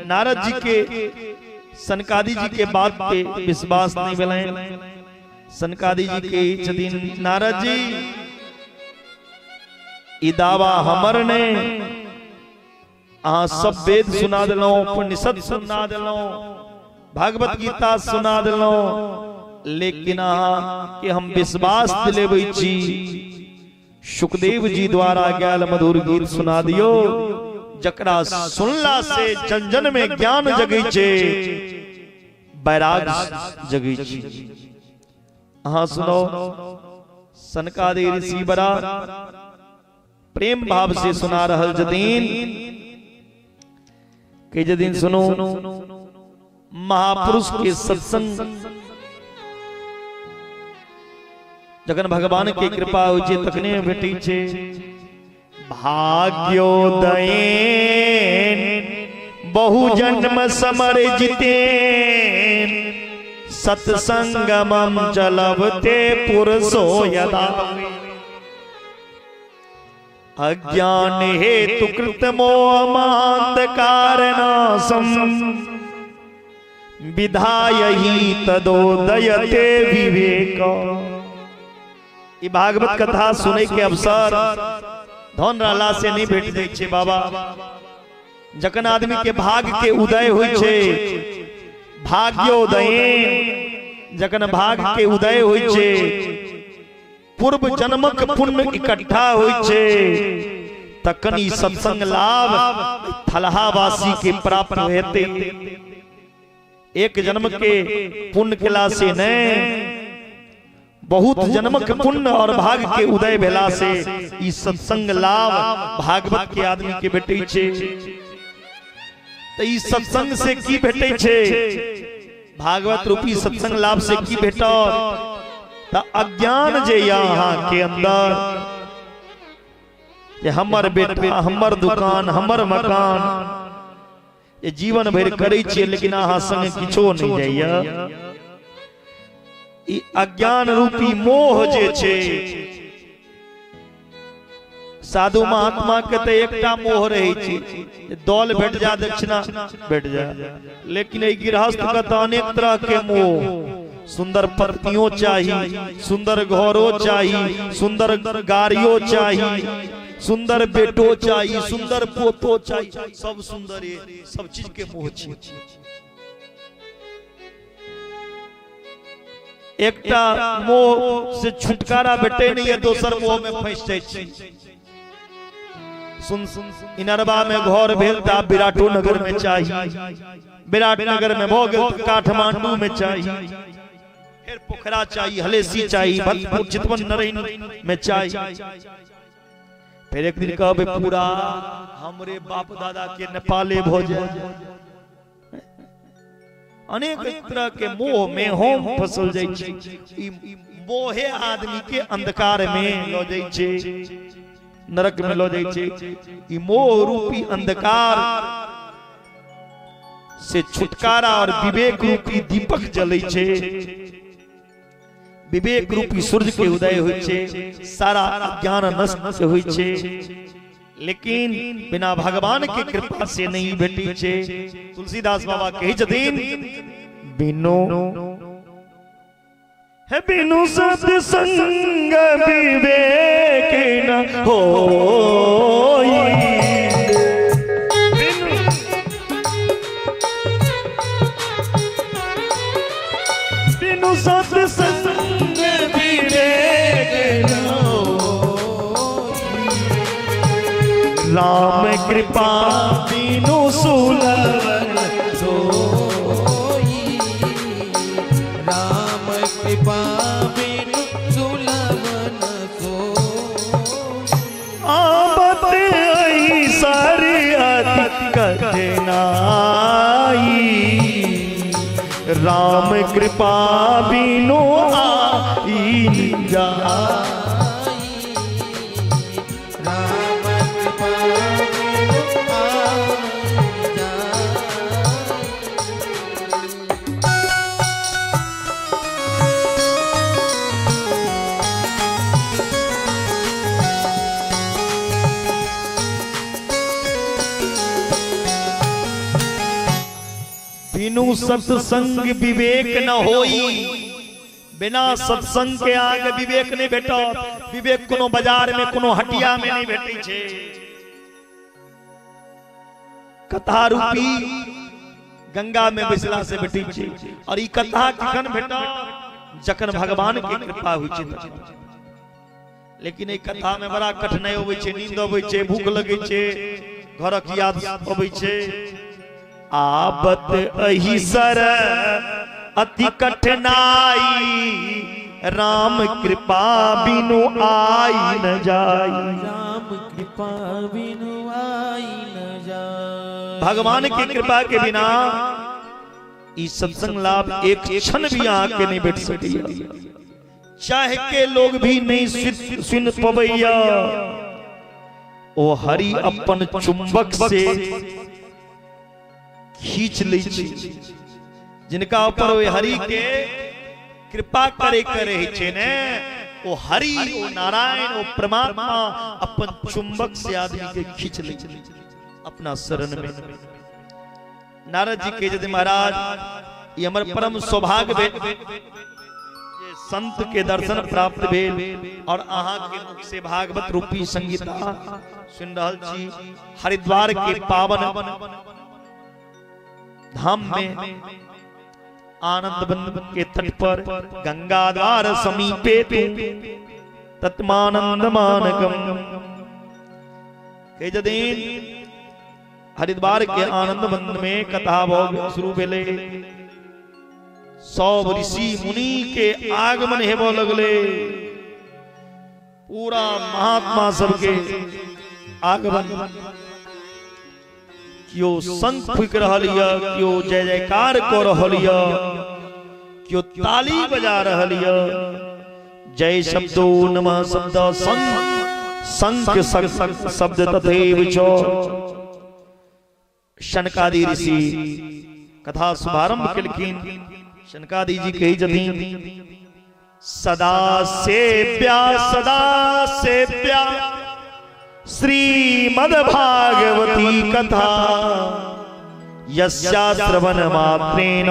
नारद जी के सनकादि जी के बात पे विश्वास नहीं भेलैन। सनकादि जी के छथिन नारद जी ई दावा हमर ने, अहाँ सब वेद सुना देलौं, उपनिषद सुना देलौं, भागवत गीता सुना देलौं, लेकिन अहाँ के हम विश्वास दिलेबै छी सुखदेव जी द्वारा गायल मधुर गीत सुना दियो, जकरा सुनला से जन जन में ज्ञान जगै छे, वैराग जगै छे। अहाँ सुनो। सनकादि ऋषि बड़ा प्रेम भाव से सुना रहल जदीन के जदीन सुनो महापुरुष के सत्संग जखन भगवान के कृपा होइ छै तखने भेटै छै। भाग्योदयेन बहु जन्म समर्जितेन सत्संगमं चलवते पुरुषो यदा। अज्ञान हेतु कृत मोहमांधकारनाशम विधाय ही तदोदयते विवेक। ई भागवत कथा सुने के अवसर धन रहला से नहीं भेट जाय छे बाबा। जखन आदमी के भाग के उदय होय छे, भाग्योदय जखन भाग के उदय होय छे, पूर्व जन्मक पुण्य इकट्ठा होय छे, तखन ई सत्संग लाभ थलहावासी के प्राप्त हेते। एक जन्म के पुण्य केला से नहीं, बहुत जन्मक पुण्य और भाग के उदय भेला से ई सत्संग लाभ भागवत के आदमी के भेटै छे। तो ई सत्संग से की भेटे छे, भागवत रूपी सत्संग लाभ से की भेटो तो अज्ञान जे यहाँ के अंदर जे हमर बेटा, हमर दुकान, हमर मकान ये जीवन भर करै छियै लेकिन अहाँ संग किछो नहीं जाइया, ई अज्ञान रूपी मोह जे छे। साधु महात्मा के तो एकटा मोह रही छे, दौल भेट जा, दक्षिणा भेट जा, लेकिन ई गृहस्थ के तो अनेक तरह के मोह, सुंदर पत्नियों चाहिए, सुंदर घरों चाहिए, सुंदर गाड़ियों चाहिए, सुंदर बेटो चाहिए, सुंदर पोतो चाहिए, सब सुंदर है, सब चीज के मोह छे। एकटा मोह से छुटकारा भेटे नहीं है, दोसर मोह में फंस जाए छी। सुन इनरबा में घर भेल ता विराटो नगर में चाहिए, विराट नगर में भो गेल काठमांडू में चाहिए, फिर पोखरा चाहिए, हलेसी चाहिए, भक्तपुर चितवन नरैन में चाहिए, फिर एक दिन कहबे पूरा हमरे बाप दादा के नेपाले भो जाए। अनेक तरह के मोह में हम फसल जाय छी। ई मोहे आदमी के अंधकार में लो जाय छी, नरक में लो जाय छी। ई मोह रूपी अंधकार से छुटकारा और विवेक रूपी दीपक जलै छे, विवेक रूपी सूर्य के उदय होय छे, सारा अज्ञान नष्ट होय छे, लेकिन बिना भगवान की कृपा से नहीं भेटी छे। तुलसीदास बाबा कहि छथिन बिनु है बिनु सत्संग विवेक न होई, बिनु सत्संग विवेक न होई, राम कृपा बिनु सुलभ सोई, राम कृपा बिनु सुलभ न सोई। आबत आई सारी अति कठिनाई, राम कृपा बिनु आई न जाई, राम कृपा बिनु आई जाई। बिनु सत्संग विवेक न होई, बिना सत्संग के आगे विवेक नहीं भेटो। विवेक कोनो बाजार में, कोनो हटिया में नहीं भेटै छे। कथा रूपी गंगा में बैसला से भेटै छे, और ई कथा कखन भेटो जखन भगवान के कृपा होय छे तखन। लेकिन ई कथा में बड़ा कठिनाई होय छे, नींद होय छे, भूख लगै छे, घरक याद अबै छे। आबत अहि सर अति कठिनाई, राम कृपा बिनु आई न जाई, राम कृपा बिनु आई न जाई। भगवान की कृपा के बिना ई सत्संग लाभ एक क्षण भी आके नहीं बैठ सकैया, चाहे के लोग भी नहीं सुन पबैया। ओ हरि अपन चुंबक से खींच लै छै, जिनका ऊपर वो हरि के कृपा करे करे छे ने, वो हरि, वो नारायण, वो परमात्मा अपन चुंबक से आदमी के खींच ले अपना शरण में। नारद जी के यदि महाराज ये हमर परम सौभाग्य भेल, संत के दर्शन प्राप्त भेल, और अहाँ के मुख से भागवत रूपी संगीता सुन रहल छी। हरिद्वार के पावन धाम में आनंद बंद के तट पर गंगा द्वार समीपे तत्मानंद मानकम के जदीन हरिद्वार के आनंद बंद में कथा भोग शुरू भेले। 100 ऋषि मुनि के आगमन हेबो लगले, पूरा महात्मा सबके आगमन। क्यों शंख फूक रहल य, क्यों जय जयकार कर रहल य, क्यों ताली बजा रहल य। जय शब्दो नमः शब्द संख शब्द तथैव च। शनकादि ऋषि कथा शुभारंभ केलखिन। शनकादि जी कही जथिन सदा सेव्या श्रीमद् भागवती कथा यस्या श्रवण मात्रेण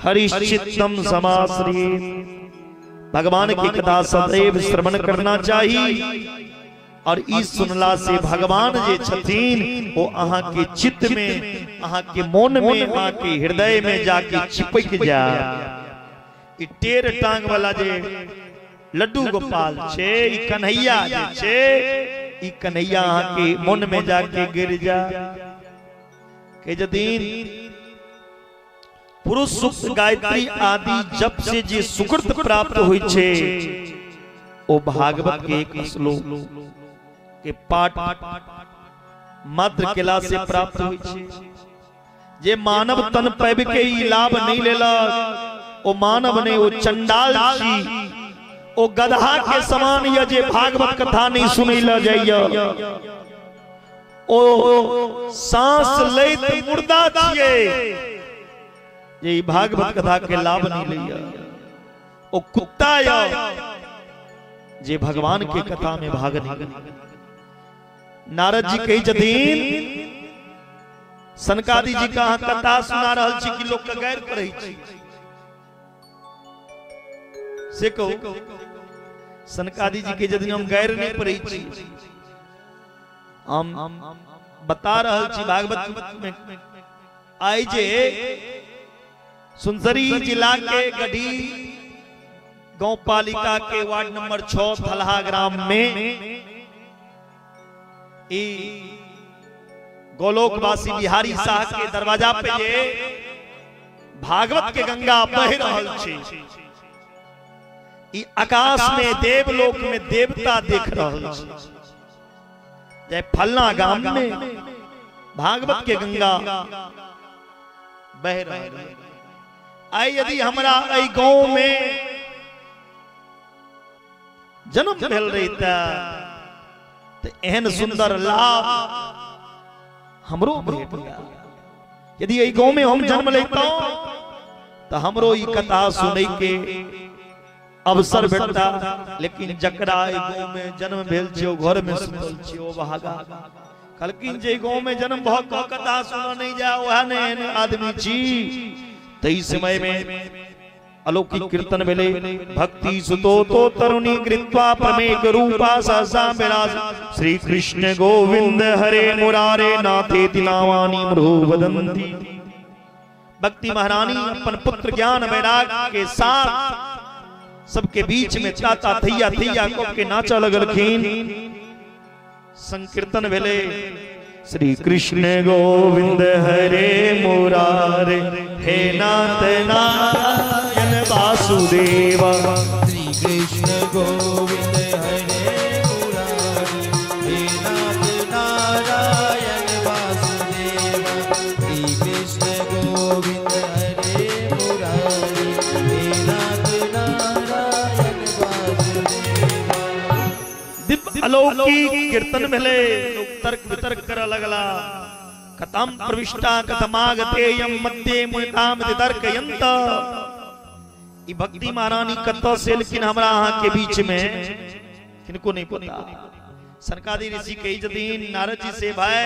हरिश्चित्तम समाश्रियेत्। भगवान की कथा सदैव श्रवण करना चाहिए और इस सुनला से भगवान जे छथिन वो अहाँ के चित्त में, अहाँ के मन में, अहाँ के हृदय में जाके चिपक जाए। ई टेर टांग वाला जे लड्डू गोपाल छे, ई कन्हैया जे छे, ई कन्हैया अहाँ के मन में जाके गिर जा। के जदीन पुरुष सूक्त गायत्री आदि जप से जे सुकृत प्राप्त होई छे ओ भागवत के एक श्लोक के पाठ मात्र केला से प्राप्त होई छे। जे मानव तन पैब के ई लाभ नहीं लेला ओ मानव ने ओ चंडाल छी, ओ गधा के समान या जे भागवत कथा नहीं सुनैला जाइया, ओ सांस लैत मुर्दा छिए ये भागवत कथा के लाभ नहीं लिया। ओ कुत्ता या जे भगवान के कथा में भाग नहीं। नारद जी कही जतीन सनकादि जी का कथा सुना रहल छी कि लोग के गैर करई छी से कहो सनकादि जी के यदि हम गैर नहीं पढ़ी छी, हम बता रहल छी भागवत में आई जे सुनसरी जिला के गढ़ी गांव पालिका के वार्ड नंबर 6 थलहा ग्राम में गोलोकवासी बिहारी शाह के दरवाजा पे ये भागवत के गंगा बह रहल छे। ई आकाश में देवलोक में देवता देख रहल छे। जय फलना गांव में भागवत के गंगा बह रहल है। आई यदि हमरा आई गांव में जन्म भेल रहता तो एहन सुंदर लाभ हमरो भेट गया। यदि आई गांव में हम जन्म लेता तो हमरो ई कथा सुनै के अवसर भेटता। लेकिन जकरा आई गांव में जन्म भेल छै ओ घर में सुतल छै ओ भागा। कहलकिन जे गांव में जन्म भ क कथा सुन नहीं जा ओहा ने एहन आदमी छी। तई समय में अलौकिक कीर्तन भेले। भक्ति सुतो तो तरुणी कृत्वा प्रमेक रूपा सहसा विराज। श्री कृष्ण गोविंद हरे मुरारे नाथे तिनावानी मृहु वदंती। भक्ति महारानी अपन पुत्र ज्ञान वैराग के साथ सबके बीच में ताता थैया थैया को के नाचा लगलखिन। संकीर्तन भेले। श्री कृष्ण गोविंद हरे मुरारे हे नाथ नारायण वासुदेव। श्री कृष्ण गोविंद हरे मुरारी हे नाथ नारायण वासुदेव। श्री कृष्ण गोविंद हरे मुरारी हे नाथ नारायण वासुदेव। दिव्य अलौकिक कीर्तन भेले। तर्क वितर्क कर लगला। कथम प्रविष्टा कथमागतेयम मध्ये मुनिताम तर्कयंत। ई भक्ति महारानी कत्तो से लेकिन हमरा अहाँ के बीच में किनको नहीं पता। सनकादि ऋषि कही जतीन नारद जी से भाई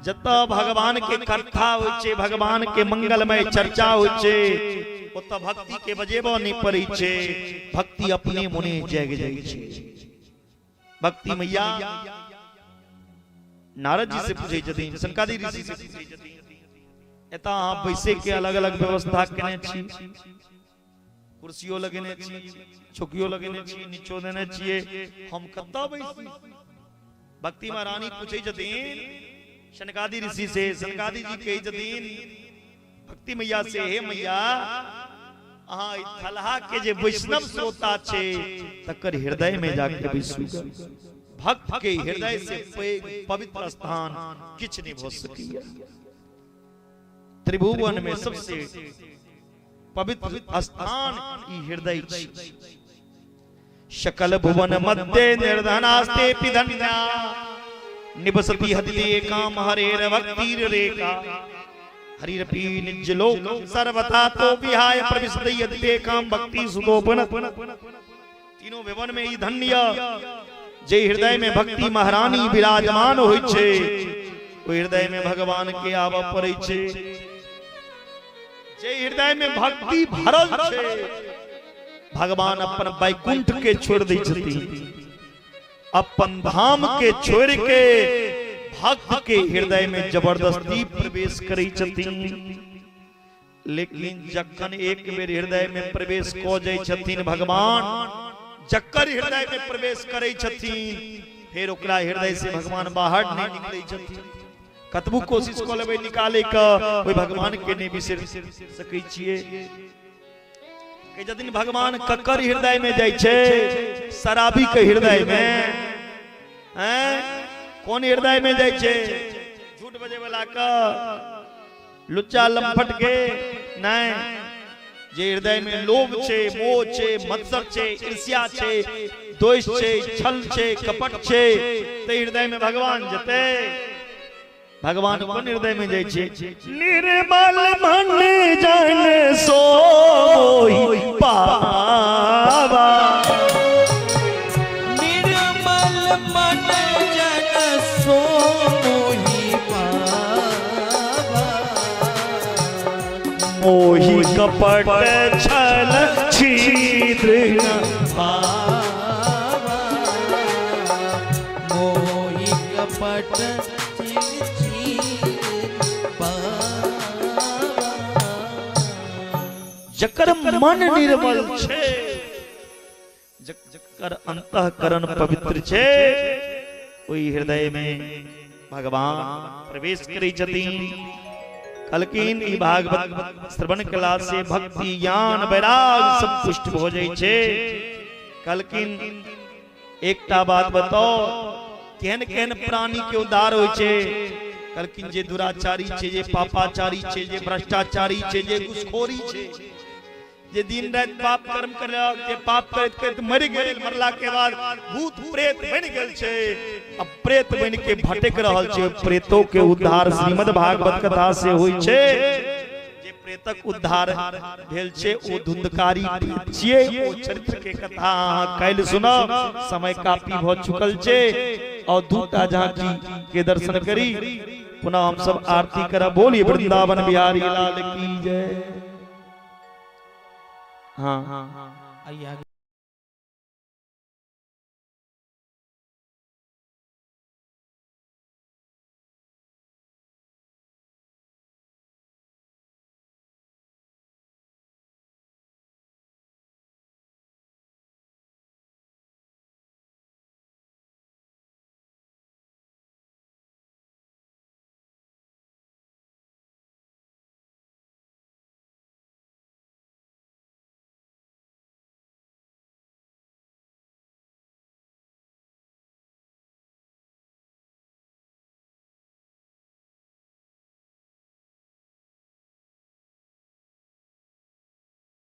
जत भगवान के कथा होय छे, भगवान के मंगलमय चर्चा होय छे, ओत भक्ति के बजेबो नहीं पड़ी छे। भक्ति अपने मुने जग जाय छे। भक्ति मैया नारद जी से पूछे जतीन सनकादि ऋषि से पूछे जतीन एता आप बैसे के अलग अलग व्यवस्था केने छी। कुर्सियों लगेने छी, चौकियों लगेने छी, नीचो देने छिए, हम कत्ता बैसी। भक्ति महारानी पूछे जतीन सनकादि ऋषि से। सनकादि जी कही जतीन भक्ति मैया से हे मैया अहाँ थलहा के जे वैष्णव श्रोता छे तकर हृदय में जाके बैसू। भक्त के हृदय से पवित्र स्थान किछ नहीं हो सकी। त्रिभुवन में सबसे पवित्र स्थान ई हृदय छी। शकल भुवन मध्य निर्धनास्ते पिधन्या निबसति हदिते काम हरेर भक्तिर रेखा हरिरपि निज लोक सर्वथा तो विहाय प्रविशति हदिते काम भक्ति सुदोपन। तीनों भुवन में ई धन्य जे हृदय में भक्ति महारानी विराजमान होई छे, ओ हृदय में भगवान के आवा पड़ै छे। जे हृदय में भक्ति भरल छे, भगवान अपन वैकुंठ के छोड़ दै छथिन, अपन धाम के छोड़ के भक्त के हृदय में जबरदस्ती प्रवेश करै छथिन। लेकिन जखन एक बेर हृदय में प्रवेश क जाय छथिन भगवान, जकर हृदय में प्रवेश करै छथिन, फिर ओकरा हृदय से भगवान बाहर नहीं निकलै छथिन। कतबो कोशिश क लेबै निकाले क, ओइ भगवान के नहीं बिसर सकै छियै। कि जदिन भगवान ककर हृदय में जाय छे, शराबी के हृदय में, कौन हृदय में जाय छे? झूठ बजे वाला का, लुच्चा लंपट के नहीं। जे हृदय में लोभ छे, मोह छे, मत्सर छे, ईर्ष्या छे, द्वेष छे, छल छे, कपट छे, ते हृदय में भगवान जते। भगवान कौन हृदय में जाय छे? निर्मल मन जन सोई पावा, निर्मल मन जन सोई पावा, मोहि कपट छल छिद्र पावा, मोहि कपट जकर मन निर्मल छे, जकर अंतःकरण पवित्र छे, ओई हृदय में भगवान प्रवेश करै छथिन। कलकिन ई भागवत श्रवण कला से भक्ति ज्ञान वैराग सब पुष्ट हो जाय छे। कलकिन एकटा बात बताओ, केहन केहन प्राणी के उद्धार होय छे। कलकिन जे दुराचारी छे, जे पापाचारी छे, जे भ्रष्टाचारी छे, जे घुसखोरी छे, जे दिन रात पाप कर्म करलक, जे पाप करैत करैत मर गेल, मरला के बाद भूत प्रेत बन गेल छे, अब प्रेत बन के भटक रहल छे। प्रेतों के उद्धार श्रीमद् भागवत कथा से होय छे। जे प्रेतक उद्धार भेल छे ओ धुंधकारी छियै। ओ चरित्र के कथा अहाँ काल्हि सुनब, समय काफी भ चुकल छे। और दूटा झांकी के दर्शन करी पुनः हम सब आरती करब। बोलिए वृंदावन बिहारी लाल की जय। हाँ आइए आगे।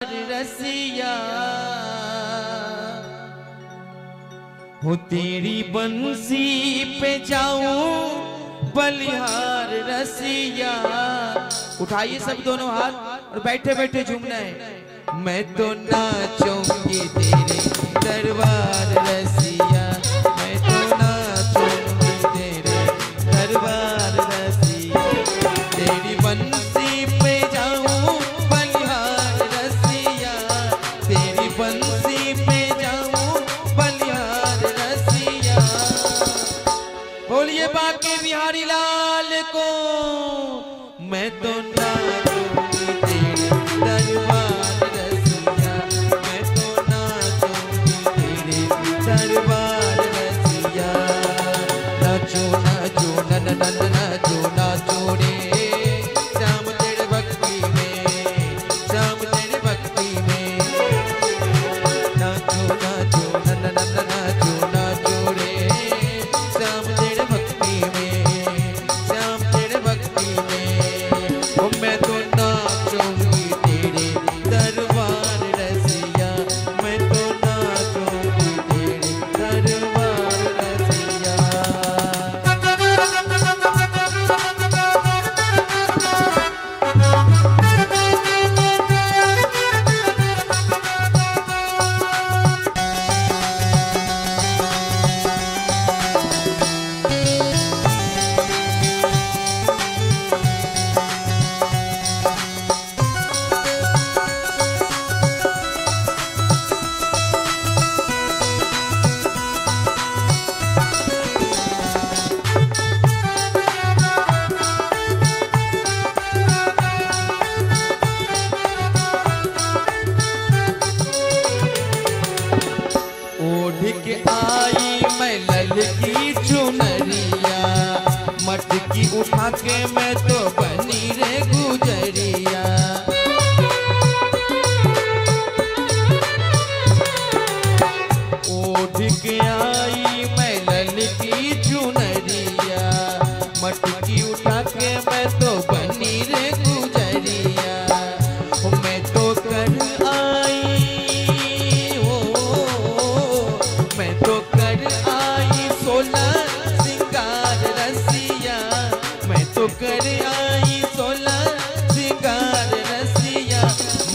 रसिया हो तेरी बंसी पे जाऊं बलिहार रसिया। उठाइए सब दोनों हाथ और बैठे बैठे झूमना है। मैं तो नाचूंगी तेरे दरबार रसिया, मैं तो नाचूंगी तेरे दरबार रसिया। तेरी बंसी पे जाऊं बलिहार रसिया, तेरी बंसी पे जाऊं बलिहार रसिया। बोलिए बाके बिहारी लाल को। मैं तो नाचूंगी तेरे दरबार रसिया, मैं तो नाचूंगी तेरे दरबार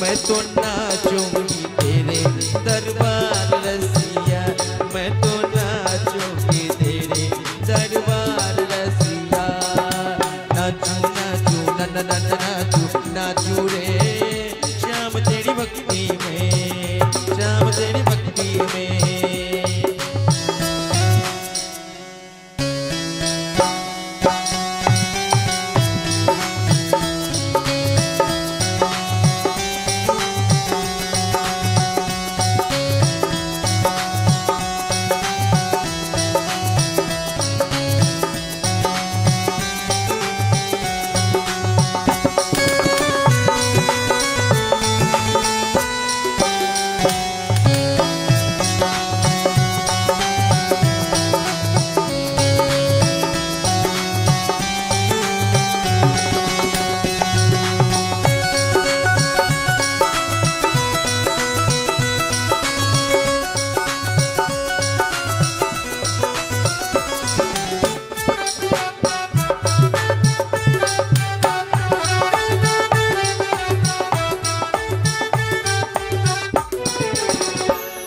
मैं तो नाचूंगी तेरे दरबार रसिया, मैं तो नाचूंगी तेरे दरबार रसिया। नाचू नाचू नन नन नाचू नाचू रे श्याम तेरी भक्ति में, श्याम तेरी भक्ति में।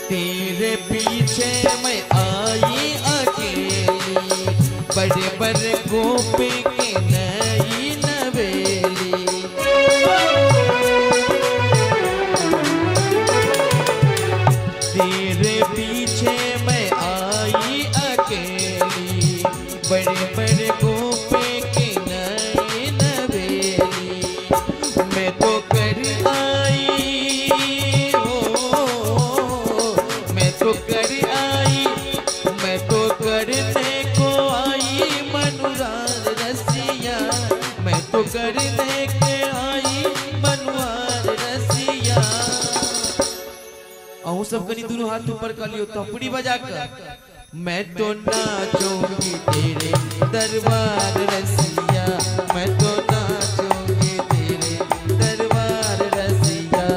तेरे पीछे मैं आई अकेली, बड़े बड़े गोपी की नई नवेली। तेरे पीछे मैं आई अकेली, बड़े बड़े गोपी की नई नवेली। मैं तो कर आई तो कर आई, मैं तो करने को आई मनुरार रसिया, मैं तो करने के आई मनुरार रसिया। अहू सब कनी दोनों हाथ ऊपर कर लियो तपड़ी बजा कर। मैं तो नाचूंगी तेरे दरबार रसिया, मैं तो नाचूंगी तेरे दरबार रसिया।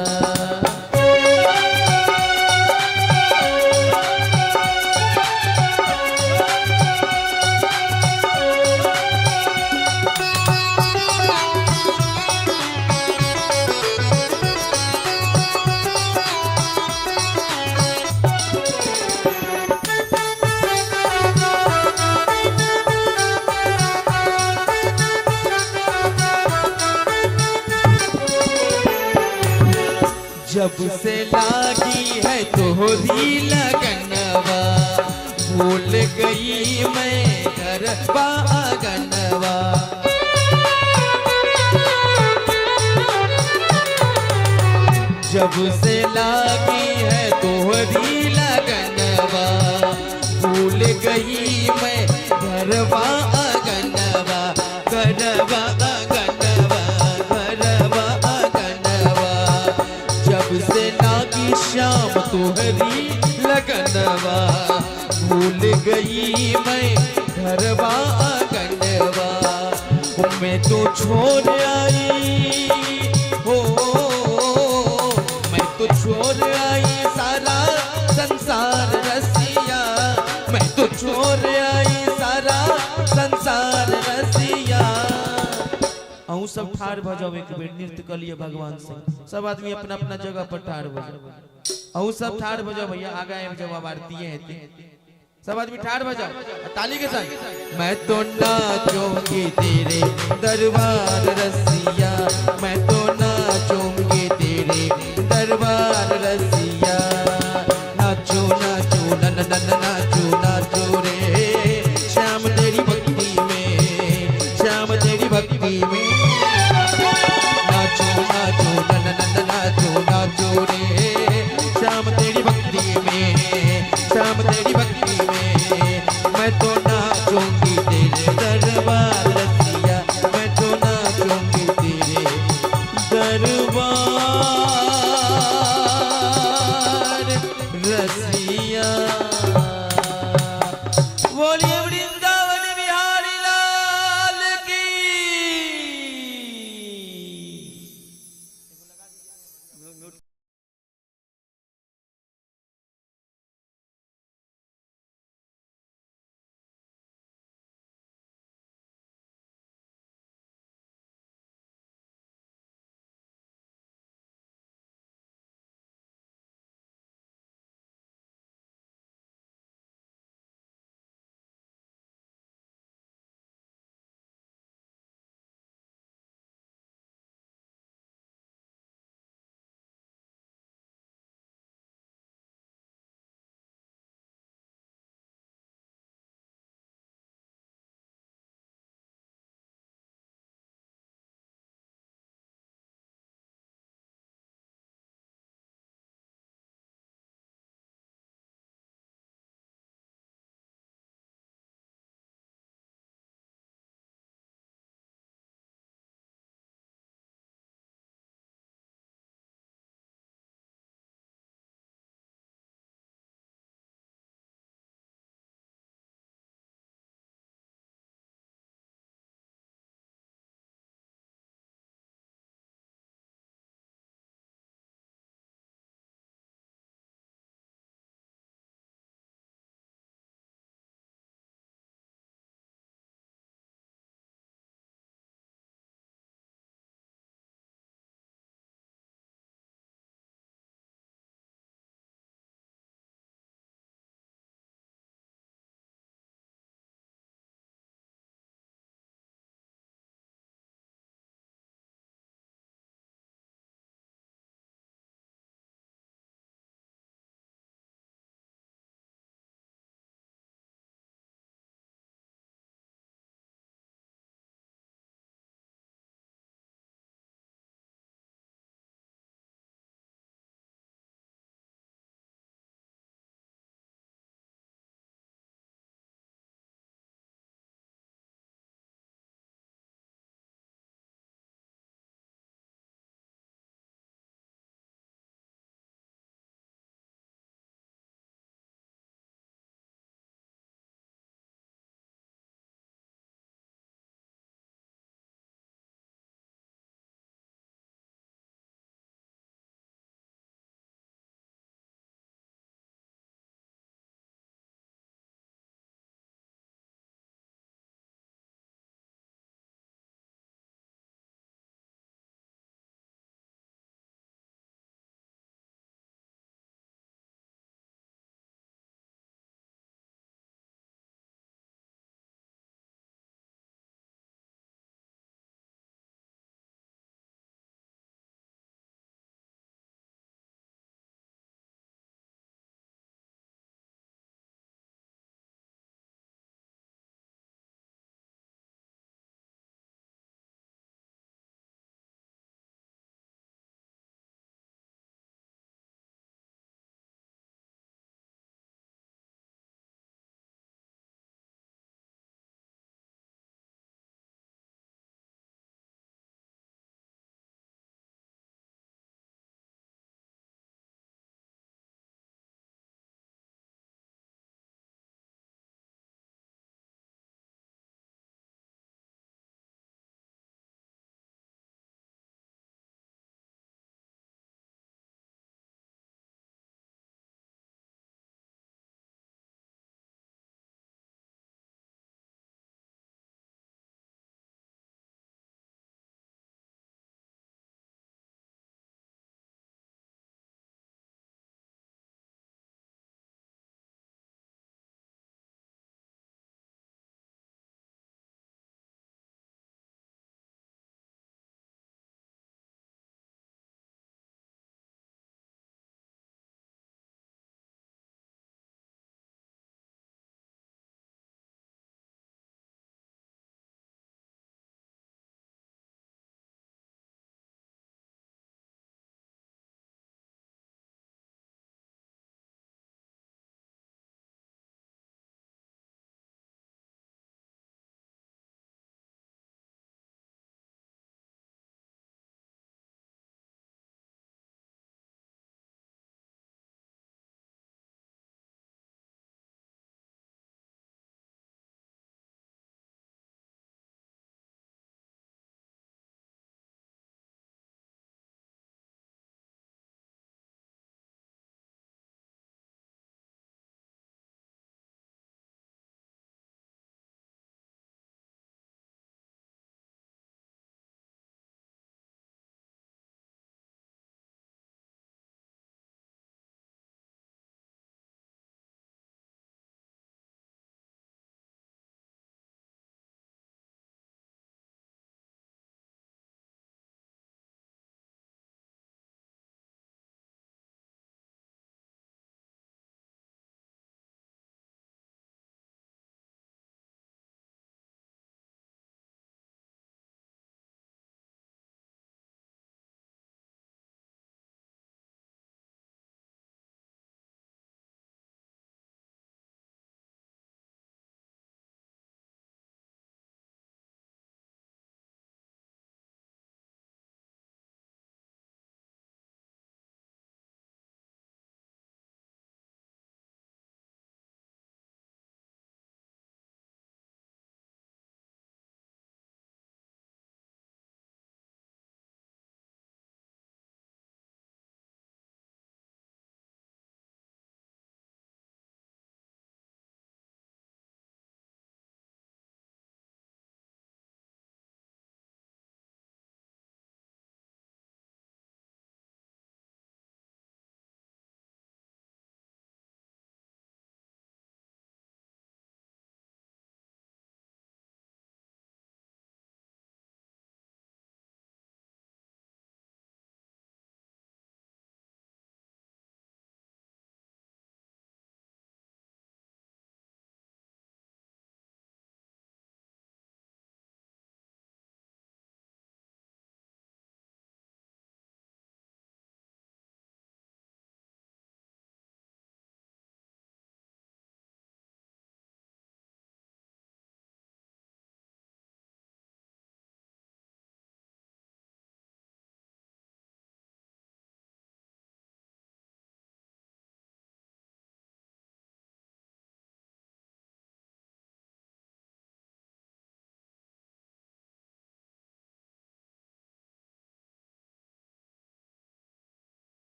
जब से लागी है तोहरी लगनवा, भूल गई मैं घर बागनवा। जब से लागी है तोहरी लगनवा, भूल गई मैं घर बागनवा, घरवा से लागी श्याम तोहरी लगनवा, भूल गई मैं घरवा आंगनवा। मैं तो छोड़ आई हो, मैं तो छोड़ आई सारा संसार रसिया, मैं तो छोड़ आई सारा संसार रसिया। अहू सब ठाड़ भजाओ एक बेर नृत्य कर लिए भगवान से। सब आदमी अपना अपना जगह पर ठाड़ बजाओ। अहू सब ठाड़ बजाओ भैया, आगा जवाब आरती है। सब आदमी ठाड़ बजाओ ताली के साथ। मैं तो नाचूंगी तेरे दरबार रसिया, मैं तो नाचूंगी तेरे दरबार रसिया। नाचो नाचो नन नन नाचो नाचो रे श्याम तेरी भक्ति में, श्याम तेरी भक्ति में। नाचो नाचो नन नन नाचो नाचो रे श्याम तेरी भक्ति में, श्याम तेरी भक्ति में। मैं तो नाचूंगी तेरे दरबार रसिया, मैं तो नाचूंगी तेरे दरबार।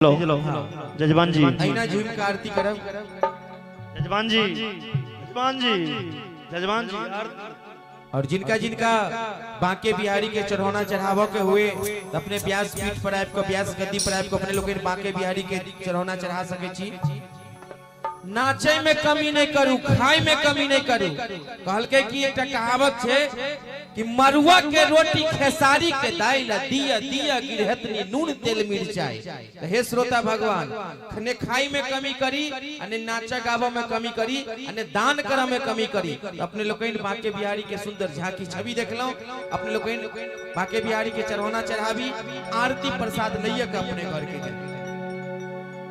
लो जजमान जी, अहिना झूम के आरती करब। जजमान जी, जजमान जी, जजमान जी और जिनका जिनका बांके बिहारी के चढ़ौना चढ़ावो के हुए तो अपने व्यास पीठ पर आपको व्यास गद्दी पर आपको अपने लोग बांके बिहारी के चढ़ौना चढ़ा सके छी। नाचे में कमी नहीं करू, खाए में कमी नहीं करू। कहल के कि एक कहावत है कि मरुआ के रोटी खेसारी के दाइल दिया दिया गिरहतनी नून तेल मिर्चाई। तो हे श्रोता भगवान, ने खाई में कमी करी, अने नाचा गावा में कमी करी, अने दान करा में कमी करी। तो अपने लोगन बांके बिहारी के सुंदर झांकी छवि देखलो, अपने लोगन बांके बिहारी के चढ़ौना चढ़ावी, आरती प्रसाद लइया के अपने घर के जाए।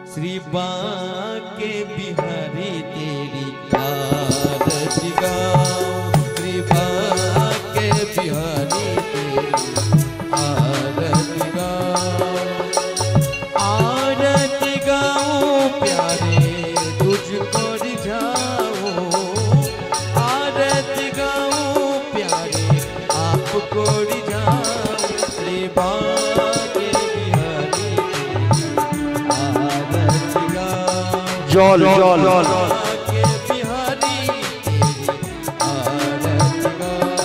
श्री बांके बिहारी तेरी आरती गाऊं, श्री बांके बिहारी तेरी आरती गाऊं, आरती गाऊं प्यारे तुझको रिझाऊं, आरती गाऊं प्यारे आपको रिझाऊं। श्री बांके बिहारी जल जल के बिहारी तेरी आरती गाऊं।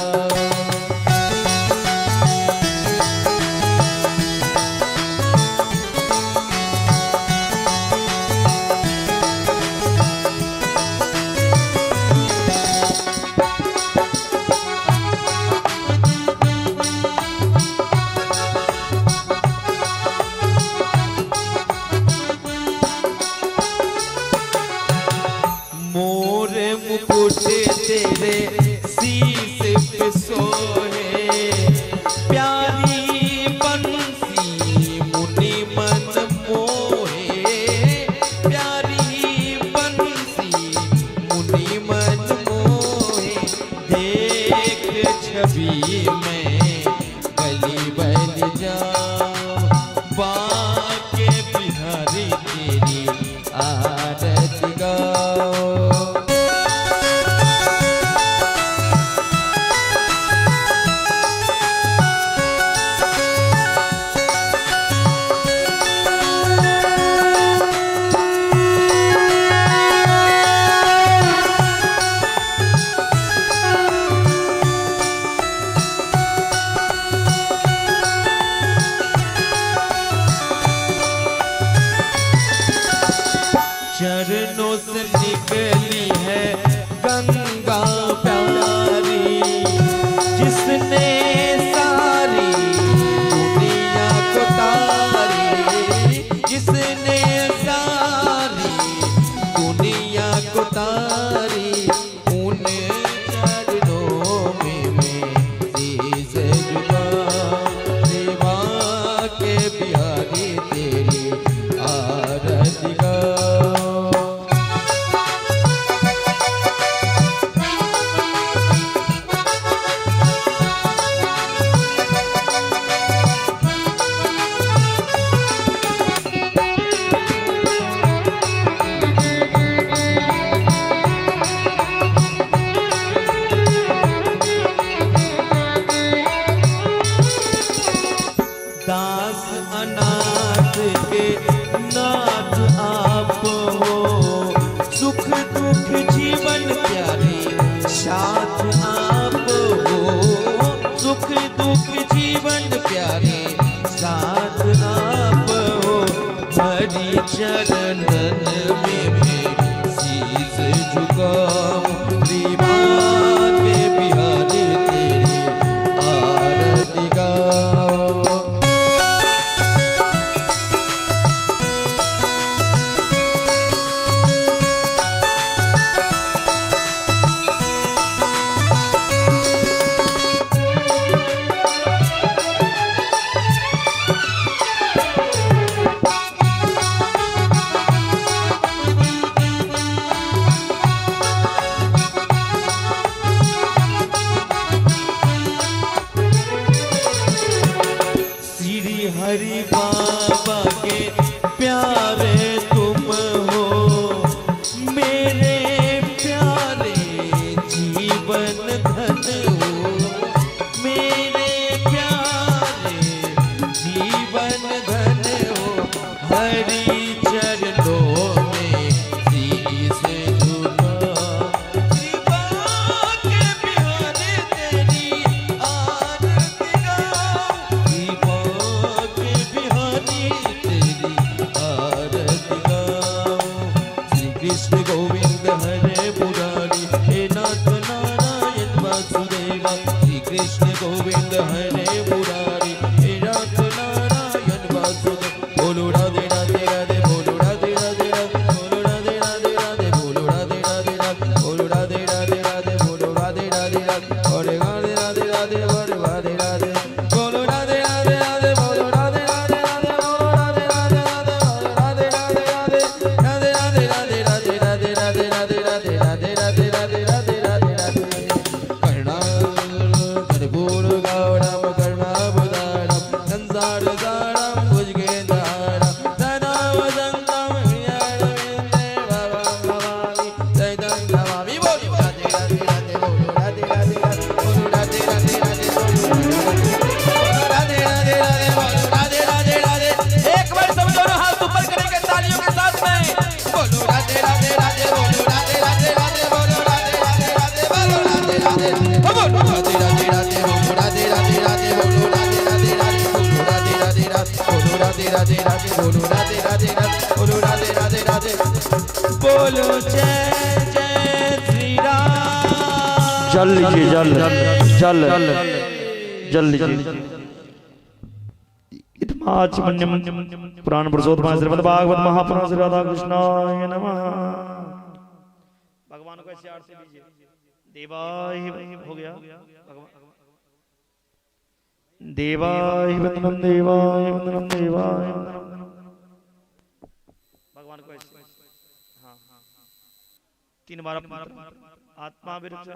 मोरे मुकुट तेरे शीश पे सोहे, प्यारी बंसी मुनि मन मोहे, प्यारी बंसी मुनि मन मोहे। देख छवि में गली बन जाऊं, बांके बिहारी तेरी आरती गाऊं। चरणों से निकली है गंगा प्यारी, जिसने सारी दुनिया को तारी, जिसने सारी दुनिया को तारी। उन चरणों में मैं शीश झुकाऊं, श्री बांके बिहारी तेरी आरती गाऊं। दास अनाथ के नाथ आप हो, सुख दुख जीवन प्यारे साथ आप हो, सुख दुख जीवन प्यारे साथ आप हो। हरि चरणन में मैं शीश झुकाऊं, श्री बांके बिहारी तेरी आरती गाऊं। कृष्ण गोविंद हरे मुरारी हे नाथ नारायण वासुदेवा श्री कृष्ण गोविंद हरे मुरारी हे नाथ नारायण वासुदेवा बोलो राधे राधे राधे बोलो राधे राधे राधे बोलो राधे राधे राधे बोलो राधे राधे राधे बोलो राधे राधे राधे बोलो राधे राधे राधे हरे राधे राधे राधे हरे राधे राधे बोलो राधे राधे राधे बोलो राधे राधे राधे बोलो राधे राधे राधे राधे राधे राधे राधे राधे राधे राधे राधे राधे राधे राधे राधे राधे राधे राधे राधे कर्णा कर्पूर गौरम कर्णावतारम संसार सारम भुजगेन्द्रहारम सदा वसंतम हृदयारविंदे भवं भवामि सहितं नमामि बोलो राधे राधे राधे बोलो राधे राधे राधे बोलो राधे राधे राधे बोलो राधे राधे राधे बोलो राधे राधे राधे एक बार सब दोनों हाथ ऊपर करेंगे तालियों के साथ में बोलो राधे राधे राधे बोलो राधे राधे राधे बोलो राधे राधे राधे बोलो राधे राधे बोलो राधे राधे राधे बोलो राधे राधे राधे बोलो राधे राधे राधे बोलो राधे राधे राधे बोलो राधे राधे राधे बोलो राधे राधे राधे बोलो राधे राधे राधे बोलो जय जय श्री राम जल लीजिए जल जल जल लीजिए इत्माचमन्यम पुराण पुरुषोत्तम श्रीमद् भागवत महापुराण श्री राधा कृष्णाय नमः। भगवान को ऐसे आरती लीजिए। देवाय हो गया देवाय वंदनम देवाय वंदनम देवाय वंदनम। भगवान को ऐसे हाँ हाँ 3 बार आत्मा विरक्ष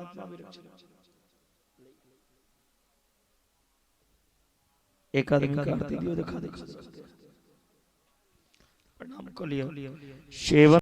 एक आदमी का आरती दियो दिखा प्रणाम को लिया सेवन